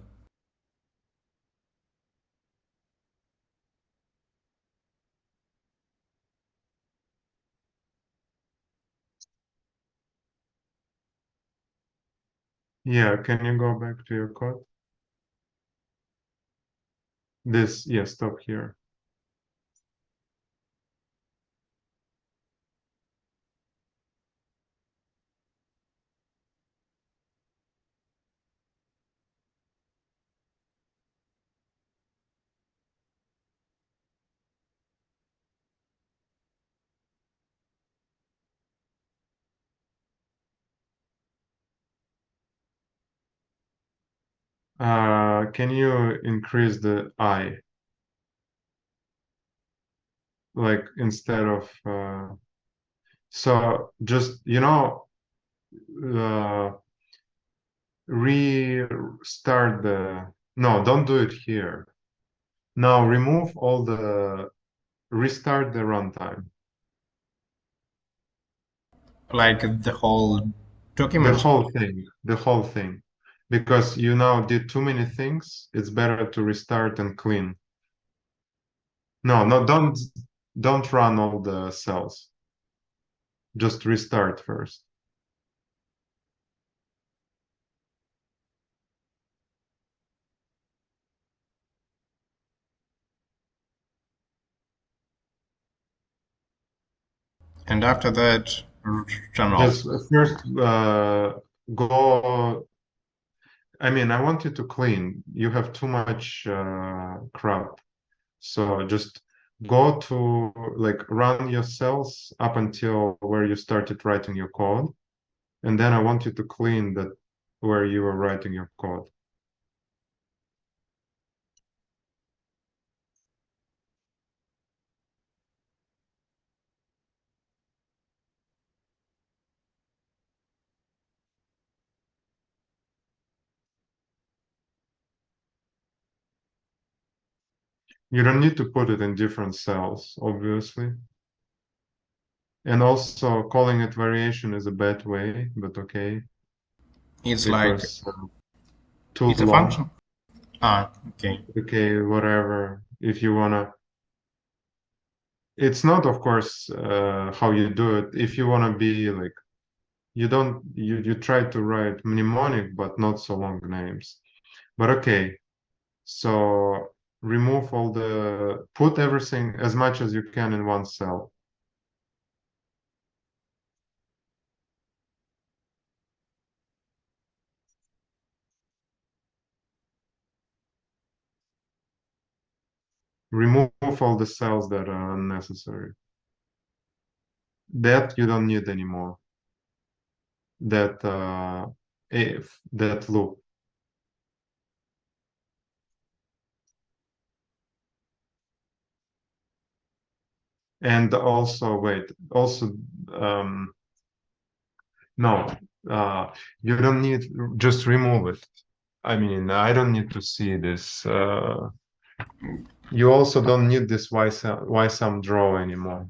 Speaker 2: Yeah, can you go back to your code? This, yeah, stop here. Can you increase the I? Like instead of so just uh, restart the, no, don't do it here. Now remove all the, restart the runtime.
Speaker 1: Like the whole
Speaker 2: The
Speaker 1: document.
Speaker 2: whole thing, the whole thing. Because you now did too many things, it's better to restart and clean. No, no, don't. don't run all the cells. Just restart first.
Speaker 1: And after that, turn off.
Speaker 2: Just first go. I mean, I want you to clean. You have too much crap. So just go to like run your cells up until where you started writing your code. And then I want you to clean that where you were writing your code. You don't need to put it in different cells, obviously. And also calling it variation is a bad way, but okay,
Speaker 1: It's like
Speaker 2: because too
Speaker 1: it's a
Speaker 2: long.
Speaker 1: function. Ah, okay.
Speaker 2: Okay, whatever. If you wanna, it's not, of course, how you do it. If you wanna be like, you try to write mnemonic, but not so long names. But okay, so remove put everything as much as you can in one cell. Remove all the cells that are unnecessary. That you don't need anymore. That if that loop. And also, wait, also, um, no, you don't need, just remove it. I mean, I don't need to see this. You also don't need this why some draw anymore.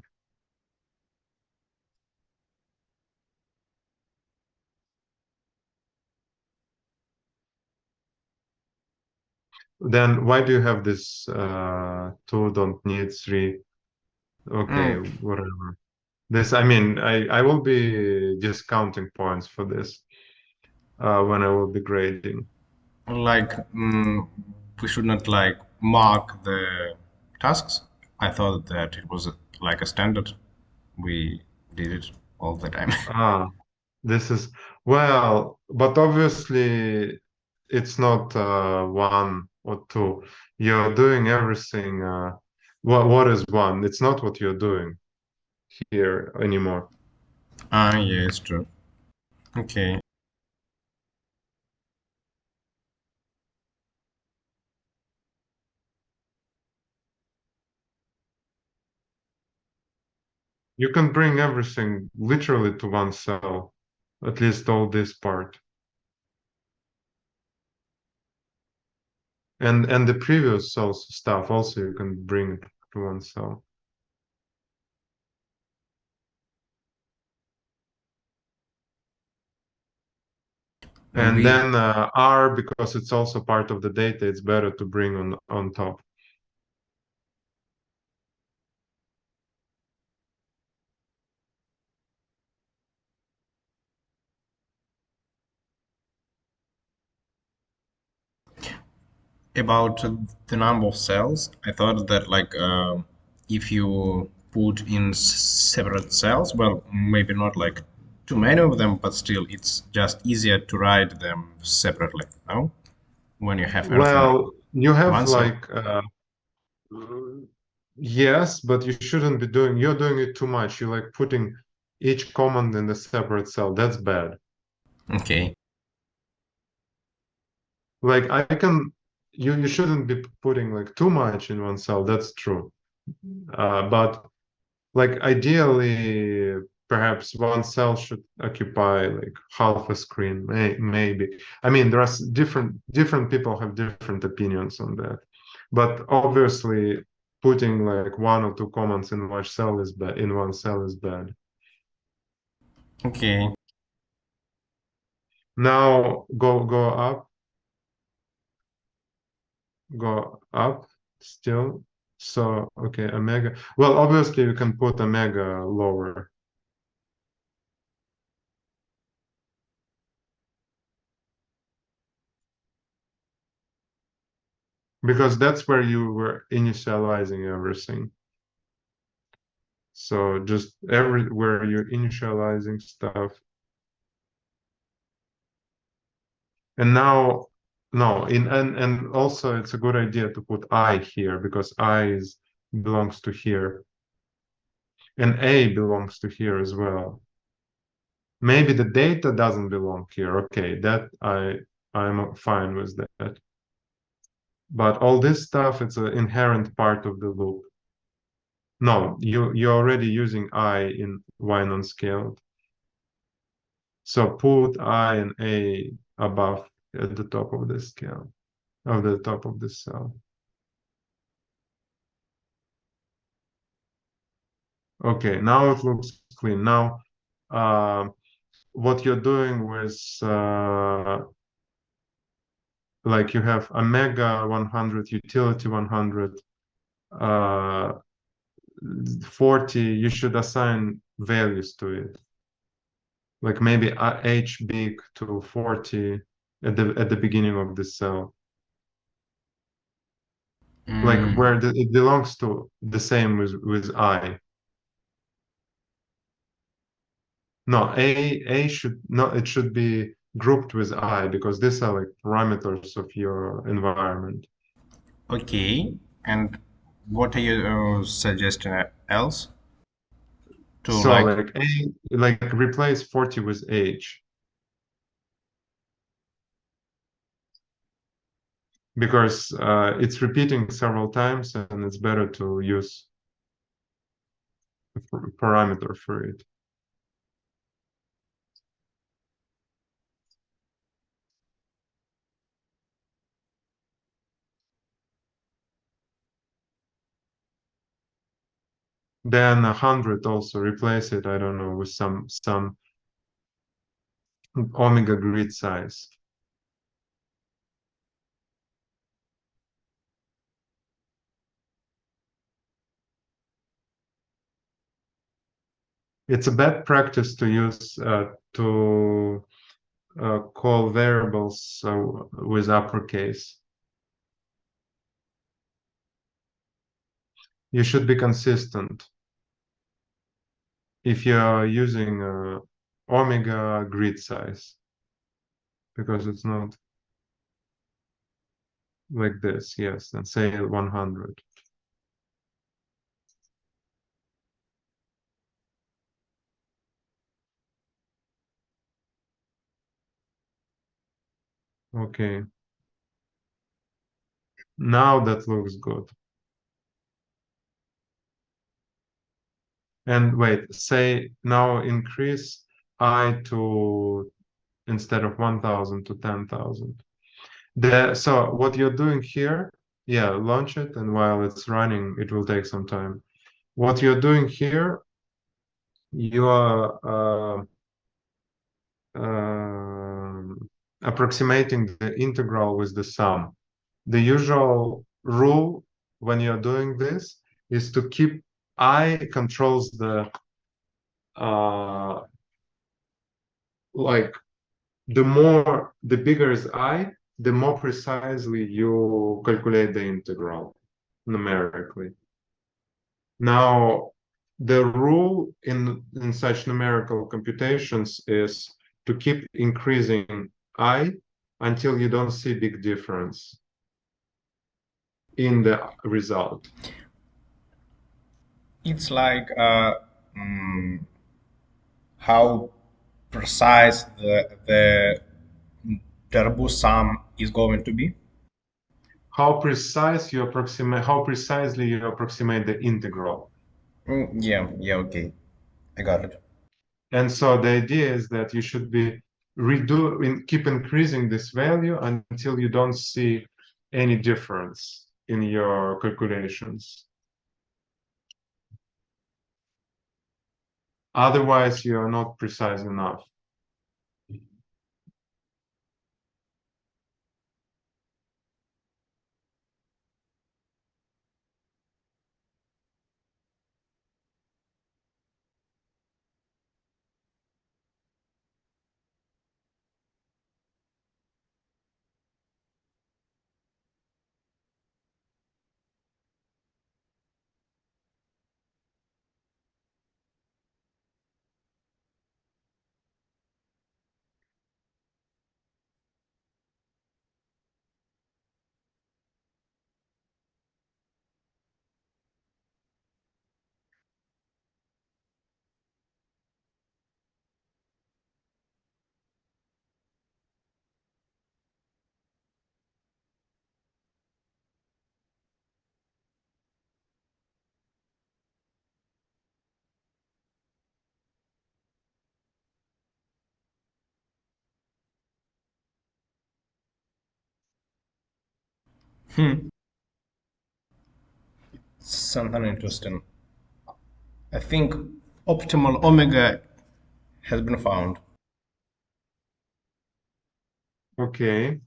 Speaker 2: Then why do you have this two don't need three? Okay,
Speaker 1: Mm,
Speaker 2: whatever. This, I mean, I will be discounting points for this when I will be grading.
Speaker 1: like we should not like mark the tasks. I thought that it was like a standard. We did it all the time.
Speaker 2: Ah, this is, well, but obviously it's not one or two. You're doing everything. What is one? It's not what you're doing here anymore.
Speaker 1: Ah, yeah, it's true. Okay.
Speaker 2: You can bring everything literally to one cell, at least all this part. And the previous cells stuff also you can bring it to one cell.
Speaker 1: And
Speaker 2: And
Speaker 1: we
Speaker 2: then R, because it's also part of the data, it's better to bring on top.
Speaker 1: about the number of cells, I thought that like if you put in separate cells, well, maybe not like too many of them, but still it's just easier to write them separately, no? When you have everything
Speaker 2: Well, you
Speaker 1: in
Speaker 2: have
Speaker 1: one cell.
Speaker 2: like yes, but you shouldn't be doing, you're doing it too much. You're like putting each command in a separate cell. That's bad.
Speaker 1: Okay.
Speaker 2: Like I can, you shouldn't be putting like too much in one cell. That's true. But like ideally, perhaps one cell should occupy like half a screen, maybe. I mean, there are different people have different opinions on that. But obviously, putting like one or two comments in one cell is bad. In one cell is bad.
Speaker 1: Okay.
Speaker 2: Now go up, still. So, okay, omega. Well, obviously you can put omega lower. Because that's where you were initializing everything. So just everywhere you're initializing stuff. And now, no, and also it's a good idea to put I here because belongs to here. And A belongs to here as well. Maybe the data doesn't belong here. Okay, that I'm fine with that. But all this stuff, it's an inherent part of the loop. No, you're already using I in Y non-scaled. So put I and A above at the top of the scale, of the top of the cell. Okay, now it looks clean. Now, what you're doing with like you have Omega 100, utility 100, uh, 40, you should assign values to it. Like maybe H big to 40 at the beginning of the cell. Like
Speaker 1: Mm,
Speaker 2: where it belongs to the same with I. No, A should not, it should be grouped with I because these are like parameters of your environment.
Speaker 1: okay. And what are you suggesting else to
Speaker 2: So
Speaker 1: like?
Speaker 2: like like replace 40 with H because it's repeating several times and it's better to use a parameter for it. Then 100 also replace it, I don't know, with some omega grid size. It's a bad practice to use to call variables with uppercase. You should be consistent. If you're using omega grid size, because it's not like this, yes, and say 100. Okay, now that looks good. And wait, say now increase I to instead of 1000 to 10,000. So what you're doing here, yeah, launch it, and while it's running, it will take some time. What you're doing here, you are approximating the integral with the sum. The usual rule when you're doing this is to keep I controls the uh, like the bigger is I, the more precisely you calculate the integral numerically. Now, the rule in such numerical computations is to keep increasing I until you don't see big difference in the result.
Speaker 1: It's like mm, how precise the turbo sum is going to be.
Speaker 2: How precisely you approximate the integral.
Speaker 1: Yeah, yeah, okay, I got it.
Speaker 2: And so the idea is that you should be keep increasing this value until you don't see any difference in your calculations. Otherwise, you are not precise enough.
Speaker 1: Hmm. Something interesting. I think optimal omega has been found.
Speaker 2: Okay.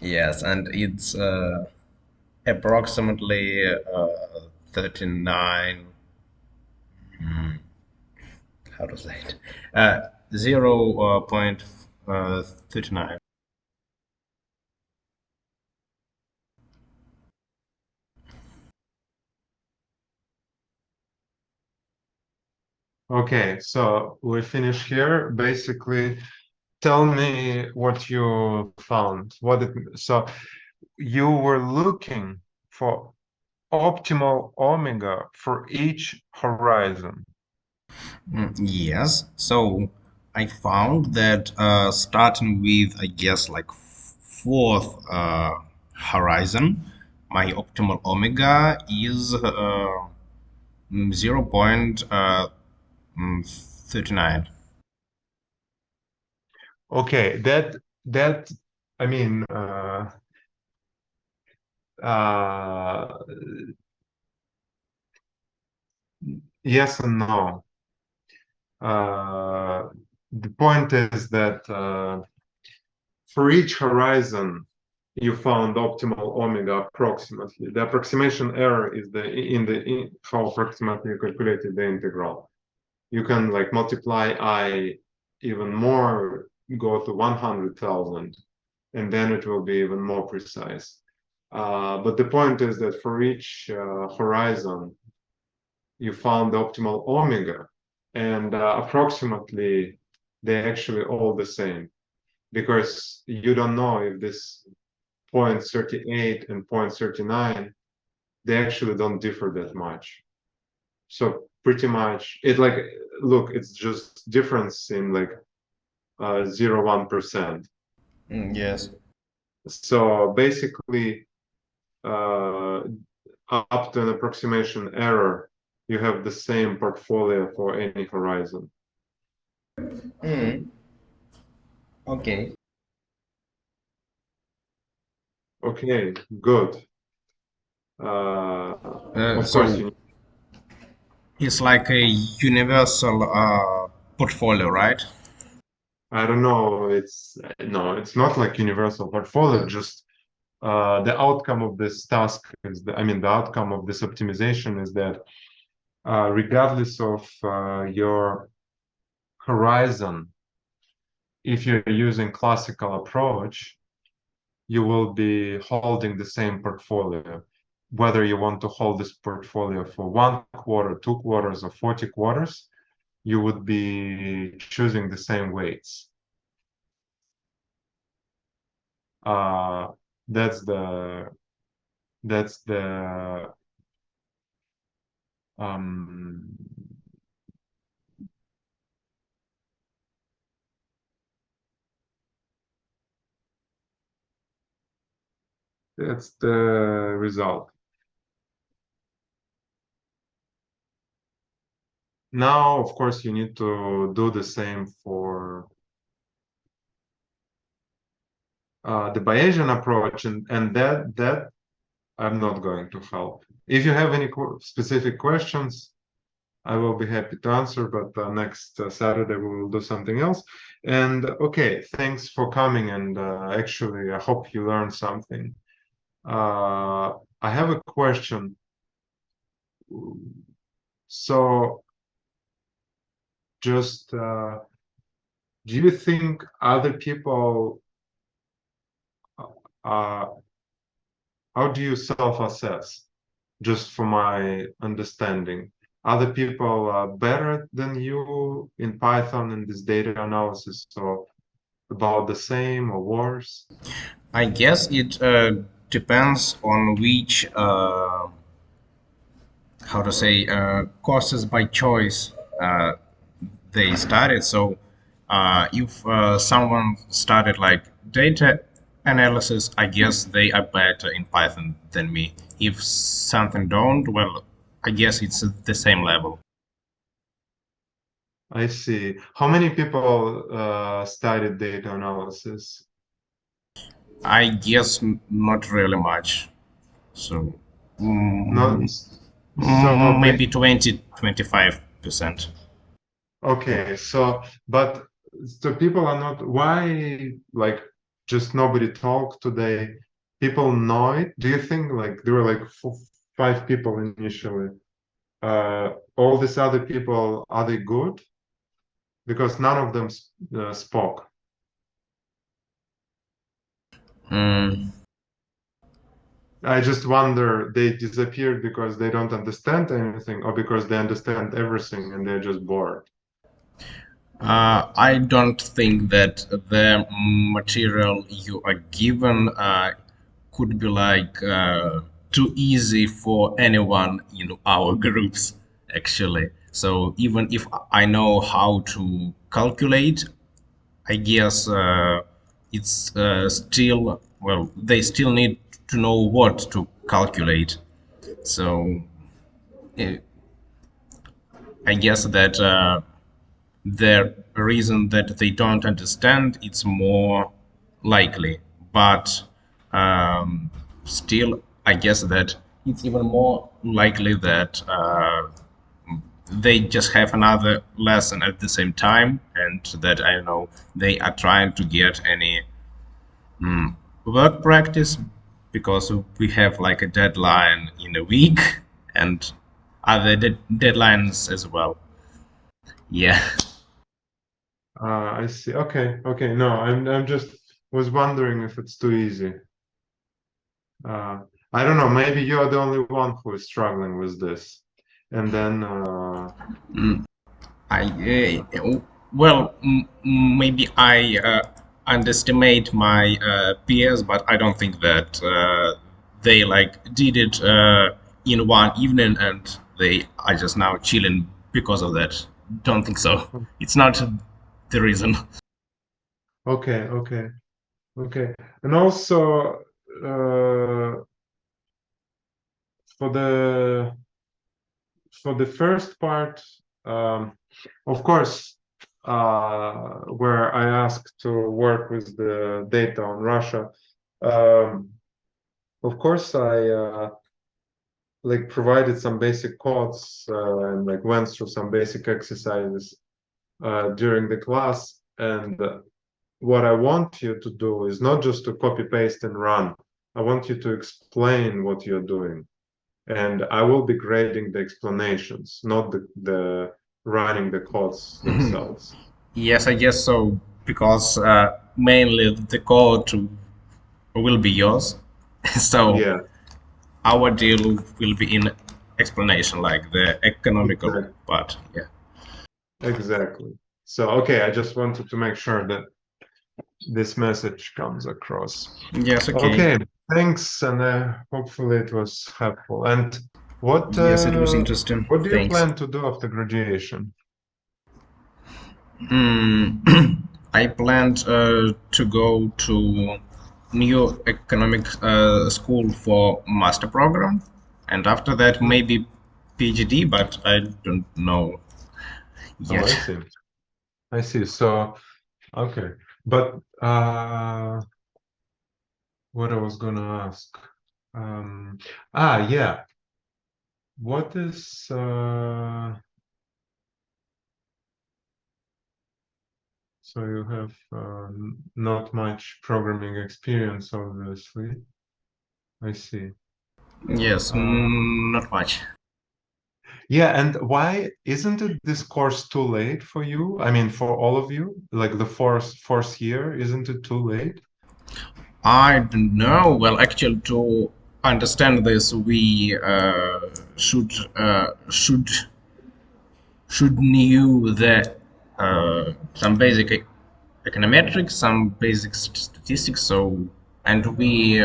Speaker 1: Yes, and it's approximately 39. How to say it? 0.39.
Speaker 2: Okay, so we finish here. Basically, tell me what you found. So you were looking for optimal omega for each horizon.
Speaker 1: Yes, so I found that starting with, I guess, like fourth horizon, my optimal omega is 0.39.
Speaker 2: Okay, that I mean uh yes and no. Uh the point is that for each horizon you found optimal omega approximately. The approximation error is in how approximately you calculated the integral. You can like multiply I even more, go to 100,000, and then it will be even more precise. But the point is that for each horizon, you found the optimal omega, and approximately they're actually all the same because you don't know if this 0.38 and 0.39 they actually don't differ that much. So pretty much it like look, it's just difference in like 0.1%.
Speaker 1: Yes.
Speaker 2: So basically, uh, up to an approximation error, you have the same portfolio for any horizon.
Speaker 1: Mm, okay.
Speaker 2: Okay, good. Uh, of course,
Speaker 1: So it's like a universal portfolio, right?
Speaker 2: I don't know. It's no, it's not like universal portfolio. Just the outcome of this task I mean, the outcome of this optimization is that regardless of your horizon, if you're using classical approach, you will be holding the same portfolio. Whether you want to hold this portfolio for 1 quarter, 2 quarters, or 40 quarters, you would be choosing the same weights. Uh, that's the that's the um, that's the result. Now, of course, you need to do the same for the Bayesian approach, and that I'm not going to help. If you have any specific questions, I will be happy to answer, but next Saturday we will do something else. And okay, thanks for coming. And actually, I hope you learned something. I have a question. So, just do you think other people, uh, how do you self-assess? Just for my understanding, other people are better than you in Python in this data analysis, so about the same or worse?
Speaker 1: I guess it depends on which, how to say, courses by choice uh, they started. So if someone started like data analysis, I guess they are better in Python than me. If something don't, well, I guess it's the same level.
Speaker 2: I see. How many people studied data analysis?
Speaker 1: I guess not really much. So
Speaker 2: Not
Speaker 1: mm,
Speaker 2: so.
Speaker 1: maybe 20-25%.
Speaker 2: Okay, so but so people are not why like just nobody talk today. People know it. Do you think like there were like five people initially? All these other people, are they good? Because none of them spoke.
Speaker 1: Mm,
Speaker 2: I just wonder they disappeared because they don't understand anything or because they understand everything and they're just bored.
Speaker 1: I don't think that the material you are given could be like too easy for anyone in our groups, actually. So even if I know how to calculate, I guess it's still, well, they still need to know what to calculate. So eh, I guess that the reason that they don't understand it's more likely, but still I guess that it's even more likely that they just have another lesson at the same time, and that I don't know they are trying to get any work practice because we have like a deadline in a week and other deadlines as well. Yeah.
Speaker 2: I see. Okay, okay. No, I'm just was wondering if it's too easy. Uh, I don't know. Maybe you're the only one who is struggling with this. And then,
Speaker 1: Well, maybe I underestimate my peers, but I don't think that they like did it in one evening and they are just now chilling because of that. Don't think so. It's not the reason.
Speaker 2: okay, okay, okay. And also, for the first part, um, of course, where I asked to work with the data on Russia, um, of course, I like provided some basic codes and like went through some basic exercises during the class. And what I want you to do is not just to copy paste and run. I want you to explain what you're doing. And I will be grading the explanations, not the running the codes themselves.
Speaker 1: Yes, I guess so, because mainly the code will be yours. So
Speaker 2: Yeah,
Speaker 1: our deal will be in explanation, like the economical
Speaker 2: exactly.
Speaker 1: part. Yeah.
Speaker 2: Exactly. So, okay, I just wanted to make sure that this message comes across.
Speaker 1: Yes, okay.
Speaker 2: Okay, thanks, and hopefully it was helpful. And what
Speaker 1: Yes, it was interesting.
Speaker 2: what do you
Speaker 1: Thanks.
Speaker 2: plan to do after graduation?
Speaker 1: I planned to go to new economic school for master program, and after that maybe PhD, but I don't know
Speaker 2: Oh, I
Speaker 1: yet.
Speaker 2: see. I see. So, okay. But what I was gonna ask. Um, yeah. What is so you have not much programming experience, obviously. I see.
Speaker 1: Yes,
Speaker 2: Uh,
Speaker 1: not much.
Speaker 2: yeah, and why isn't it this course too late for you? I mean, for all of you, like the fourth year, isn't it too late?
Speaker 1: I don't know. Well, actually, to understand this, we should should knew the some basic econometrics, some basic statistics. So, and we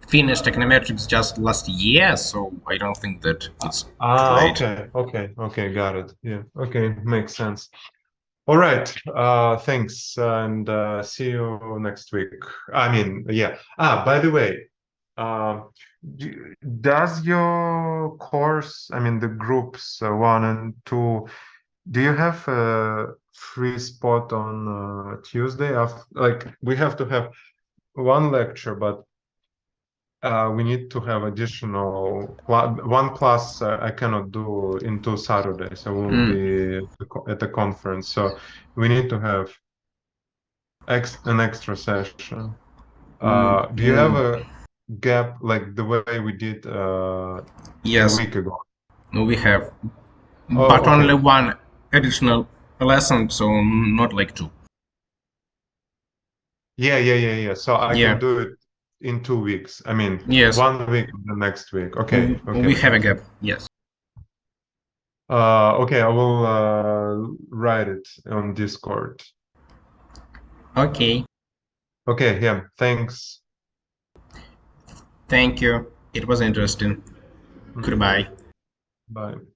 Speaker 1: finished econometrics just last year, so I don't think that it's too late.
Speaker 2: Okay, okay, okay, got it. Yeah, okay, makes sense. All right, thanks, and see you next week. I mean, yeah. By the way, um, does your course, I mean, the groups one and two, do you have a free spot on Tuesday? After, like, we have to have one lecture, but we need to have additional one class I cannot do in 2 Saturdays. I will be at the conference, so we need to have an extra session. Do you have a gap like the way we did a
Speaker 1: Yes,
Speaker 2: week ago?
Speaker 1: we have,
Speaker 2: Oh,
Speaker 1: but
Speaker 2: okay.
Speaker 1: only one additional lesson, so not like two.
Speaker 2: Yeah. So I
Speaker 1: Yeah,
Speaker 2: can do it in 2 weeks. I mean,
Speaker 1: yes,
Speaker 2: one week and the next week. Okay.
Speaker 1: we have a gap. Yes.
Speaker 2: Okay, I will write it on Discord.
Speaker 1: Okay.
Speaker 2: Okay, yeah, thanks.
Speaker 1: Thank you. It was interesting.
Speaker 2: Mhm.
Speaker 1: Goodbye.
Speaker 2: Bye.